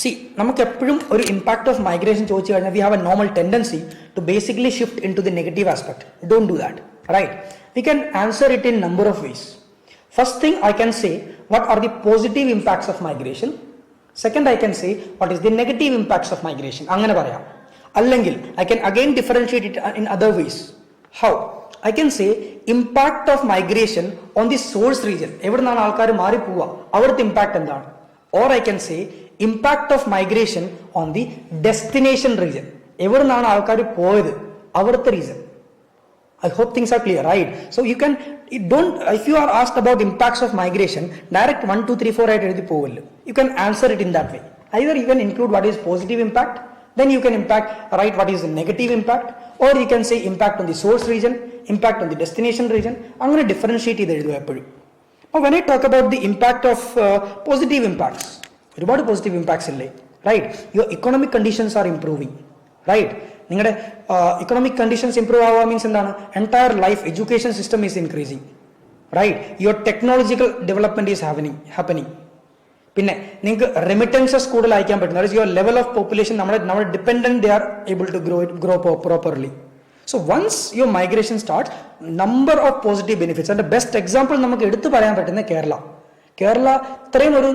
see, നമുക്ക് എപ്പോഴും ഒരു impact of migration ചോദിച്ചു കഴിഞ്ഞാൽ we have a normal tendency to basically shift into the negative aspect. Don't do that. Right? We can answer it in number of ways. First thing, I can say what are the positive impacts of migration. Second, I can say what is the negative impacts of migration. അങ്ങനെ പറയാം. അല്ലെങ്കിൽ I can again differentiate it in other ways. How? I can say impact of migration on the source region. എവിടെ നിന്നാണ് ആൾക്കാർ മാറി പോവുക, അവിടുത്തെ impact എന്താണ്? Or I can say impact of migration on the destination region. എവിടെ നിന്നാണ് ആൾക്കാർ പോയത്, അവിടുത്തെ reason. I hope things are clear, right? So you can, if you are asked about impacts of migration, direct 1, 2, 3, 4 ആയിട്ട് എഴുതി പോവില്ല. You can answer it in that way. Either you can include what is positive impact, then you can write what is the negative impact, or you can say impact on the source region, impact on the destination region. അങ്ങനെ differentiate ചെയ്ത് എഴുതുക എപ്പോഴും. Now when I talk about the impact of positive impacts, ഒരുപാട് positive impacts ഇല്ലേ, right? Your economic conditions are improving, right? നിങ്ങളുടെ economic conditions improve ആവുക means എന്താണ്? Entire life education system is increasing, right? Your technological development is happening. പിന്നെ നിങ്ങൾക്ക് remittances കൂടുതൽ അയക്കാൻ പറ്റും. That is your level of population. നമ്മുടെ dependent they are able to grow properly. So once your migration start, number of positive benefits. അതിന്റെ best example നമുക്ക് എടുത്തു പറയാൻ പറ്റുന്ന കേരള ഇത്രയും ഒരു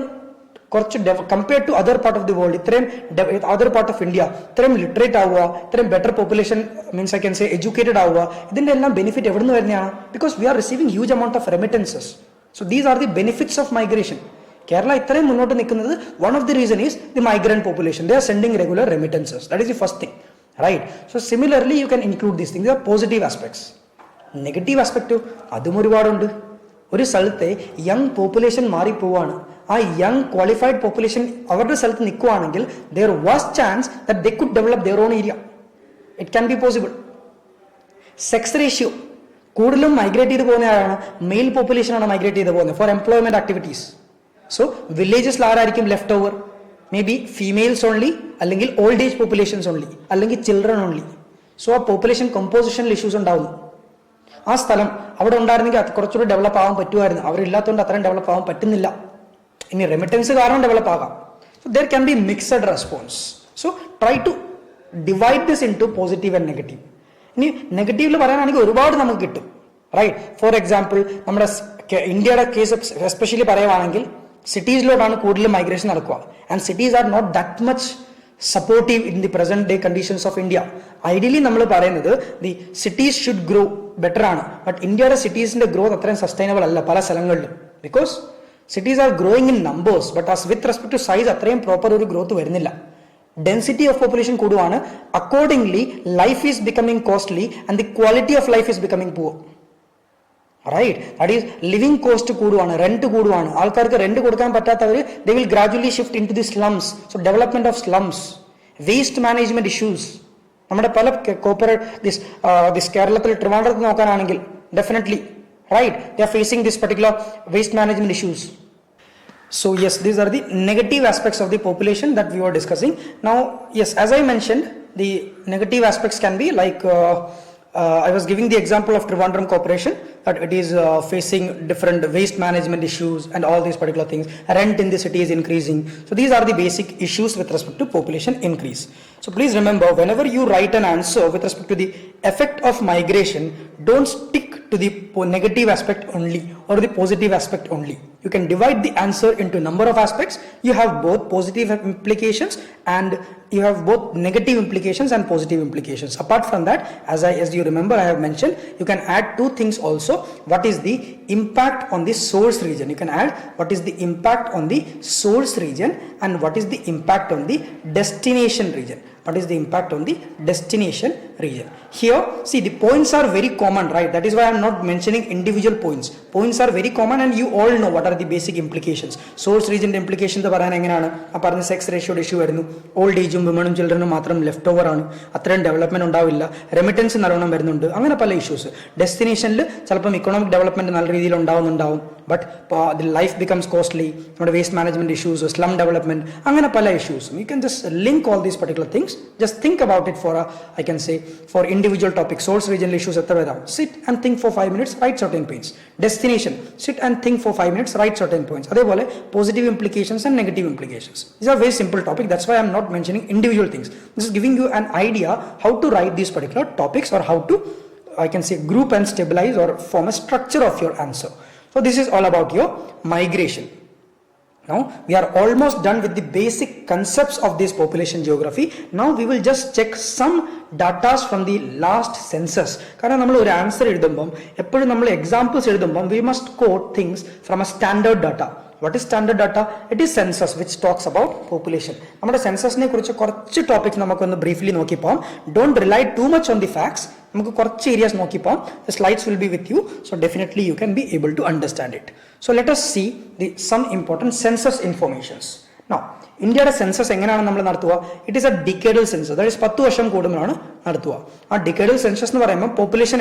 കുറച്ച് compare to other part of the world, ഇത്രയും അതർ പാർട്ട് ഓഫ് ഇന്ത്യ ഇത്രയും ലിറ്ററേറ്റ് ആവുക, ഇത്രയും better population means I can say educated ആവുക, ഇതിന്റെ എല്ലാം ബെനിഫിറ്റ് എവിടെ നിന്ന് വരുന്നതാണ്? Because V R receiving huge amount of remittances. So these are the benefits of migration. Kerala ഇത്രയും മുന്നോട്ട് നിൽക്കുന്നത് one of the reason is the migrant population. They are sending regular remittances. That is the first thing, right? So similarly you can include these things. Positive aspects. Negative aspect അതും ഒരുപാടുണ്ട്. ഒരു സ്ഥലത്തെ young population മാറിപ്പോവാണ്. ആ young qualified population അവരുടെ സ്ഥലത്ത് നിൽക്കുകയാണെങ്കിൽ there was chance that they could develop their own area. It can be possible. Sex ratio കൂടുതലും migrate ചെയ്ത് പോകുന്ന ആരാണ്? മെയിൽ പോപ്പുലേഷൻ ആണ് മൈഗ്രേറ്റ് ചെയ്ത് പോകുന്നത് ഫോർ എംപ്ലോയ്മെന്റ് ആക്ടിവിറ്റീസ്. സോ വില്ലേജസിൽ ആരായിരിക്കും left over? May be females only, അല്ലെങ്കിൽ ഓൾഡ് ഏജ് പോപ്പുലേഷൻസ് ഓൺലി, അല്ലെങ്കിൽ ചിൽഡ്രൻ ഓൺലി. സോ ആ പോപ്പുലേഷൻ കമ്പോസിഷനിൽ ഇഷ്യൂസ് ഉണ്ടാവുന്നു. ആ സ്ഥലം അവിടെ ഉണ്ടായിരുന്നെങ്കിൽ അത് കുറച്ചുകൂടി ഡെവലപ്പ് ആവാൻ പറ്റുമായിരുന്നു. അവരില്ലാത്തതുകൊണ്ട് അത്രയും ഡെവലപ്പ് ആവാൻ പറ്റുന്നില്ല. ഇനി റെമിറ്റൻസ് കാരണം ഡെവലപ്പ് ആകാം. So there can be mixed response. So try to divide this into positive and negative. ഇനി നെഗറ്റീവിൽ പറയാനാണെങ്കിൽ ഒരുപാട് നമുക്ക് കിട്ടും, റൈറ്റ്? ഫോർ എക്സാമ്പിൾ നമ്മുടെ ഇന്ത്യയുടെ കേസ് എസ്പെഷ്യലി പറയുവാണെങ്കിൽ സിറ്റീസിലോട്ടാണ് കൂടുതൽ മൈഗ്രേഷൻ നടക്കുക. And cities are not that much supportive in the present day conditions of India. Ideally നമ്മൾ പറയുന്നത് the cities should grow better ആണ്. ബട്ട് ഇന്ത്യയുടെ സിറ്റീസിന്റെ ഗ്രോത്ത് അത്രയും സസ്റ്റൈനബിൾ അല്ല പല സ്ഥലങ്ങളിലും. Because cities are growing in numbers, but as with respect to size അത്രയും പ്രോപ്പർ ഒരു ഗ്രോത്ത് വരുന്നില്ല. ഡെൻസിറ്റി ഓഫ് പോപ്പുലേഷൻ കൂടുവാണ്. Accordingly life is becoming costly and the quality of life is becoming poor, right? That is living cost കൂടുവാണ്, rent കൂടുവാണ്. ആൾക്കാർക്ക് rent കൊടുക്കാൻ പറ്റാത്തവർ they will gradually shift in to the slums. So development of slums, waste management issues. നമ്മുടെ പല this കേരളത്തിൽ ട്രിവാൻഡ്രത്ത് നോക്കാനാണെങ്കിൽ definitely, right, they are facing this particular waste management issues. So yes, these are the negative aspects of the population that we were discussing. Now yes, as I mentioned, the negative aspects can be like I was giving the example of Trivandrum Corporation, that it is facing different waste management issues and all these particular things. Rent in the city is increasing. So these are the basic issues with respect to population increase. So please remember, whenever you write an answer with respect to the effect of migration, don't stick to the negative aspect only or the positive aspect only. You can divide the answer into number of aspects. You have both positive implications and you have both negative implications and positive implications. Apart from that, as you remember, I have mentioned, you can add two things also. What is the impact on the source region? You can add what is the impact on the source region and what is the impact on the destination region. What is the impact on the destination region? Here, see, the points are very common, right? That is why I am not mentioning individual points. Points are very common and you all know what are the basic implications. Source region implications പറയാൻ എങ്ങനെയാണ്? ആ പറഞ്ഞ sex റേഷ്യോയുടെ issue വരുന്നു. Old ഏജും വിമണും ചിൽഡ്രനും മാത്രം left over ആണ്, അത്രയും development ഉണ്ടാവില്ല. Remittance നല്ലോണം വരുന്നുണ്ട്, അങ്ങനെ പല ഇഷ്യൂസ്. ഡെസ്റ്റിനേഷനിൽ ചിലപ്പം ഇക്കണോമിക് ഡെവലപ്മെന്റ് നല്ല രീതിയിൽ ഉണ്ടാവുന്നുണ്ടാവും, but the life becomes costly. നമ്മുടെ waste management issues, slum development, അങ്ങനെ പല ഇഷ്യൂസും. You can just link all these particular things. Just think about it for I can say for individual topics. Source regional issues എത്ര വരാം? Sit and think for 5 minutes, write certain points. Destination, sit and think for 5 minutes, write certain points. അതേപോലെ positive implications and negative implications. These are very simple topic. That's why I am not mentioning individual things. This is giving you an idea how to write these particular topics or how to, I can say, group and stabilize or form a structure of your answer. So this is all about your migration. Now we are almost done with the basic concepts of this population geography. Now we will just check some datas from the last census. കാരണം നമ്മൾ ഒരു answer എഴുതുമ്പം എപ്പോഴും നമ്മൾ examples എഴുതുമ്പം we must quote things from a standard data. What is standard data? It is census which talks about population. നമ്മുടെ സെൻസസിനെ കുറിച്ച് കുറച്ച് topics നമുക്കൊന്ന് briefly നോക്കിപ്പോം. Don't rely too much on the facts. നമുക്ക് കുറച്ച് ഏരിയാസ് നോക്കിപ്പോം. The slides will be with you, so definitely you can be able to understand it. So let us see some important census informations. Now, ഇന്ത്യയുടെ census എങ്ങനെയാണ് നമ്മൾ നടത്തുക? It is a decadal census. That is 10 വർഷം കൂടുമ്പോഴാണ് നടത്തുക. ആ decadal census എന്ന് പറയുമ്പോൾ population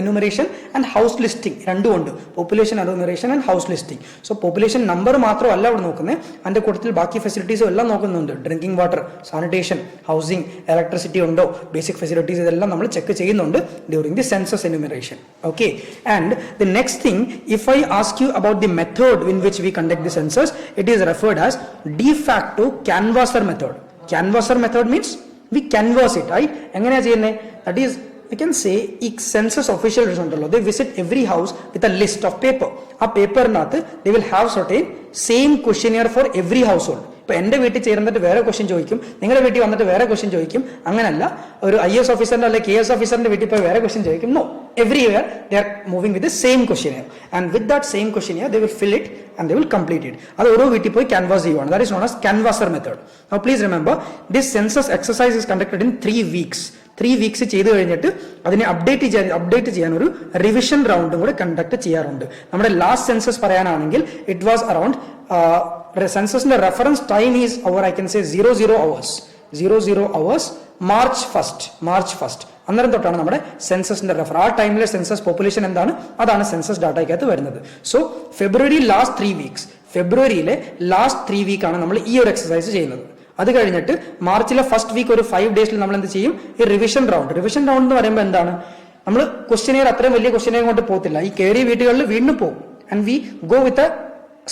enumeration and house listing രണ്ടും ഉണ്ട്. Population enumeration and house listing. So population number മാത്രമല്ല അവിടെ നോക്കുന്നത്, അതിൻ്റെ കൂട്ടത്തിൽ ബാക്കി ഫെസിലിറ്റീസും എല്ലാം നോക്കുന്നുണ്ട്. Drinking water, sanitation, housing, electricity ഉണ്ടോ, ബേസിക് ഫെസിലിറ്റീസ്, ഇതെല്ലാം നമ്മൾ ചെക്ക് ചെയ്യുന്നുണ്ട് during the census enumeration. Okay, and the next thing, if I ask you about the method in which we conduct the census, it is referred as de facto canvasser method. Canvasser method means we canvass it, right? എങ്ങനെയാ ചെയ്യുന്നത്? That is, we can say ഈ census officials ഉണ്ടല്ലോ, they visit every house with a list of paper. ആ പേപ്പറിനകത്ത് they will have certain same questionnaire for every household. ഇപ്പോൾ എൻ്റെ വീട്ടിൽ ചേർന്നിട്ട് വേറെ ക്വസ്റ്റ്യൻ ചോദിക്കും, നിങ്ങളുടെ വീട്ടിൽ വന്നിട്ട് വേറെ ക്വസ്റ്റ്യൻ ചോദിക്കും. അങ്ങനല്ല, ഒരു IAS ഓഫീസറിൻ്റെ അല്ലെങ്കിൽ KS ഓഫീസറിൻ്റെ വീട്ടിൽ പോയി വേറെ ക്വസ്റ്റ്യൻ ചോദിക്കും. No, everywhere they are moving with the same questionnaire, and with that same questionnaire they will fill it and they will complete it. അത് ഓരോ വീട്ടിൽ പോയി ക്യാൻവാസ് ചെയ്യുവാണ്. that is known as canvasser method. Now please remember, this census exercise is conducted in 3 weeks. 3 weeks ചെയ്ത് കഴിഞ്ഞിട്ട് അതിനെ update ചെയ്യാൻ ഒരു റിവിഷൻ റൗണ്ടും കൂടെ കണ്ടക്ട് ചെയ്യാറുണ്ട്. നമ്മുടെ ലാസ്റ്റ് സെൻസസ് പറയാനാണെങ്കിൽ ഇറ്റ് വാസ് അറൌണ്ട് സെൻസസിന്റെ റെഫറൻസ് ടൈം ഈസ് അവർ I can say 00 hours March first അന്നേരം തൊട്ടാണ് നമ്മുടെ സെൻസസിന്റെ റെഫർ. ആ ടൈമിലെ സെൻസസ് പോപ്പുലേഷൻ എന്താണ്, അതാണ് സെൻസസ് ഡാറ്റയ്ക്കകത്ത് വരുന്നത്. സോ ഫെബ്രുവരിയിലെ ലാസ്റ്റ് 3 വീക്കാണ് നമ്മൾ ഈ ഒരു എക്സസൈസ് ചെയ്യുന്നത്. അത് കഴിഞ്ഞിട്ട് മാർച്ചിലെ ഫസ്റ്റ് വീക്ക് ഒരു 5 ഡേയ്സിൽ നമ്മൾ എന്ത് ചെയ്യും, ഈ റിവിഷൻ റൗണ്ട് എന്ന് പറയുമ്പോൾ എന്താണ്, നമ്മൾ ക്വസ്റ്റ്യനെയർ അത്രയും വലിയ ക്വസ്റ്റ്യനെയർ കൊണ്ട് പോകത്തില്ല. ഈ കയറിയ വീടുകളിൽ വീണ്ടും പോകും. And we go with a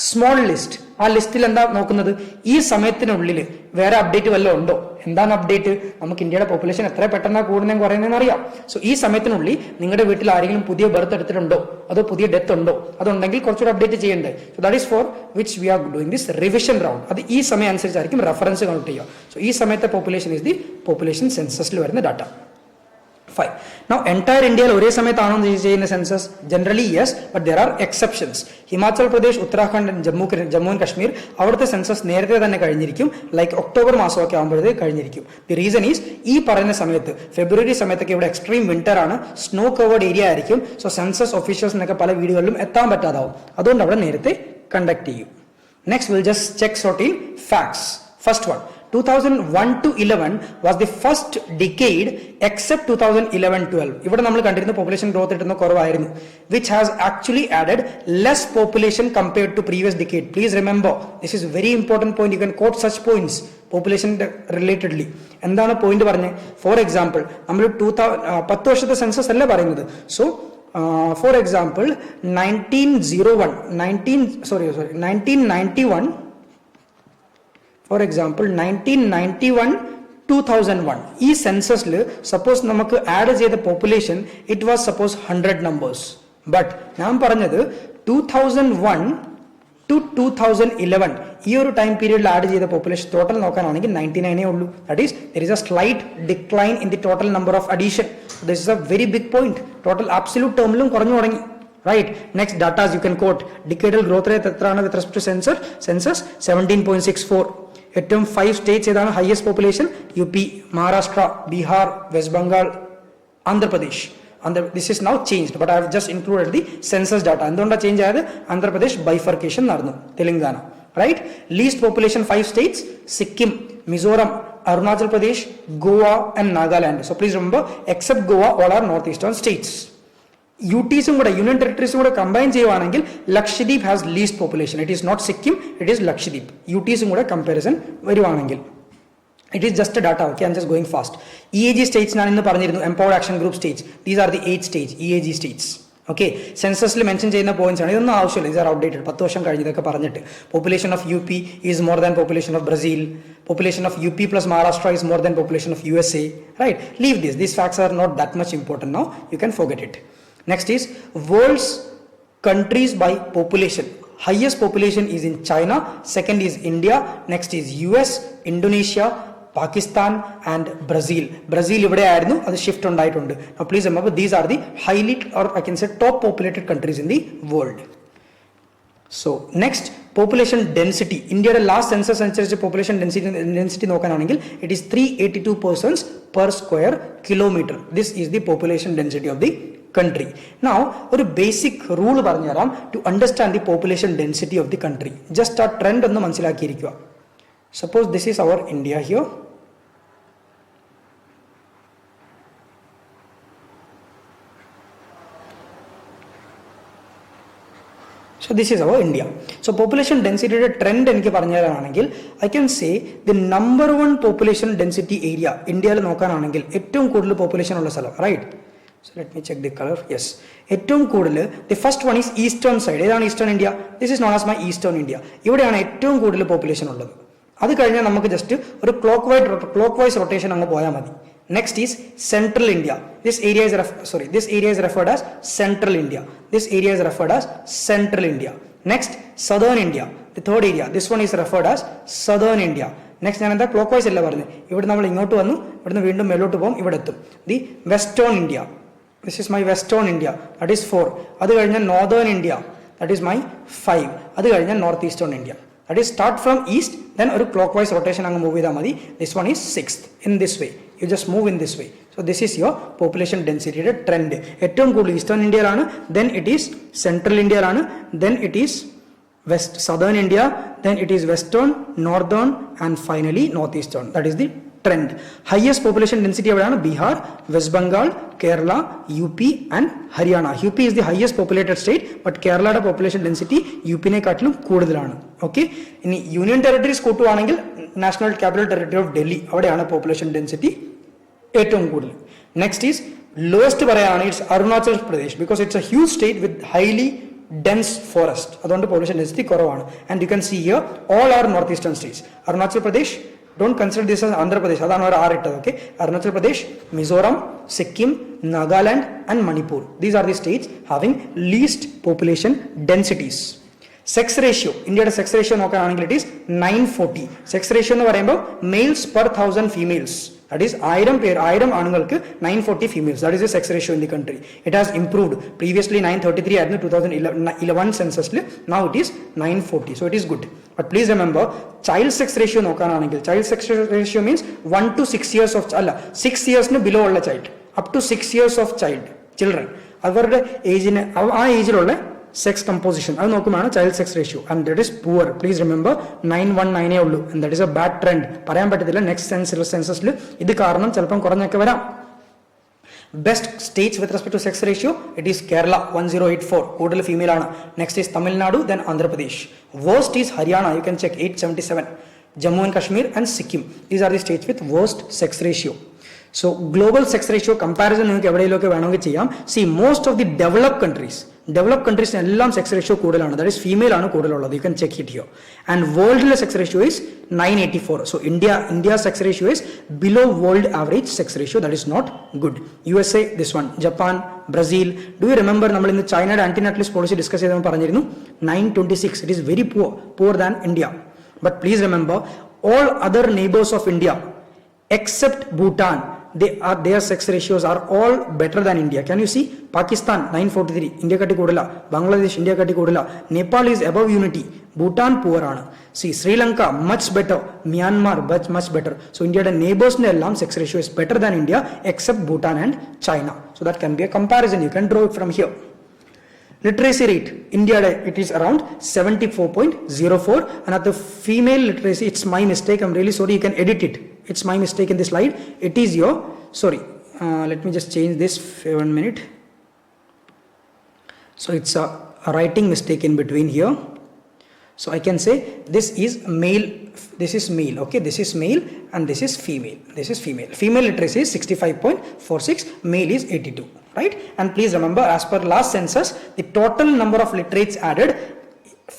small list. ആ ലിസ്റ്റിൽ എന്താ നോക്കുന്നത്, ഈ സമയത്തിനുള്ളിൽ വേറെ അപ്ഡേറ്റ് വല്ലതും ഉണ്ടോ. എന്താണ് അപ്ഡേറ്റ്? നമുക്ക് ഇന്ത്യയുടെ പോപ്പുലേഷൻ എത്ര പെട്ടെന്ന് കൂടുന്നതെന്ന് കുറയുന്നതെന്ന് അറിയാം. സോ ഈ സമയത്തിനുള്ളിൽ നിങ്ങളുടെ വീട്ടിൽ ആരെങ്കിലും പുതിയ ബർത്ത് എടുത്തിട്ടുണ്ടോ, അതോ പുതിയ ഡെത്ത് ഉണ്ടോ, അതുണ്ടെങ്കിൽ കുറച്ചുകൂടെ അപ്ഡേറ്റ് ചെയ്യേണ്ടത്. So that is for which we are doing this revision round. അത് ഈ സമയം അനുസരിച്ചായിരിക്കും റെഫറൻസ് കൗണ്ട് ചെയ്യുക. സോ ഈ സമയത്തെ പോപ്പുലേഷൻ ഈസ് ദി പോപ്പുലേഷൻ സെൻസസിൽ വരുന്ന data. Fine. Now entire India ഒരേ സമയത്താണോ ചെയ്യുന്ന census? Generally yes, but there are exceptions. Himachal Pradesh, Uttarakhand, Jammu and Kashmir അവിടുത്തെ സെൻസസ് നേരത്തെ തന്നെ കഴിഞ്ഞിരിക്കും. ലൈക്ക് ഒക്ടോബർ മാസമൊക്കെ ആകുമ്പോഴേ കഴിഞ്ഞിരിക്കും. ദി റീസൺ ഈസ്, ഈ പറയുന്ന സമയത്ത് ഫെബ്രുവരി സമയത്തൊക്കെ ഇവിടെ എക്സ്ട്രീം വിന്റർ ആണ്, സ്നോ കവേർഡ് ഏരിയ ആയിരിക്കും. സോ സെൻസസ് ഒഫീഷ്യൽസിനൊക്കെ പല വീടുകളിലും എത്താൻ പറ്റാതാവും. അതുകൊണ്ട് അവിടെ നേരത്തെ കണ്ടക്ട് ചെയ്യും. Next will just check certain facts. First one, 2001 to 11 was the first decade except 2011-12. ഇവിടെ നമ്മൾ കണ്ടിരുന്ന പോപ്പുലേഷൻ ഗ്രോത്ത് കിട്ടുന്ന കുറവായിരുന്നു, which has actually added less population compared to previous decade. Please remember, this is very important point. You can quote such points population relatedly. എന്താണ് point പറഞ്ഞത്? For example, നമ്മൾ 10 വർഷത്തെ census അല്ല പറയുന്നത്. സോ ഫോർ എക്സാമ്പിൾ 1991-2001 ഈ സെൻസസിൽ suppose നമുക്ക് add ചെയ്ത population it was suppose 100 numbers. But ഞാൻ പറഞ്ഞത് 2001 to 2011 ഈ ഒരു ടൈം പീരീഡിൽ ആഡ് ചെയ്ത പോപ്പുലേഷൻ ടോട്ടൽ നോക്കാനാണെങ്കിൽ 99 ഉള്ളൂ. That is there is a slight decline in the total number of addition. This is a very big point. Total absolute ടേമിലും കുറഞ്ഞു തുടങ്ങി. Right. Next data you can quote. Decadal growth rate എത്രയാണ് with respect to census? 17.64. ഏറ്റവും 5 States ഏതാണ് highest population? UP, Maharashtra, Bihar, west Bengal, Andhra Pradesh. This is now changed, but I have just included the census data. എന്തുകൊണ്ടാണ് change ആയത്? Andhra Pradesh bifurcation നടന്നു. Telangana. Right. Least population 5 states: Sikkim, Mizoram, Arunachal Pradesh, Goa and Nagaland. So please remember, except Goa, all are northeastern states. യൂട്ടീസും കൂടെ, union ടെറിട്ടറീസും കൂടെ combine ചെയ്യുവാണെങ്കിൽ Lakshadweep has least population. It is not Sikkim, it is Lakshadweep. യൂട്ടീസും കൂടെ comparison വരുവാണെങ്കിൽ it is just data. Okay, I'm just going fast. EAG states ഞാൻ ഇന്ന് പറഞ്ഞിരുന്നു, empowered action group states. These are the 8 states EAG states. Okay, സെൻസസിൽ mention ചെയ്യുന്ന points ആണ്. ഇതൊന്നും ആവശ്യമില്ല, ഇസ് ആർ ഔട്ട്ഡേറ്റഡ്. 10 വർഷം കഴിഞ്ഞതൊക്കെ പറഞ്ഞിട്ട്. Population of UP is more than population of Brazil. Population of UP plus Maharashtra is more than population of USA. Right? Leave this. These facts are not that much important now. You can forget it. Next is world's countries by population. Highest population is in China, second is India, next is US, Indonesia, Pakistan and Brazil. Brazil ഇവിടെ ആയിരുന്നു, അത് shift ഉണ്ടായിട്ടുണ്ട്. Now please remember, these are the highly, or I can say top populated countries in the world. So next, population density. ഇന്ത്യയുടെ last census അനുസരിച്ച് population density നോക്കാനാണെങ്കിൽ it is 382 persons per square kilometer. This is the population density of the country. Now ഒരു basic rule പറഞ്ഞുതരാം to understand the population density of the country. Just ആ trend ഒന്ന് മനസ്സിലാക്കിയിരിക്കുക. Suppose this is our India here. So this is our India. So population density trend എനിക്ക് പറഞ്ഞു തരാനാണെങ്കിൽ I can say the number one population density area ഇന്ത്യയിൽ നോക്കാനാണെങ്കിൽ ഏറ്റവും കൂടുതൽ population ഉള്ള സ്ഥലം, right? So let me check the color. Yes. ഏറ്റവും കൂടുതൽ the first one is eastern side. ഏതാണ് eastern India? This is known as my eastern India. ഇവിടെയാണ് ഏറ്റവും കൂടുതൽ population ഉള്ളത്. അത് കഴിഞ്ഞാൽ നമുക്ക് ജസ്റ്റ് ഒരു clockwise rotation അങ്ങ് പോയാൽ മതി. Next is central India. This area is referred as central India. This area is referred as central India. Next, southern India. The third area. This one is referred as southern India. Next, ഞാൻ എന്താ clockwise അല്ല പറഞ്ഞു. ഇവിടെ നമ്മൾ ഇങ്ങോട്ട് വന്നു, ഇവിടുന്ന് വീണ്ടും മേലോട്ട് പോകും, ഇവിടെ എത്തും. The western India. This is my western India. That is 4. അത് കഴിഞ്ഞാൽ northern India. That is my 5. അത് കഴിഞ്ഞാൽ northeastern India. That is start from east, then ഒരു clockwise rotation അങ്ങ് move ചെയ്താൽ മതി. This one is 6th in this way. You just move in this way. So this is your population density trend. ഏറ്റവും കൂടുതൽ eastern ഇന്ത്യയിലാണ്, then it is central ഇന്ത്യയിലാണ്, then it is southern India, then it is western, northern and finally northeastern. That is the trend. Highest population density എവിടെയാണ്? Bihar, west Bengal, Kerala, UP and Haryana. UP is the highest populated state, but കേരളയുടെ population density UP-നെക്കാട്ടിലും കൂടുതലാണ്. Okay, ഇനി union territories കൂട്ടുവാണെങ്കിൽ national capital territory of Delhi, അവിടെയാണ് population density ഏറ്റവും കൂടുതൽ. Next is lowest പറയുകയാണ് it's Arunachal Pradesh, because it's a huge state with highly dense forest, അതുകൊണ്ട് population density കുറവാണ്. And you can see here all are north eastern states. Arunachal Pradesh, don't consider this as Andhra Pradesh, അതാണ് ഒരു R ഇട്ടത്. Okay, Arunachal Pradesh, Mizoram, Sikkim, Nagaland and Manipur. These are the states having least population densities. Sex ratio, ഇന്ത്യയുടെ sex ratio നോക്കുകയാണെങ്കിൽ it is 940. Sex ratio എന്ന് പറയുമ്പോൾ males per 1000 females, that is 1000 ആണുങ്ങൾക്ക് 940 females. That is the sex ratio in the country. It has improved. Previously 933 ആയിരുന്നു 2011 census. Now it is 940. So it is good. But please remember, child sex ratio നോക്കാനാണെങ്കിൽ, child sex ratio means 1 to 6 years of 6 years below ഉള്ള child, up to 6 years of children, അവരുടെ ഏജിന് ആ ഏജിലുള്ള sex composition അത് നോക്കുമ്പോഴാണ് child sex ratio. And that is poor. Please remember 919 ഉള്ളൂ. And that is A bad trend. പറയാൻ പറ്റത്തില്ല, next സെൻസസിൽ ഇത് കാരണം ചിലപ്പം കുറഞ്ഞൊക്കെ വരാം. Best States with respect to sex ratio it is Kerala 1084, കൂടുതൽ ഫീമെയിൽ ആണ്. Next is Tamil Nadu, then Andhra Pradesh. Worst is Haryana, you can check 877. Jammu and Kashmir and Sikkim, these are the States with worst sex ratio. So global sex ratio comparison നിങ്ങൾക്ക് എവിടെയെങ്കിലുമൊക്കെ വേണമെങ്കിൽ ചെയ്യാം. See most of the developed കൺട്രീസിന് എല്ലാം sex ratio കൂടുതലാണ്. That is female ആണ് കൂടുതലുള്ളത്. You can check it here. And വേൾഡിലെ sex ratio is 984. So India sex ratio is below world average sex ratio. That is not good. USA this one, Japan, Brazil. Do you remember നമ്മൾ ഇന്ന് ചൈനയുടെ antinatalist policy discuss ചെയ്തപ്പോൾ പറഞ്ഞിരുന്നു 926. It is very poor than India. But please remember all other neighbors of India except Bhutan, their sex ratios are all better than India. Can you see? Pakistan 943, India katti kodala. Bangladesh India katti kodala. Nepal is above unity. Bhutan poor aanu. See, Sri Lanka much better. Myanmar much better. So India's neighbors ne ellam sex ratio is better than India except Bhutan and China. So that can be a comparison. You can draw it from here. Literacy rate, India it is around 74.04, and at the female literacy, it's my mistake, I'm really sorry, you can edit it, it's my mistake in this slide. It is your, sorry, let me just change this for 1 minute. So it's a writing mistake in between here. So I can say this is male, okay, this is male and this is female. Female literacy is 65.46, male is 82. Right? And please remember, as per last census, the total number of literates added,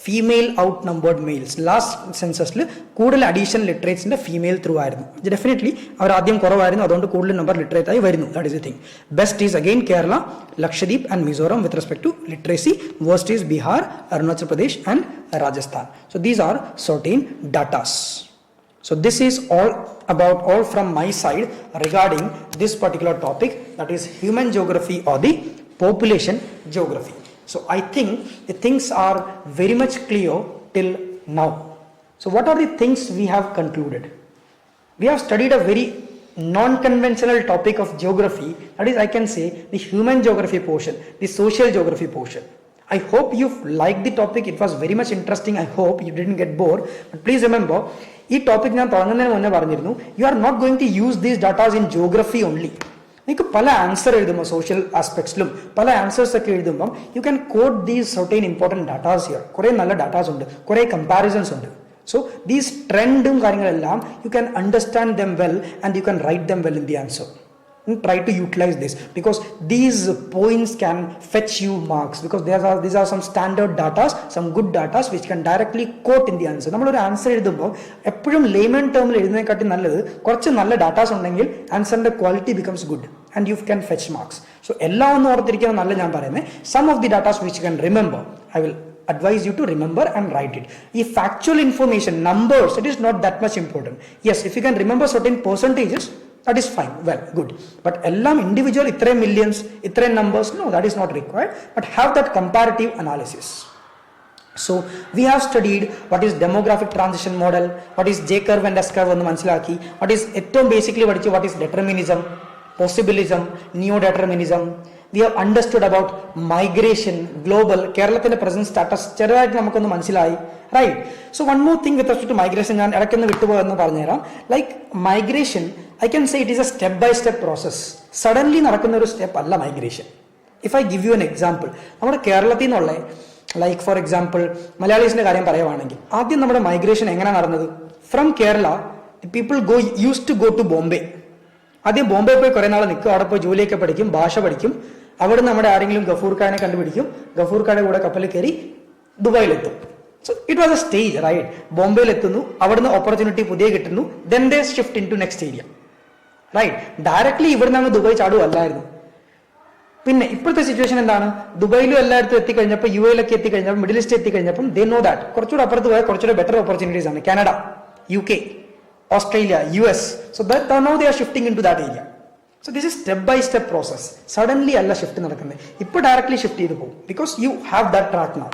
female outnumbered males. Last census കൂടുതൽ additional literates in the female through ആയിരുന്നു. Definitely അവർ ആദ്യം കുറവായിരുന്നു, അതുകൊണ്ട് കൂടുതൽ number literate ആയി വരുന്നു. That is the thing. Best is again Kerala, Lakshadweep and Mizoram with respect to literacy. Worst is Bihar, Arunachal Pradesh and Rajasthan. So these are certain datas. So this is all from my side regarding this particular topic, that is human geography or the population geography. So I think the things are very much clear till now. So what are the things we have concluded? We have studied a very non-conventional topic of geography, that is, I can say, the human geography portion, the social geography portion. I hope you liked the topic. It was very much interesting. I hope you didn't get bored. But please remember, ഈ topic ഞാൻ തുടങ്ങുന്നതിന് മുന്നേ പറഞ്ഞിരുന്നു, you are not going to use these datas in geography only. നിങ്ങൾക്ക് പല answer എഴുതുമ്പോൾ social ആസ്പെക്ട്സിലും പല ആൻസേഴ്സ് ഒക്കെ എഴുതുമ്പം you can quote these certain important datas here. കുറേ നല്ല ഡാറ്റാസ് ഉണ്ട്, കുറേ കമ്പാരിസൺസ് ഉണ്ട്. So these ട്രെൻഡും കാര്യങ്ങളെല്ലാം you can understand them well and you can write them well in the answer. And try to utilize this because these points can fetch you marks because these are some standard datas, some good datas which can directly quote in the answer. നമ്മളൊരു answer എഴുതുമ്പോൾ എപ്പോഴും layman ടേമിൽ എഴുതുന്നതിനെക്കാട്ടി നല്ലത് കുറച്ച് നല്ല datas ഉണ്ടെങ്കിൽ ആൻസറിന്റെ quality becomes good and you can fetch marks. So എല്ലാം ഒന്നും ഓർത്തിരിക്കാൻ നല്ല ഞാൻ പറയുന്നത് some of the datas which you can remember, I will advise you to remember and write it. If factual information, numbers, it is not that much important. Yes, if you can remember certain percentages, that is fine, well, good. But ellam individual itre millions, itre numbers, no, that is not required. But have that comparative analysis. So we have studied what is demographic transition model, what is J curve and S curve ennu manasilaaki, what is ettom basically what is determinism, possibilism, neo-determinism. We have understood about migration, global, കേരളത്തിന്റെ present status ചെറുതായിട്ട് നമുക്കൊന്ന് മനസ്സിലായി, right? So one more thing with respect to migration, ഞാൻ ഇടയ്ക്കൊന്ന് വിട്ടുപോയെന്ന് പറഞ്ഞുതരാം. Like migration, I can say it is a step by step process. Suddenly നടക്കുന്ന ഒരു സ്റ്റെപ്പ് അല്ല migration. If I give you an example, നമ്മുടെ കേരളത്തിൽ നിന്നുള്ള ലൈക്ക് ഫോർ എക്സാമ്പിൾ മലയാളീസിന്റെ കാര്യം പറയുവാണെങ്കിൽ ആദ്യം നമ്മുടെ മൈഗ്രേഷൻ എങ്ങനെ നടന്നത്? From Kerala people use to go to Bombay. ആദ്യം ബോംബെ പോയി കുറേ നാൾ നിൽക്കും, അവിടെ പോയി ജോലിയൊക്കെ പഠിക്കും, ഭാഷ പഠിക്കും. അവിടെ നമ്മുടെ ആരെങ്കിലും ഗഫൂർ ഖാനെ കണ്ടുപിടിക്കും, ഗഫൂർ ഖാന്റെ കൂടെ കപ്പലിൽ കയറി ദുബായിലെത്തും. So it was a stage, right? ബോംബെയിൽ എത്തുന്നു, അവിടുന്ന് ഓപ്പർച്യൂണിറ്റി പുതിയ കിട്ടുന്നു, then they shift in to next area, right? Directly ഇവിടുന്ന് അങ്ങ് ദുബായ് ചാടുവല്ലായിരുന്നു. പിന്നെ ഇപ്പോഴത്തെ സിറ്റുവേഷൻ എന്താണ്? ദുബായിലും എല്ലായിടത്തും എത്തിക്കഴിഞ്ഞപ്പോൾ, യു എയിലൊക്കെ എത്തിക്കഴിഞ്ഞപ്പോൾ, മിഡിൽ ഈസ്റ്റ് എത്തിക്കഴിഞ്ഞപ്പം ദേ നോ ദാറ്റ് കുറച്ചുകൂടെ അപ്പുറത്ത് പോയാൽ കുറച്ചുകൂടെ ബെറ്റർ ഓപ്പർച്യൂണിറ്റീസ് ആണ്. Canada, UK, Australia, US. So that now they are shifting into that area. So this is step by step process. Suddenly alla shift നടക്കുന്നത്. ഇപ്പോൾ ഡയറക്ട്ലി ഷിഫ്റ്റ് ചെയ്ത് പോകും because you have that track now.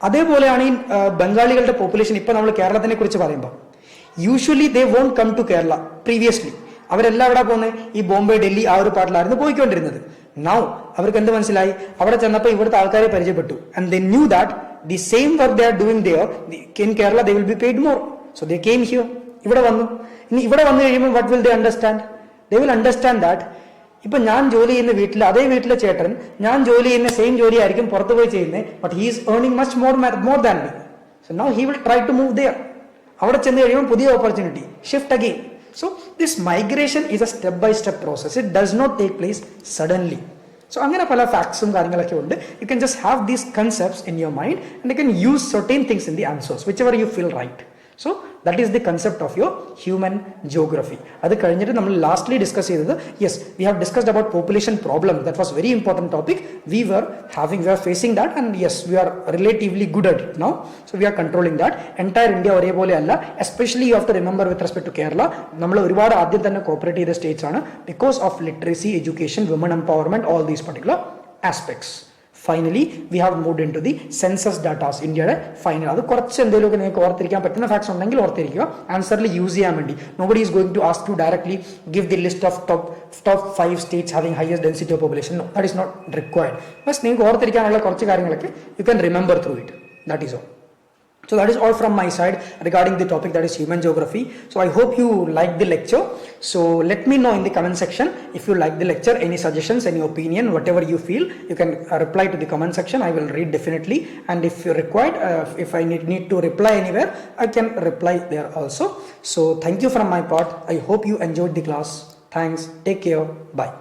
അതേപോലെയാണ് ഈ ബംഗാളികളുടെ population. ഇപ്പോൾ നമ്മൾ കേരളത്തിനെ കുറിച്ച് പറയുമ്പോൾ usually they won't come to Kerala. Previously അവരെല്ലാം എവിടെ പോകുന്നത്? ഈ ബോംബെ, ഡൽഹി ആ ഒരു പാട്ടിലായിരുന്നു പോയിക്കൊണ്ടിരുന്നത്. നൗ അവർക്ക് എന്ത് മനസ്സിലായി? അവിടെ ചെന്നപ്പോൾ ഇവിടുത്തെ ആൾക്കാരെ പരിചയപ്പെട്ടു. And they knew that the same work they are doing there in Kerala they will be paid more. So they came here. ഇവിടെ വന്നു. ഇനി ഇവിടെ വന്നു കഴിയുമ്പോൾ what will they understand? They will understand that ഇപ്പൊ ഞാൻ ജോലി ചെയ്യുന്ന വീട്ടിൽ, അതേ വീട്ടിലെ ചേട്ടൻ ഞാൻ ജോലി ചെയ്യുന്ന സെയിം ജോലി ആയിരിക്കും പുറത്തു പോയി ചെയ്യുന്നത്, but he is earning much more than me. So now he will try to move there. അവിടെ ചെന്ന് കഴിയുമ്പോൾ പുതിയ opportunity, shift again. So this migration is a step by step process. It does not take place suddenly. So അങ്ങനെ പല ഫാക്ട്സും കാര്യങ്ങളൊക്കെ ഉണ്ട്. You can just have these concepts in your mind and you can use certain things in the answers whichever you feel right. So that is the concept of your human geography. അത് കഴിഞ്ഞിട്ട് നമ്മൾ lastly discuss ചെയ്തത്, yes we have discussed about population problem. That was very important topic. We are facing that and yes we are relatively good at it now. So we are controlling that. Entire India ഒരേപോലെ അല്ല. Especially you have to remember with respect to Kerala, നമ്മൾ ഒരുപാട് ആദ്യം തന്നെ cooperate ചെയ്ത states ആണ് because of literacy, education, women empowerment, all these particular aspects. Finally we have moved in to the census datas. ഇന്ത്യയുടെ final അത് കുറച്ച് എന്തെങ്കിലുമൊക്കെ നിങ്ങൾക്ക് ഓർത്തിരിക്കാൻ പറ്റുന്ന ഫാക്ട്സ് ഉണ്ടെങ്കിൽ ഓർത്തിരിക്കുക, ആൻസറിൽ യൂസ് ചെയ്യാൻ വേണ്ടി. Nobody is going to ask you directly give the list of top 5 states having highest density of population. No, that is not required. ബസ് നിങ്ങൾക്ക് ഓർത്തിരിക്കാനുള്ള കുറച്ച് കാര്യങ്ങളൊക്കെ you can remember through it. That is all. So that is all from my side regarding the topic, that is human geography. So I hope you like the lecture. So let me know in the comment section if you like the lecture, any suggestions, any opinion, whatever you feel, you can reply to the comment section. I will read definitely, and if you required, if I need to reply anywhere, I can reply there also. So thank you from my part. I hope you enjoyed the class. Thanks. Take care. Bye.